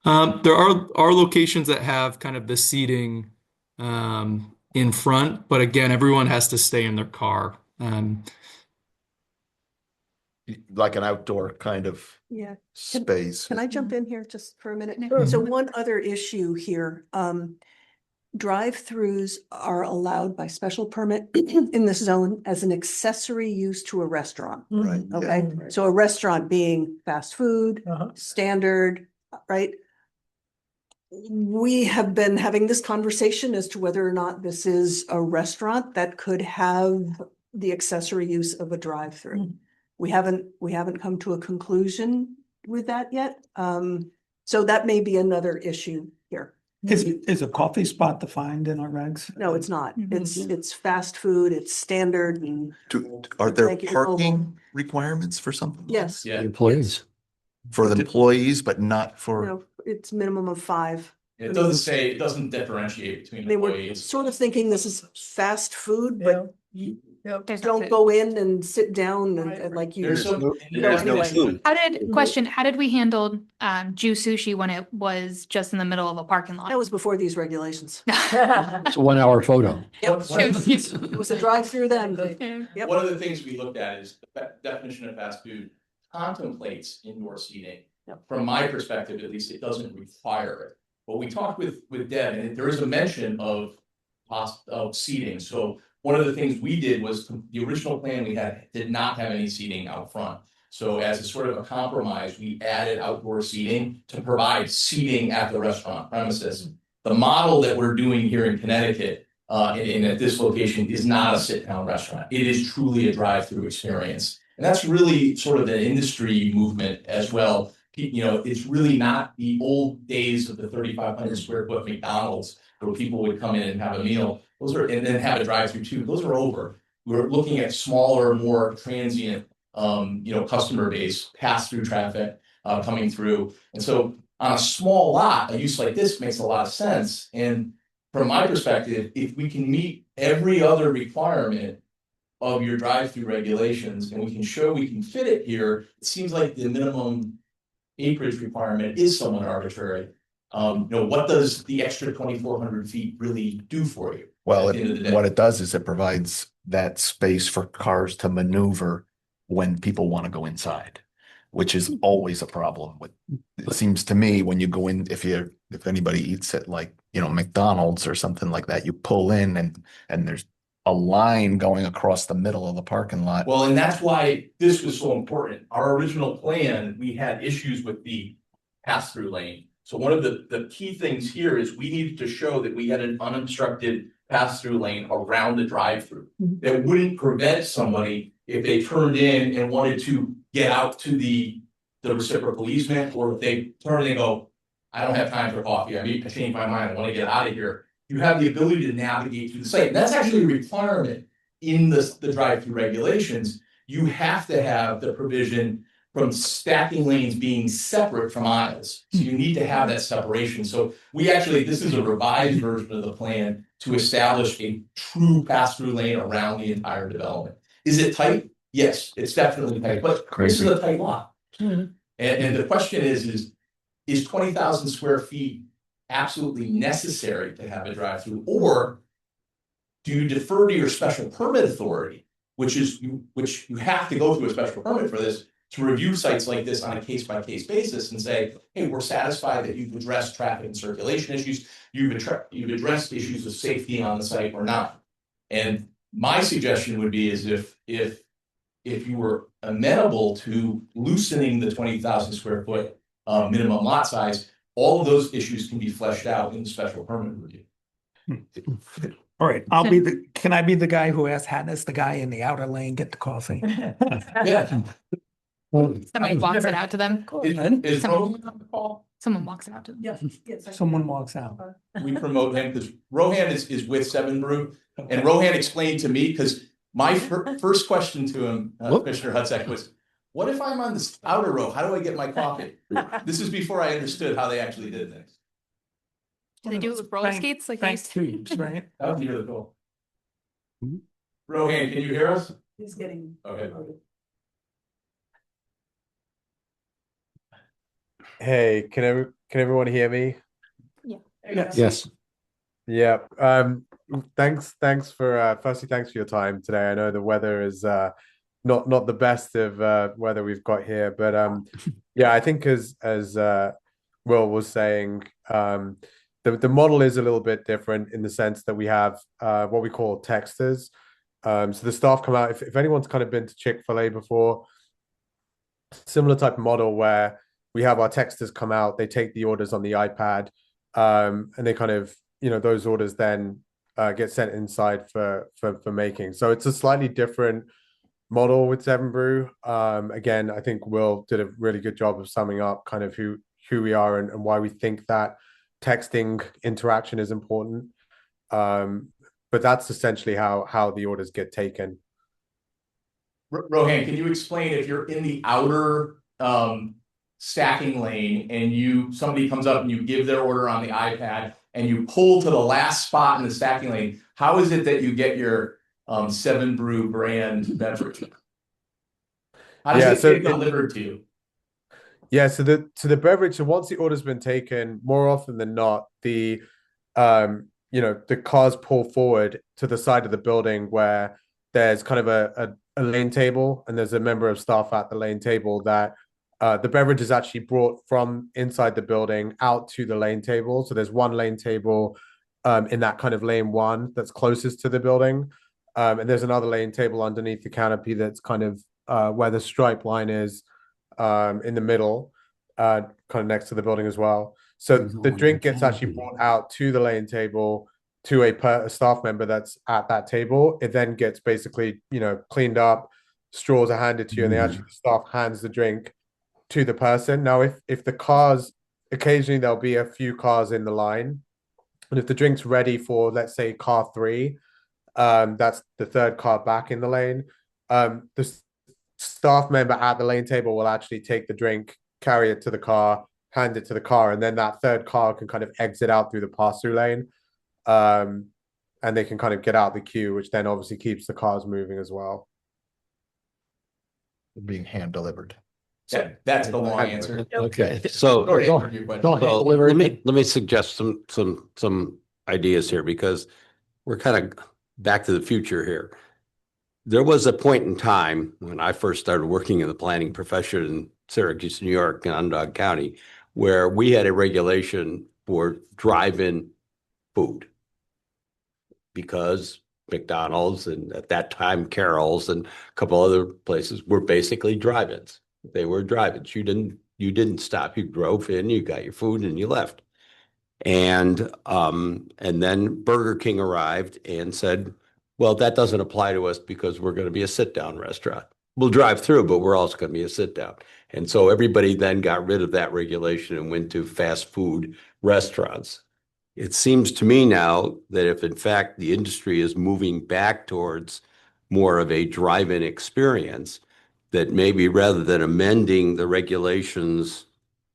There are locations that have kind of the seating in front, but again, everyone has to stay in their car. Like an outdoor kind of Yeah. space. Can I jump in here just for a minute? Sure. So one other issue here, drive-throughs are allowed by special permit in this zone as an accessory use to a restaurant. Right. Okay, so a restaurant being fast food, standard, right? We have been having this conversation as to whether or not this is a restaurant that could have the accessory use of a drive-through. We haven't come to a conclusion with that yet. So that may be another issue here. Is a coffee spot defined in our regs? No, it's not. It's fast food, it's standard and. Are there Thank you. parking requirements for something? Yes, Yeah. Employees. For the employees, but not for, no, it's minimum of 5. It doesn't differentiate between They were employees. sort of thinking this is fast food, but There's no don't food. go in and sit down and Right. like you. There's some. There's no food. How did we handle Jew sushi when it was just in the middle of a parking lot? That was before these regulations. It's a 1-hour photo. Yep. It was a drive-through then. Yep. One of the things we looked at is the definition of fast food contemplates indoor seating. Yep. From my perspective, at least, it doesn't require it. But we talked with Deb, and there is a mention of seating. So one of the things we did was the original plan we had did not have any seating out front. So as a sort of a compromise, we added outdoor seating to provide seating at the restaurant premises. The model that we're doing here in Connecticut and at this location is not a sit-down restaurant. It is truly a drive-through experience. And that's really sort of an industry movement as well. It's really not the old days of the 3,500 square foot McDonald's where people would come in and have a meal. And then have a drive-through too. Those are over. We're looking at smaller, more transient, customer base, pass-through traffic coming through. And so on a small lot, a use like this makes a lot of sense. And from my perspective, if we can meet every other requirement of your drive-through regulations and we can show we can fit it here, it seems like the minimum acreage requirement is somewhat arbitrary. What does the extra 2,400 feet really do for you? well, at the end of the day? what it does is it provides that space for cars to maneuver when people want to go inside, which is always a problem with, it seems to me, when you go in, if anybody eats at like McDonald's or something like that. You pull in and there's a line going across the middle of the parking lot. Well, and that's why this was so important. Our original plan, we had issues with the pass-through lane. So one of the key things here is we needed to show that we had an unobstructed pass-through lane around the drive-through. That wouldn't prevent somebody if they turned in and wanted to get out to the reciprocal easement, or if they turn and they go, I don't have time for coffee, I changed my mind, I want to get out of here. You have the ability to navigate through the site. And that's actually a requirement in the drive-through regulations. You have to have the provision from stacking lanes being separate from aisles. So you need to have that separation. So this is a revised version of the plan to establish a true pass-through lane around the entire development. Is it tight? Yes, it's definitely tight, but this is a tight lot. And the question is 20,000 square feet absolutely necessary to have a drive-through, or do you defer to your special permit authority, which you have to go through a special permit for this, to review sites like this on a case-by-case basis and say, hey, we're satisfied that you've addressed traffic and circulation issues, you've addressed issues of safety on the site or not. And my suggestion would be is if you were amenable to loosening the 20,000 square foot minimum lot size, all of those issues can be fleshed out in the special permit review. All right, can I be the guy who asks Hannes, the guy in the outer lane, get the coffee? Yeah. Somebody walks it out to them. Is Rohan on the call? Someone walks it out to them. Yes. Someone walks out. We promote him because Rohan is with Seven Brew, and Rohan explained to me, because my first question to him, Commissioner Hudsack, was, what if I'm on this outer row? How do I get my coffee? This is before I understood how they actually did things. Do they do it with roller skates like they used to? Tubes, right? That would be really cool. Rohan, can you hear us? He's getting. Okay. Hey, can everyone hear me? Yeah. Yes. Yeah. Thanks for your time today. I know the weather is not the best of weather we've got here, but yeah, I think as Will was saying, the model is a little bit different in the sense that we have what we call texters. So the staff come out. If anyone's kind of been to Chick-fil-A before, similar type of model where we have our texters come out, they take the orders on the iPad, and they kind of, those orders then get sent inside for making. So it's a slightly different model with Seven Brew. Again, I think Will did a really good job of summing up kind of who we are and why we think that texting interaction is important. But that's essentially how the orders get taken. Rohan, can you explain if you're in the outer stacking lane and somebody comes up and you give their order on the iPad and you pull to the last spot in the stacking lane, how is it that you get your Seven Brew brand beverage? How does it get delivered to you? Yeah, so the beverage, so once the order's been taken, more often than not, the cars pull forward to the side of the building where there's kind of a lane table, and there's a member of staff at the lane table that the beverage is actually brought from inside the building out to the lane table. So there's one lane table in that kind of lane one that's closest to the building. And there's another lane table underneath the canopy that's kind of where the stripe line is in the middle, kind of next to the building as well. So the drink gets actually brought out to the lane table to a staff member that's at that table. It then gets basically, cleaned up, straws are handed to you, and the staff hands the drink to the person. Now, if the cars, occasionally there'll be a few cars in the line, and if the drink's ready for, let's say, car 3, that's the third car back in the lane, the staff member at the lane table will actually take the drink, carry it to the car, hand it to the car, and then that third car can kind of exit out through the pass-through lane, and they can kind of get out the queue, which then obviously keeps the cars moving as well. Being hand delivered. Yeah, that's the long answer. Okay, so let me suggest some ideas here, because we're kind of back to the future here. There was a point in time when I first started working in the planning profession in Syracuse, New York, and Onondaga County, where we had a regulation for drive-in food. Because McDonald's and at that time Carol's and a couple other places were basically drive-ins. They were drive-ins. You didn't stop. You drove in, you got your food, and you left. And then Burger King arrived and said, well, that doesn't apply to us because we're going to be a sit-down restaurant. We'll drive through, but we're also going to be a sit-down. And so everybody then got rid of that regulation and went to fast food restaurants. It seems to me now that if in fact the industry is moving back towards more of a drive-in experience, that maybe rather than amending the regulations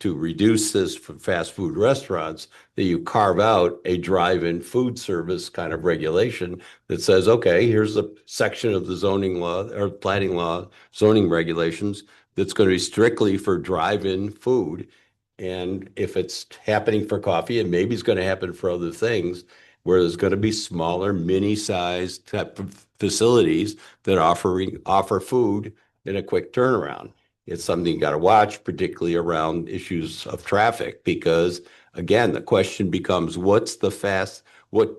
to reduce this for fast food restaurants, that you carve out a drive-in food service kind of regulation that says, okay, here's a section of the zoning law or planning law, zoning regulations that's going to be strictly for drive-in food. And if it's happening for coffee, and maybe it's going to happen for other things, where there's going to be smaller, mini-sized type of facilities that offer food in a quick turnaround. It's something you got to watch, particularly around issues of traffic, because again, the question becomes, what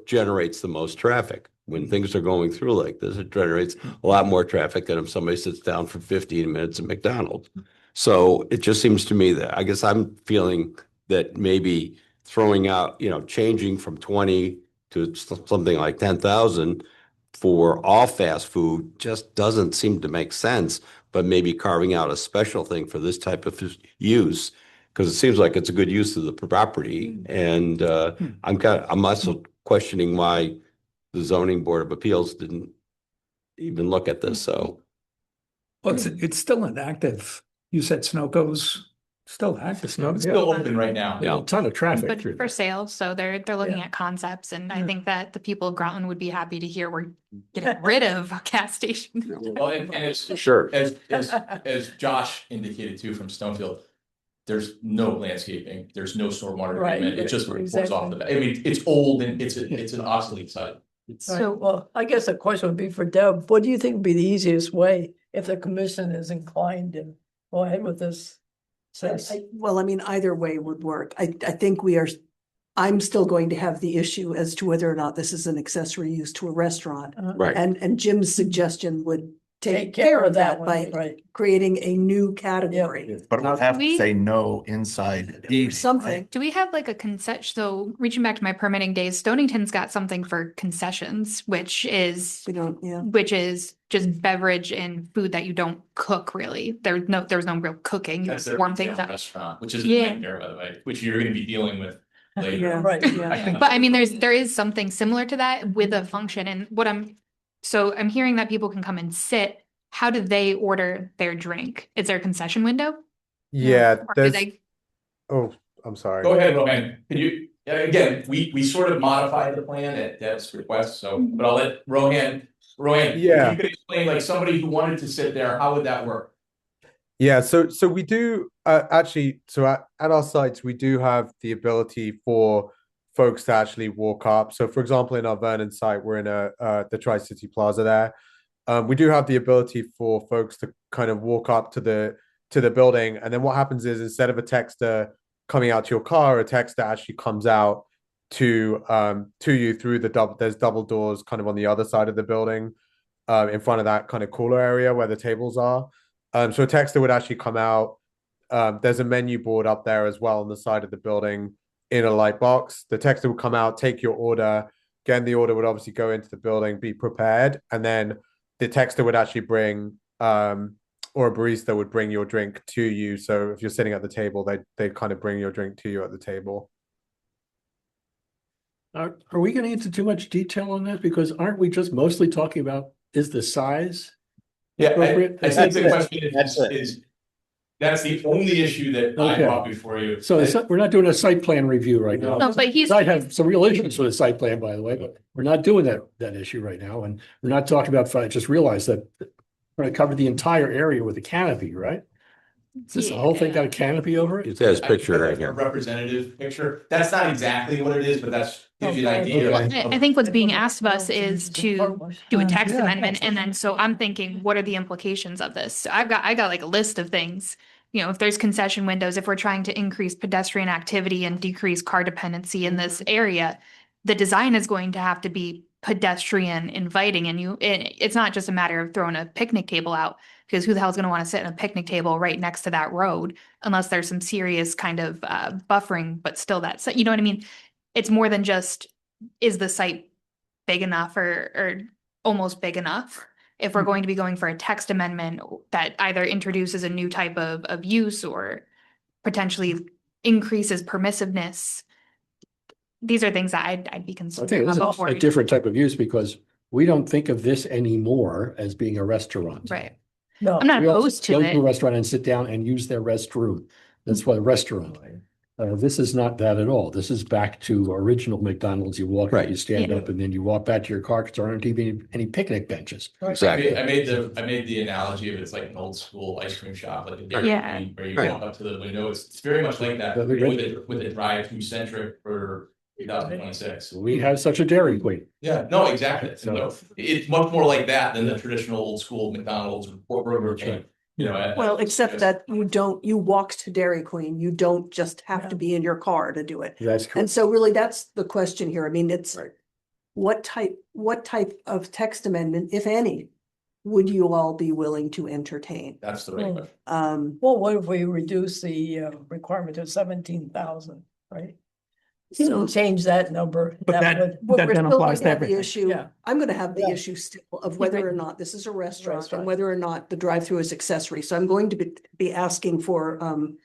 generates the most traffic? When things are going through like this, it generates a lot more traffic than if somebody sits down for 15 minutes at McDonald's. So it just seems to me that I guess I'm feeling that maybe throwing out, changing from 20 to something like 10,000 for all fast food just doesn't seem to make sense, but maybe carving out a special thing for this type of use, because it seems like it's a good use of the property. And I'm also questioning why the zoning board of appeals didn't even look at this. So, Well, it's still an active. You said Sunoco's still active. It's still open right now. Yeah, a ton of traffic But through for there. sales, so they're looking Yeah. at concepts, and I think that the people of Groton would be happy to hear we're getting rid of a gas station. Well, and it's, sure. as Josh indicated too from Stonefield, there's no landscaping, there's no stormwater Right, treatment, it just pours off exactly. the back. I mean, it's old and it's an obsolete site. Right, So- well, I guess the question would be for Deb, what do you think would be the easiest way if the commission is inclined to go ahead with this? Well, I mean, either way would work. I think I'm still going to have the issue as to whether or not this is an accessory use to a restaurant. Right. And Jim's suggestion would Take care of that one, by right? creating a new category. But we'll have to We- say no inside eating. Something. Do we have like a concession? So reaching back to my permitting days, Stonington's got something for concessions, which is We don't, yeah. just beverage and food that you don't cook really. There's no real cooking. You That's their warm retail things up. restaurant, which is a Yeah. nightmare, by the way, which you're gonna be dealing with later. Yeah. Right, Yeah. I think- But I mean, there is something similar to that with a function, and I'm hearing that people can come and sit. How do they order their drink? Is there a concession window? Yeah, Or do there's, they? oh, I'm sorry. Go ahead, Rohan. Can you, again, we sort of modified the plan at Deb's request, so, but I'll let Rohan, Yeah. if you could explain, like, somebody who wanted to sit there, how would that work? Yeah, so we do actually, so at our sites we do have the ability for folks to actually walk up. So for example, in our Vernon site, we're in the Tri-City Plaza there. We do have the ability for folks to kind of walk up to the building, and then what happens is instead of a texter coming out to your car, a texter actually comes out to you through there's double doors kind of on the other side of the building, in front of that kind of cooler area where the tables are. So a texter would actually come out. There's a menu board up there as well on the side of the building in a light box. The texter would come out, take your order. Again, the order would obviously go into the building, be prepared, and then the texter would actually bring, or a barista would bring your drink to you. So if you're sitting at the table, they'd kind of bring your drink to you at the table. Are we getting into too much detail on that? Because aren't we just mostly talking about is the size? Yeah, Appropriate? I think the question That's it. is, that's the only issue that I Okay. brought before you. So we're not doing a site plan review right now. No, but he's. I have some real issues with the site plan, by the way, but we're not doing that issue right now. And we're not talking about, I just realized that we're gonna cover the entire area with a canopy, right? Is this the whole thing got a canopy over it? It says I picture have right a here. representative picture. That's not exactly what it is, but that's gives you an idea. Okay. I think what's being asked of us is to do a text Yeah. amendment, and then so I'm thinking, what are the implications of this? So I got like a list of things. You know, if there's concession windows, if we're trying to increase pedestrian activity and decrease car dependency in this area, the design is going to have to be pedestrian inviting, and it's not just a matter of throwing a picnic table out, because who the hell is going to want to sit at a picnic table right next to that road unless there's some serious kind of buffering, but still you know what I mean? It's more than just, is the site big enough or almost big enough? If we're going to be going for a text amendment that either introduces a new type of use or potentially increases permissiveness, these are things that I'd be I concerned think this about is before. a different type of use because we don't think of this anymore as being a restaurant. Right. No. I'm not We also opposed to go to a it. restaurant and sit down and use their restroom. That's why a restaurant. This is not that at all. This is back to original McDonald's. You walk, Right. you stand Yeah. up, and then you walk back to your car because there aren't even any picnic benches. Exactly. I made the analogy of it's like an old school ice cream shop, like a Dairy Yeah. Queen, where you Right. walk up to the window. It's very much like that with a drive-through centric for 2026. We have such a Dairy Queen. Yeah, no, exactly. So- No, it's much more like that than the traditional old school McDonald's or Burger King. You know, Well, except that you walk to Dairy Queen, you don't just have to be in your car to do it. That's correct. And so really, that's the question here. I mean, it's what type of text amendment, if any, would you all be willing to entertain? That's the right question. Well, what if we reduce the requirement to 17,000, right? So Change that number. But that would- Well, then we're still applies to gonna have the everything. issue, Yeah. I'm gonna have the Yeah. issue still of whether or not this is a restaurant Restaurant. and whether or not the drive-through is accessory. So I'm going to be asking for, an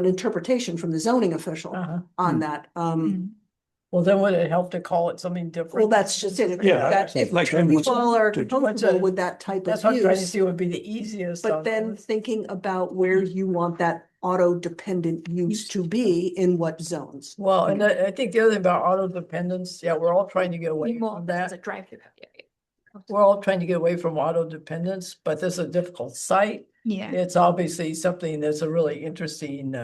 interpretation from the zoning official Uh-huh. on that. Well, then would it help to call it something different? Well, that's just it. If Yeah, that- if like- you all are to- comfortable with that type That's of what I'm trying to use, see would be the easiest. but of then those. thinking about where you want that auto-dependent use to be in what zones. Well, and I think the other thing about auto dependence, yeah, we're all trying to get away from As a that. drive-through. We're all trying to get away from auto dependence, but this is a difficult site. Yeah. It's obviously something that's a really interesting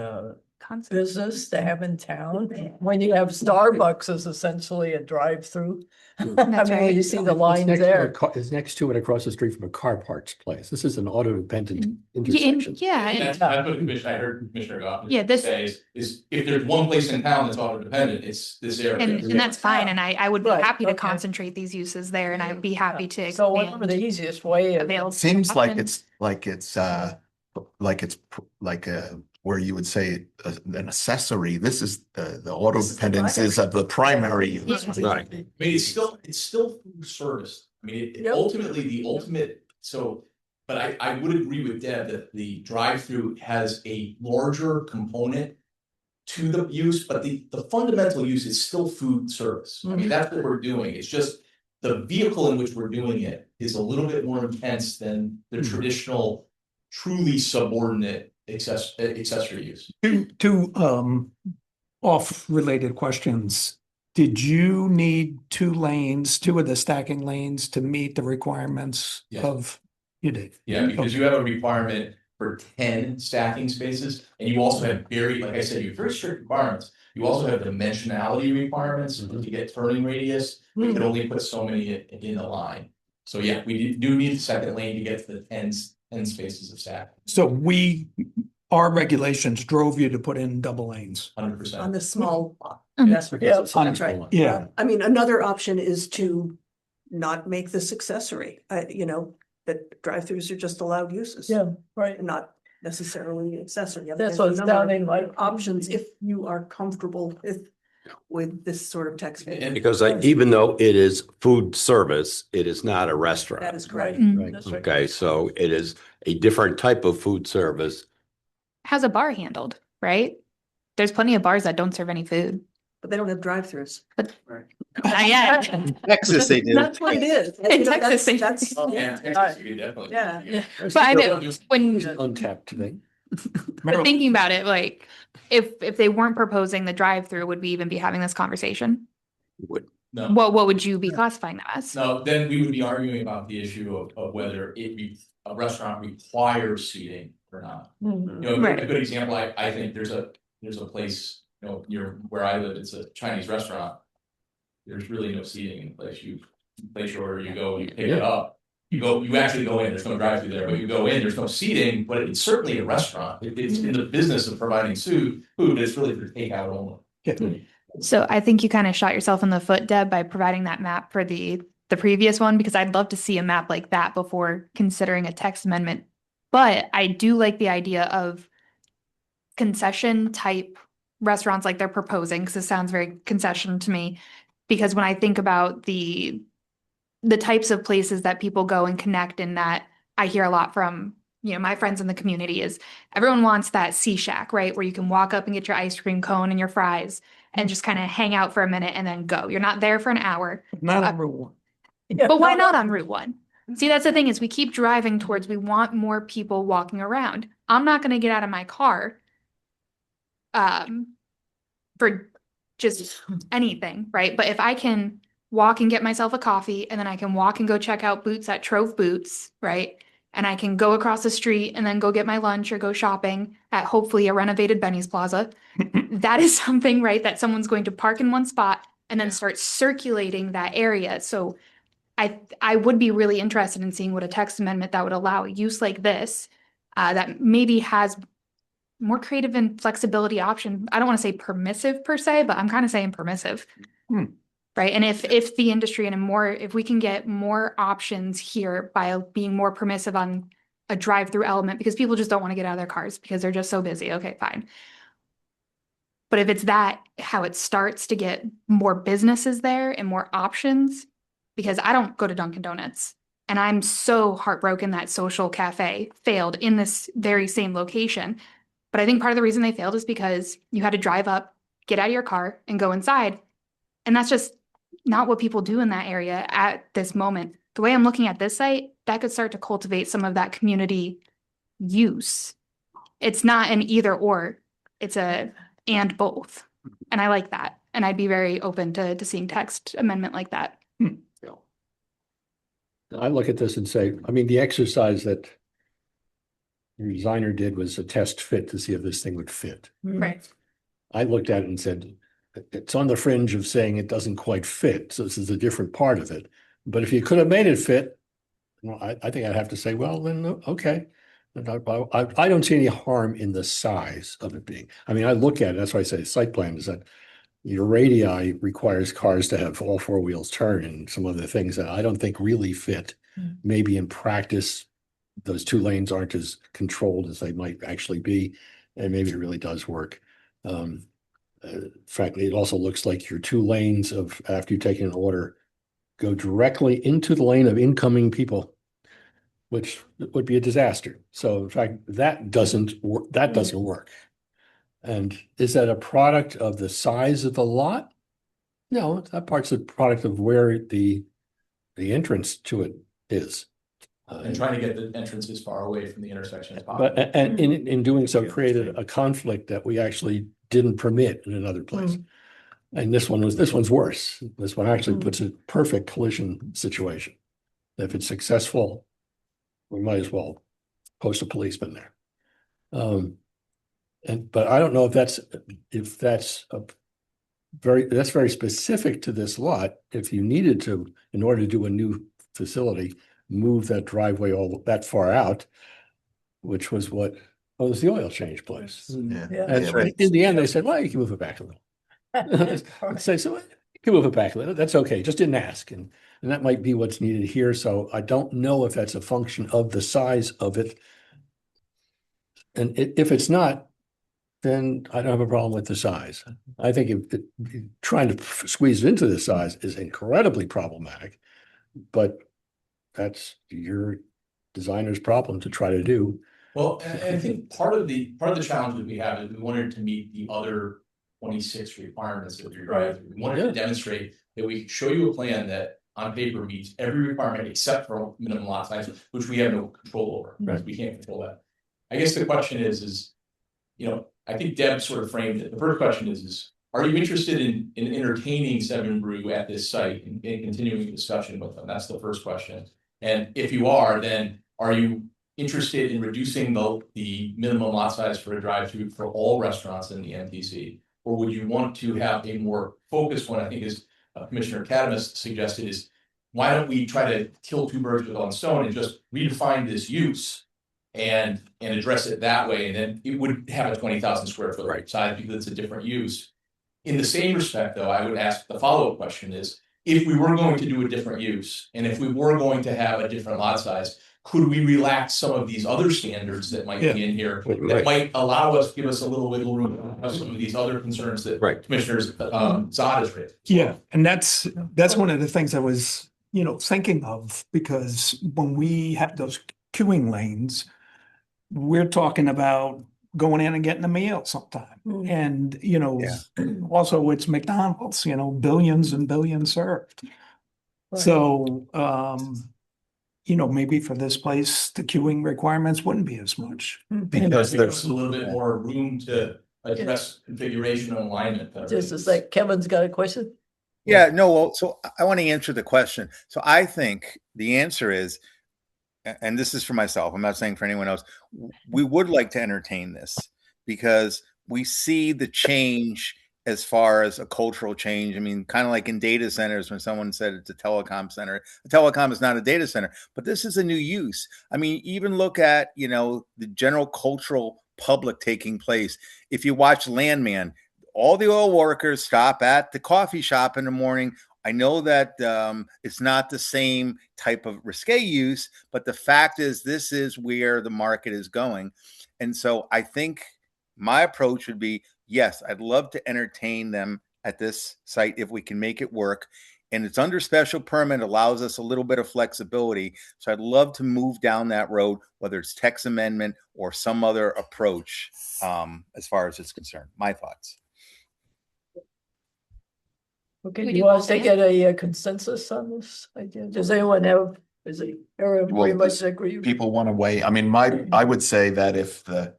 Concept. business to have in town. When you have Starbucks is essentially a drive-through. I That's mean, when right. you see the It's lines next to a there. it's next to it across the street from a car parts place. This is an auto-dependent Yeah, intersection. That's what I heard Commissioner Goff Yeah, this- say is if there's one place in town that's auto dependent, it's this area. and that's fine, and I would be Right, happy to okay. concentrate these uses there, and I'd be happy to So whatever the expand easiest way is. available. Seems like options. it's where you would say an accessory. This is the auto This is the dependence is of the primary use. Right. I mean, it's still food service. I mean, Yep. ultimately, the ultimate, but I would agree with Deb that the drive-through has a larger component to the use, but the fundamental use is still food service. I mean, that's what we're doing. It's just the vehicle in which we're doing it is a little bit more intense than the traditional, truly subordinate accessory use. Two off-related questions. Did you need two of the stacking lanes to meet the requirements Yes. of, you did? Yeah, because you have a requirement for 10 stacking spaces, and you also have like I said, you have very strict requirements. You also have dimensionality requirements to get turning radius. We can only put so many in the line. So yeah, we do need the second lane to get to the 10 spaces of stacking, So our regulations drove you to put in double lanes. 100%. On the small lot. Mhm. That's right. Yeah. That's right. Yeah. I mean, another option is to not make this accessory, that drive-throughs are just allowed uses. Yeah, right. And not necessarily accessory. I mean, That's there's what a it's number of sounding like. Options if you are comfortable with this sort of text. And- Because even though it is food service, it is not a restaurant. That is correct. Mm. That's right. Okay, so it is a different type of food service. How's a bar handled, right? There's plenty of bars that don't serve any food. But they don't have drive-throughs. Not yet. Texas, they do. That's what it is. In Texas, they- That's, Yeah, Texas, you definitely. yeah. But I know when Untapped thing. but thinking about it, like if they weren't proposing the drive-through, would we even be having this conversation? No. What would you be classifying that as? No, then we would be arguing about the issue of whether a restaurant requires seating or not. Mhm. You know, Right. a good example, I think there's a place, near where I live, it's a Chinese restaurant. There's really no seating in the place. You place your order, you go, you pick it up. You actually go in, there's no drive-through there, but you go in, there's no seating, but it's certainly a restaurant. It's in the business of providing food, but it's really for takeout only. Yeah. So I think you kind of shot yourself in the foot, Deb, by providing that map for the previous one, because I'd love to see a map like that before considering a text amendment. But I do like the idea of concession type restaurants like they're proposing, because it sounds very concession to me. Because when I think about the types of places that people go and connect in that, I hear a lot from, my friends in the community is everyone wants that sea shack, right? Where you can walk up and get your ice cream cone and your fries and just kind of hang out for a minute and then go. You're not there for an hour. Not on Route 1. But why not on Route 1? See, that's the thing is we keep driving towards, we want more people walking around. I'm not going to get out of my car for just anything, right? But if I can walk and get myself a coffee and then I can walk and go check out Boots at Trove Boots, right? And I can go across the street and then go get my lunch or go shopping at hopefully a renovated Benny's Plaza. That is something, right, that someone's going to park in one spot and then start circulating that area. So I would be really interested in seeing what a text amendment that would allow a use like this that maybe has more creative and flexibility option. I don't want to say permissive per se, but I'm kind of saying permissive. Right. And if the industry if we can get more options here by being more permissive on a drive-through element, because people just don't want to get out of their cars because they're just so busy. Okay, fine. But if it's how it starts to get more businesses there and more options, because I don't go to Dunkin' Donuts and I'm so heartbroken that Social Cafe failed in this very same location. But I think part of the reason they failed is because you had to drive up, get out of your car and go inside. And that's just not what people do in that area at this moment. The way I'm looking at this site, that could start to cultivate some of that community use. It's not an either or, it's a and both. And I like that. And I'd be very open to seeing text amendment like that. I look at this and say, I mean, the exercise that your designer did was a test fit to see if this thing would fit. Right. I looked at it and said, it's on the fringe of saying it doesn't quite fit. So this is a different part of it. But if you could have made it fit, well, I think I'd have to say, well, then, okay. I don't see any harm in the size of it being. I mean, I look at it, that's why I say site plan is that your radii requires cars to have all four wheels turn and some other things that I don't think really fit. Maybe in practice, those two lanes aren't as controlled as they might actually be. And maybe it really does work. Frankly, it also looks like your two lanes of after you take an order go directly into the lane of incoming people, which would be a disaster. So in fact, that doesn't work. And is that a product of the size of the lot? No, that part's a product of where the entrance to it is. And trying to get the entrances far away from the intersection as possible. But and in doing so, created a conflict that we actually didn't permit in another place. And this one's worse. This one actually puts a perfect collision situation. If it's successful, we might as well post a policeman there. But I don't know if that's very specific to this lot. If you needed to, in order to do a new facility, move that driveway all that far out, which was what was the oil change place. Yeah. And right. in the end, they said, well, you can move it back a little. Say, so you can move it back a little. That's okay. Just didn't ask. And that might be what's needed here. So I don't know if that's a function of the size of it. And if it's not, then I don't have a problem with the size. I think trying to squeeze it into the size is incredibly problematic, but that's your designer's problem to try to do. Well, and I think part of the challenge that we have is we wanted to meet the other 26 requirements of your drive-through. We wanted to demonstrate that we could show you a plan that on paper meets every requirement except for minimum lot size, which we have no control over. Right. We can't control that. I guess the question is, I think Deb sort of framed it. The first question is are you interested in entertaining Seven Brew at this site and continuing the discussion with them? That's the first question. And if you are, then are you interested in reducing the minimum lot size for a drive-through for all restaurants in the MTC? Or would you want to have a more focused one? I think as Commissioner Kadamus suggested is, why don't we try to kill two birds with one stone and just redefine this use and address it that way? And then it would have a 20,000 square foot size because it's a different use. in the same respect, though, I would ask the follow-up question is, if we were going to do a different use, and if we were going to have a different lot size, could we relax some of these other standards that might be in here that Right. might allow us, give us a little wiggle room to have some of these other concerns that Right. Commissioners Zod has raised? Yeah, and that's one of the things I was, thinking of, because when we have those queuing lanes, we're talking about going in and getting a meal sometime. Mm. And, Yeah. also it's McDonald's, billions and billions served. Right. So, maybe for this place, the queuing requirements wouldn't be as much. Because There's there's a little bit more room to address configuration and alignment. Just as like Kevin's got a question. Yeah, no, well, so I want to answer the question. So I think the answer is, and this is for myself, I'm not saying for anyone else, we would like to entertain this because we see the change as far as a cultural change. I mean, kind of like in data centers, when someone said it's a telecom center, a telecom is not a data center, but this is a new use. I mean, even look at, the general cultural public taking place. If you watch Landman, all the oil workers stop at the coffee shop in the morning. I know that it's not the same type of risque use, but the fact is this is where the market is going. And so I think my approach would be, yes, I'd love to entertain them at this site if we can make it work. And it's under special permit, allows us a little bit of flexibility. So I'd love to move down that road, whether it's text amendment or some other approach as far as it's concerned. My thoughts. Okay, We do do you want both, to get a consensus on this idea? Does anyone have, is it, everyone Well, pretty much agree? people want to weigh. I mean, I would say that if the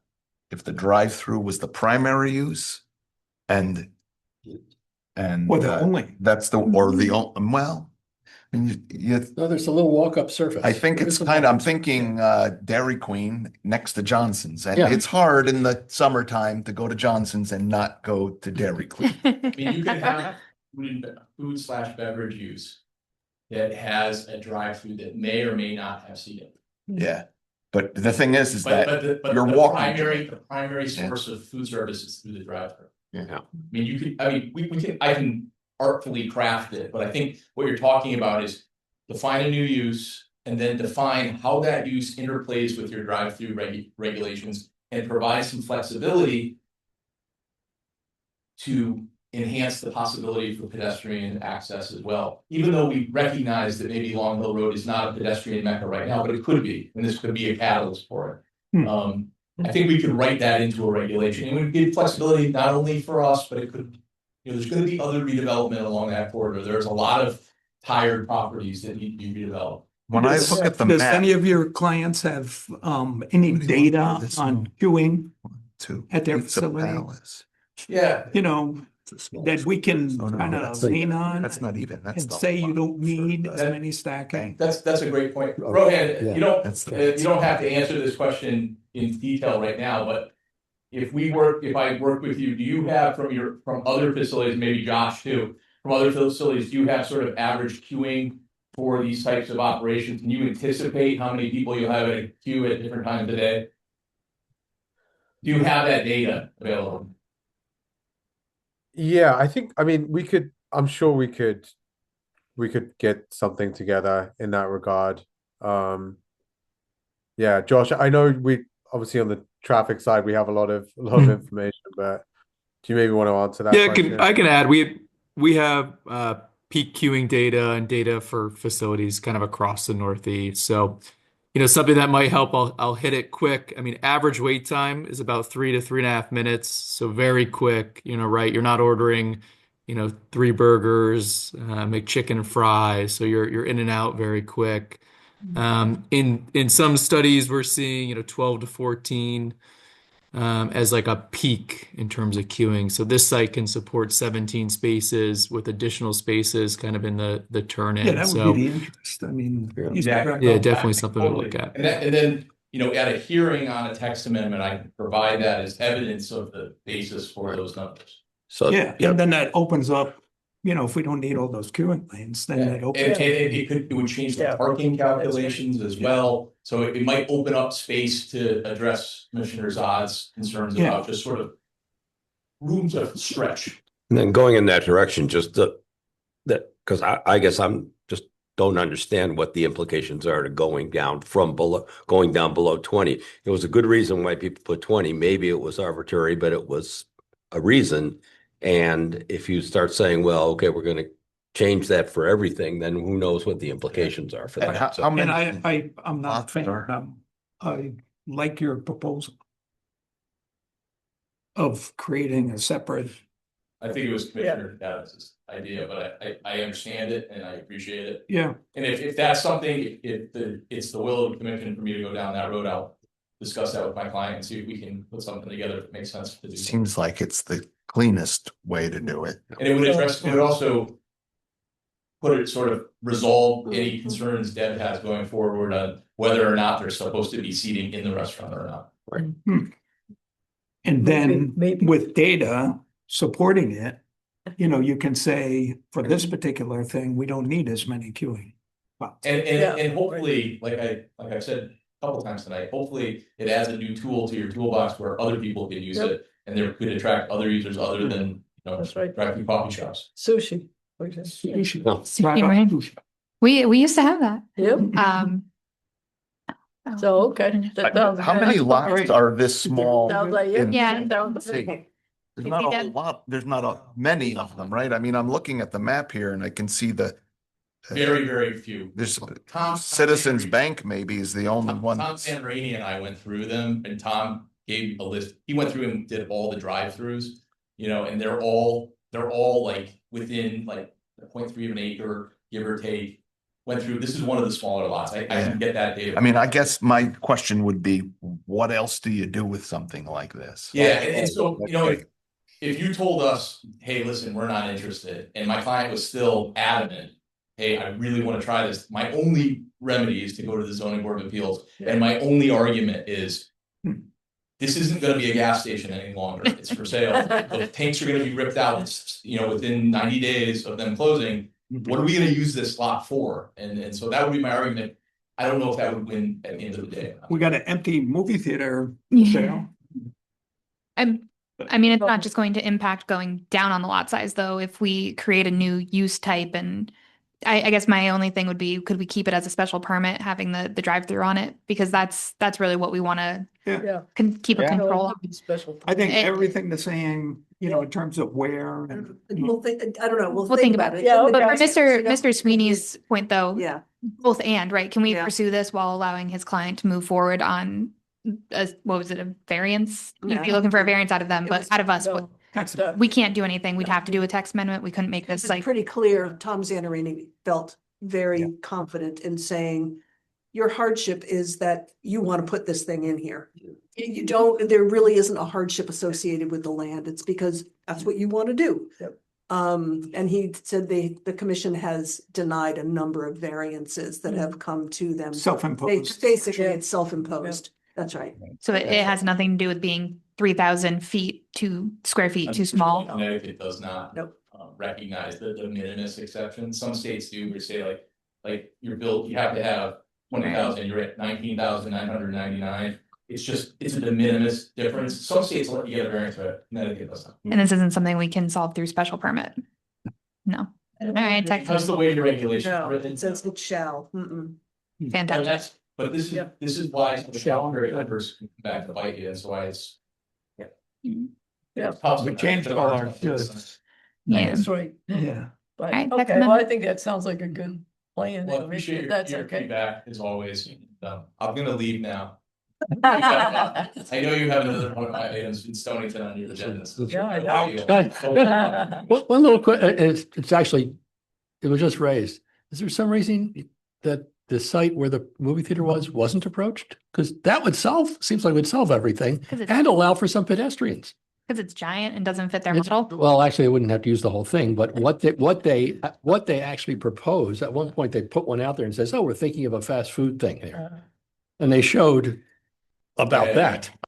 drive-through was the primary use and Or the only. that's well, I mean, No, there's a little walk-up surface. I think There it's is some kind of, I'm walk-up. thinking Dairy Queen next to Johnson's. And Yeah. it's hard in the summertime to go to Johnson's and not go to Dairy Queen. I mean, you could have food/beverage use that has a drive-through that may or may not have seating. Yeah. But the thing is But that the you're walking. primary source of food service is through the drive-through. Yeah. I mean, I can artfully craft it, but I think what you're talking about is define a new use and then define how that use interplays with your drive-through regulations and provide some flexibility to enhance the possibility for pedestrian access as well. Even though we recognize that maybe Long Hill Road is not a pedestrian mecca right now, but it could be, and this could be a catalyst for it. I think we could write that into a regulation. It would give flexibility not only for us, but it could, there's going to be other redevelopment along that corridor. There's a lot of tired properties that need to be redeveloped. When I look at the Does map, any of your clients have any data This on one. queuing too, at their Pizza facility? Palace. Yeah, It's a small that we can Oh, no, kind that's of lean on That's not even, that's and the say you lot don't need for as the many stacking? bank. that's a great point. Rohan, Yeah. you don't That's you don't have to answer this question in detail right now, but if I work with you, do you have from other facilities, maybe Josh too, from other facilities, do you have sort of average queuing for these types of operations? Can you anticipate how many people you'll have in a queue at different times of the day? Do you have that data available? Yeah, I mean, I'm sure we could get something together in that regard. Yeah, Josh, I know we obviously on the traffic side we have a lot of information, but do you maybe want to answer that Yeah, question? I can add. We have peak queuing data and data for facilities kind of across the Northeast. So, something that might help. I'll hit it quick. I mean, average wait time is about 3 to 3.5 minutes. So very quick. Right? You're not ordering, 3 burgers, McChicken fries. So you're in and out very quick. In some studies, we're seeing 12 to 14 as like a peak in terms of queuing. So this site can support 17 spaces with additional spaces kind of in the turn in. Yeah, that would So be the interest. I mean, Yeah. you said right yeah, now. definitely something to look at. And then, at a hearing on a text amendment, I can provide that as evidence of the basis for those numbers. So, Yeah, and then that opens up, if we don't need all those queuing lanes, then that And opens up. it would change the Yeah. parking calculations as well. So it might open up space to address Commissioner Zod's concerns Yeah. about just sort of room to stretch. And then going in that direction, just because I guess I'm just don't understand what the implications are to going down below 20. It was a good reason why people put 20. Maybe it was arbitrary, but it was a reason. And if you start saying, well, okay, we're going to change that for everything, then who knows what the implications are for And that. So- how And many? I'm not a lots fan. are- I like your proposal of creating a separate, I think it was Commissioner Davis's idea, but I understand it and I appreciate it. yeah, And if that's something, it's the will of the commission for me to go down that road, I'll discuss that with my client and see if we can put something together that makes sense to do. Seems like it's the cleanest way to do it. And it would also put it sort of resolve any concerns Deb has going forward on whether or not there's supposed to be seating in the restaurant or not. and then Maybe. with data supporting it, you can say, for this particular thing, we don't need as many queuing spots. And hopefully, like I've said a couple times tonight, hopefully it adds a new tool to your toolbox where other people can use it and there could attract other users other than, That's right. drive-through coffee shops. Sushi. for example. Sushi. No. Right up Right. sushi. We used to have that. Yep, so, okay. that sounds- How many lots are this small? Sounds like, in- Yeah. There's not a lot, there's not many of them, right? I mean, I'm looking at the map here and I can see Very, very few. there's Tom- Citizens Bank maybe is the only one. Tom Santorini and I went through them and Tom gave a list. He went through and did all the drive-throughs, and they're all like within like 0.3 of an acre, give or take. Went through, this is one of the smaller lots. I can get that data. I mean, I guess my question would be, what else do you do with something like this? Yeah, and so, if you told us, hey, listen, we're not interested, and my client was still adamant, hey, I really want to try this, my only remedy is to go to the zoning board of appeals, and my only argument is this isn't gonna be a gas station any longer, it's for sale, the tanks are gonna be ripped out, within 90 days of them closing, what are we gonna use this lot for? And so that would be my argument, I don't know if that would win at the end of the day. We got an empty movie theater Yeah. sale. I mean, it's not just going to impact going down on the lot size, though, if we create a new use type. And I guess my only thing would be, could we keep it as a special permit, having the drive-through on it? Because that's really what we want to Yeah. keep a Yeah. control of. Special. I think It- everything the same, in terms of where and. We'll think, I don't know, We'll think about it. Yeah, But okay. for Mr. Sweeney's point, though, Yeah, both and, right? Can we Yeah. pursue this while allowing his client to move forward on what was it, a variance? You'd be Yeah. looking for a variance out of them, It but was- out of us, No, That's we can't do anything. We'd have to do a text amendment. We couldn't make this it's like. pretty clear, Tom Zannarini felt very confident in saying, your hardship is that you want to put this thing in here. You don't, there really isn't a hardship associated with the land. It's because that's what you want to do. Yep. And he said the commission has denied a number of variances that have come to them. self-imposed. Basically, Yeah. it's self-imposed. That's right. So it has nothing to do with being 3,000 feet square feet too small. Connecticut does not. Nope. Recognize the de minimis exception. Some states do, where say like your bill, you have to have 20,000, you're at 19,999. It's a de minimis difference. Some states let you get a variance, but Connecticut does not. And this isn't something we can solve through special permit. No. All right, Because the way the regulation is No, written. it says it shall. Mm-mm. And fantastic. but this is why the calendar numbers come back to bite you, that's why it's. Yeah. We changed all our- Yeah. That's right. Yeah. But, Alright, okay, text well, I amendment. think that sounds like a good plan. Well, I appreciate That's your okay. feedback as always. I'm gonna leave now. I know you have another one of my items in Stonington on your agenda. Yeah, I know. One little it's actually, it was just raised. Is there some reason that the site where the movie theater wasn't approached? Because that seems like it would solve everything 'Cause it's- and allow for some pedestrians. Because it's giant and doesn't fit their It's- model. Well, actually, they wouldn't have to use the whole thing, but what they actually propose, at one point, they put one out there and says, oh, we're thinking of a fast food thing there. And they showed about Yeah.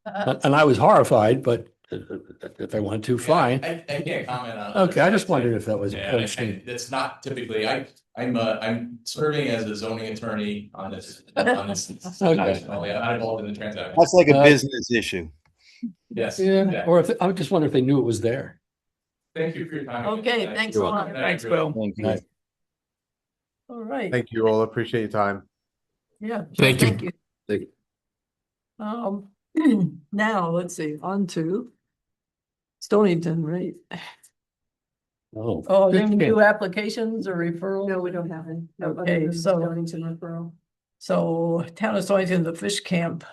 that. And I was horrified, but if they wanted to, fine. I can't comment on. Okay, I just wondered if that was. Yeah, it's not typically, I'm serving as a zoning attorney on this. Okay. I'm not involved in the transaction. That's like a business issue. Yes. Yeah, or if, I just wonder if they knew it was there. Thank you for your time. Okay, thanks a You're lot. welcome. Thanks, Bill. Thank you. Nice. All right. Thank you all. Appreciate your time. Yeah. sure, Thank you. Thank you. Thank Now, let's see, on to Stonington, right? Oh, Oh, good any camp. new applications or referrals? No, we don't have any. No, other Okay, than so- Stonington referral. So town of Stonington, the fish camp,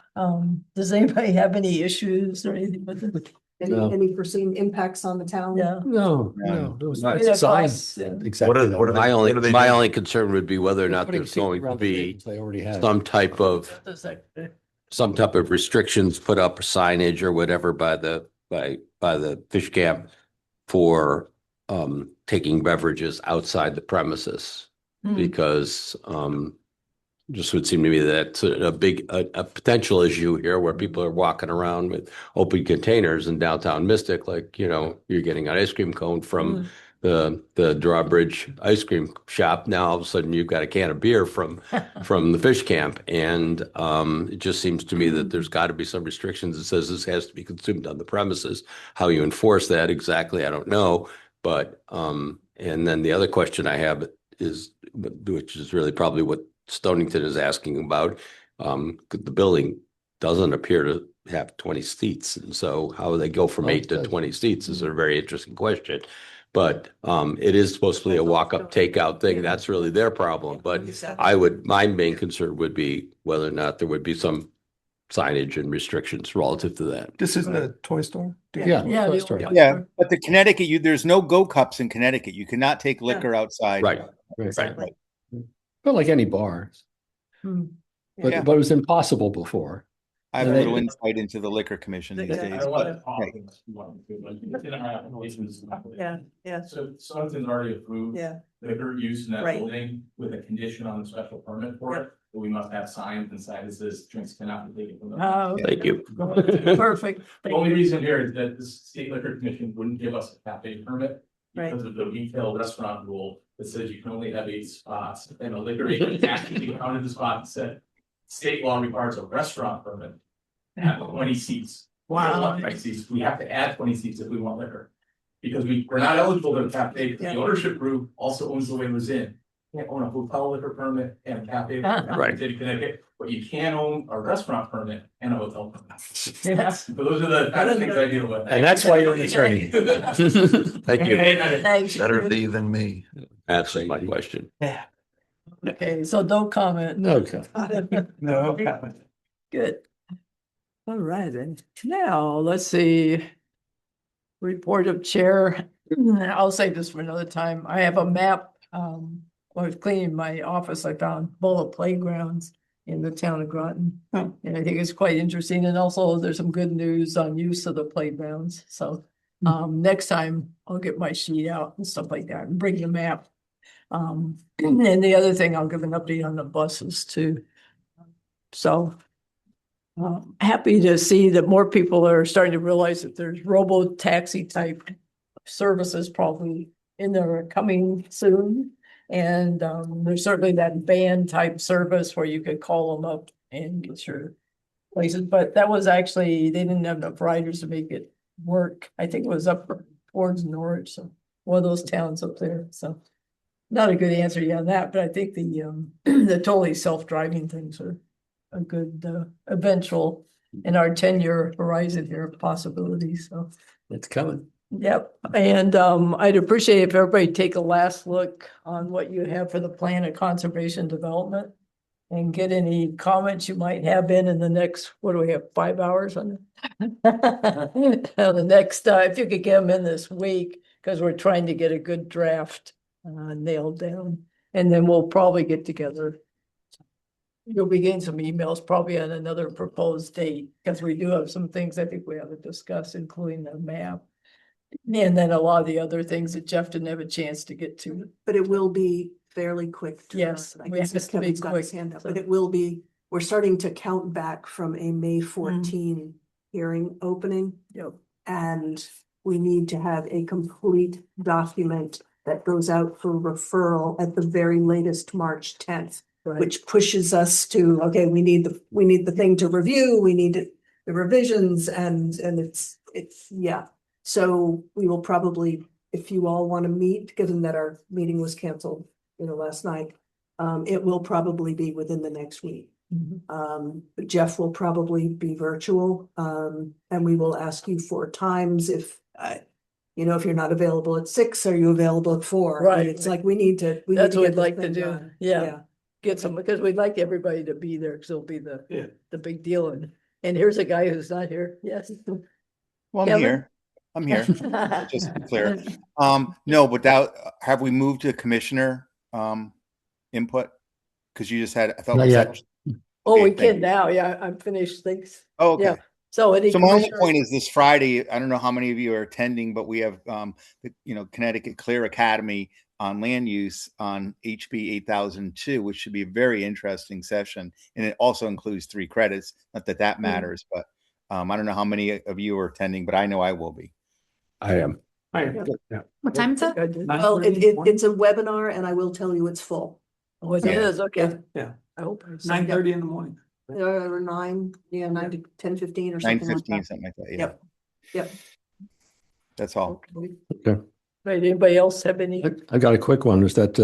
does anybody have any issues or anything with it? No. Any foreseen impacts on the town? Yeah. No, there was Not- Yeah, signs. costs, yeah. Exactly. what are they- My only, what are they my doing? only concern would be whether or not Putting there's seats going to around the be tables they already had. some type of, some type of restrictions put up, signage or whatever by the fish camp for taking beverages outside the premises. Hmm. Because just would seem to me that that's a potential issue here where people are walking around with open containers in downtown Mystic, like, you're getting an ice cream cone from the drawbridge ice cream shop. Now all of a sudden you've got a can of beer from the fish camp. And it just seems to me that there's got to be some restrictions that says this has to be consumed on the premises. How you enforce that exactly, I don't know. But and then the other question I have is, which is really probably what Stonington is asking about, the building doesn't appear to have 20 seats. And so how they go from Well, 8 to it does. 20 seats is a very interesting question. But it is supposed to be a walk-up takeout thing. That's really their problem. But my main concern would be whether or not there would be some signage and restrictions relative to that. This isn't a toy store? Yeah. Yeah, toy the store. old- Yeah, but the Connecticut, there's no go cups in Connecticut. You cannot take liquor outside. Right. Right. But like any bar, Hmm. but Yeah. but it was impossible before. I have a And little they- insight into the liquor commission these Exactly. days. I don't want to but- talk right. unless you want to, like, it's in our applications. Yeah. So Stonington's already approved Yeah. liquor use in that Right. building with a condition on the special permit for it. But we must have signs inside that says drinks cannot be taken from the. Oh, Thank you. perfect. The only reason here is that the state liquor commission wouldn't give us a cafe permit Right. because of the retail restaurant rule that says you can only have 8 spots, and a liquor agent actually counted the spot and said, state law requires a restaurant permit to have 20 seats. We don't want 20 seats. We have to add 20 seats if we want liquor. Because we're not eligible to a cafe, because the ownership group also owns the Whalers Inn. Can't own a hotel liquor permit and a cafe. Right. in the state of Connecticut, but you can own a restaurant permit and a hotel permit. Yeah. So those are the kind of things I deal with. And that's why you're an attorney. Thank you. Thanks. Better thee than me. That's my question. Okay, so don't comment. No, okay. No comment. Good. All right, then. Now, let's see. Report of chair. I'll save this for another time. I have a map. When I was cleaning my office, I found bullet playgrounds in the town of Groton. And I think it's quite interesting. And also there's some good news on use of the playgrounds. So next time I'll get my sheet out and stuff like that and bring the map. And the other thing, I'll give an update on the buses too. So happy to see that more people are starting to realize that there's robo taxi type services probably in there coming soon. And there's certainly that van type service where you could call them up and get your places. But that was actually, they didn't have enough riders to make it work. I think it was up towards Norwich, so one of those towns up there. So not a good answer yet on that, but I think the the totally self-driving things are a good eventual in our 10-year horizon here of possibilities. So It's coming. yep, and I'd appreciate if everybody take a last look on what you have for the plan of conservation development and get any comments you might have in the next, what do we have, 5 hours on it? The next, if you could get them in this week, because we're trying to get a good draft nailed down, and then we'll probably get together. You'll be getting some emails probably on another proposed date, because we do have some things I think we have to discuss, including the map. And then a lot of the other things that Jeff didn't have a chance to get to. But it will be fairly quick. Yes, I we can have see to be Kevin's got his quick, hand up, so- But it will be, we're starting to count back from a May 14 hearing opening. Yep. And we need to have a complete document that goes out for referral at the very latest March 10th. Right. Which pushes us to, okay, we need the thing to review, we need the revisions and it's, yeah. So we will probably if you all want to meet, given that our meeting was canceled, last night, it will probably be within the next week. Jeff will probably be virtual, and we will ask you for times if, if you're not available at 6, are you available at 4? Right. It's like we need to That's what get we'd this like to thing do. done. Yeah. Get some, because we'd like everybody to be there, because it'll be the big deal. And here's a guy who's not here. Yes. Well, I'm Kevin? here. I'm here. Just to be clear. No, but have we moved to commissioner input? Because you just had, I thought Not we yet. said. Oh, we Okay, thank can now. Yeah, I'm finished. Thanks. Oh, okay. Yeah. So any So my only commissioners- point is this Friday, I don't know how many of you are attending, but we have Connecticut Clear Academy on land use on HB 8002, which should be a very interesting session. And it also includes 3 credits. Not that that matters, but I don't know how many of you are attending, but I know I will be. I am. What time is it? Well, it's a webinar, and I will tell you it's full. Oh, it Yeah. is, okay. Yeah. I hope. I signed up. 9:30 in the morning. Or 9 to 10:15 or something like 9:15, that. something like that. Yeah. Yep. That's all. Okay. Right, anybody else have any? I got a quick one. Is that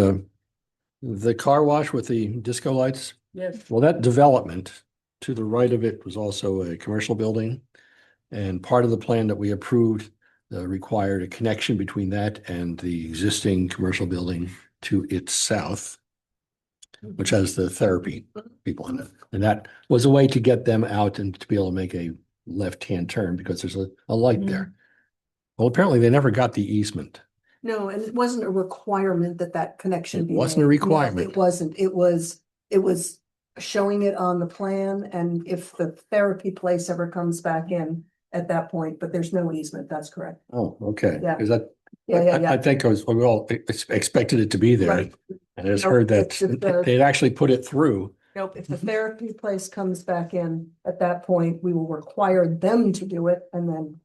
the car wash with the disco lights? Yes. Well, that development to the right of it was also a commercial building. And part of the plan that we approved required a connection between that and the existing commercial building to its south, which has the therapy people in it. And that was a way to get them out and to be able to make a left-hand turn because there's a light there. Well, apparently they never got the easement. No, and it wasn't a requirement that connection It be wasn't a made. No, requirement. It wasn't. It was showing it on the plan, and if the therapy place ever comes back in at that point, but there's no easement, that's correct. Oh, okay. Yeah. Because that, Yeah. I think we all expected it to be there. Right. And I just Nope, heard that it's just the- they'd actually put it through. Nope, if the therapy place comes back in, at that point, we will require them to do it, and then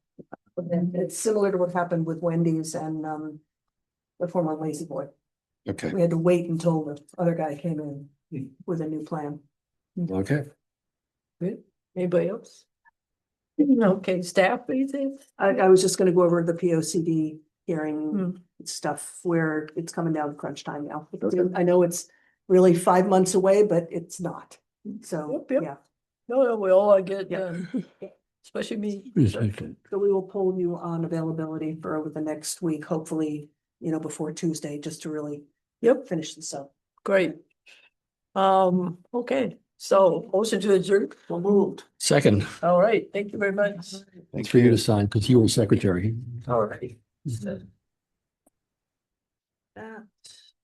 it's similar to what happened with Wendy's and the former Lazy Boy. Okay, We had to wait until the other guy came in with a new plan. okay. Good. Anybody else? Okay, staff, anything? I was just gonna go over the POCD hearing stuff where it's coming down to crunch time now. I know it's really 5 months away, but it's not. So, Yep. yeah, No, we all get, Yep. especially me. so we will pull you on availability for over the next week, hopefully, before Tuesday, just to really Yep, finish this up. great. Okay, so motion to adjourn. Well moved. Second, All right, thank you very much. it's for you to sign because you were secretary. All right. That.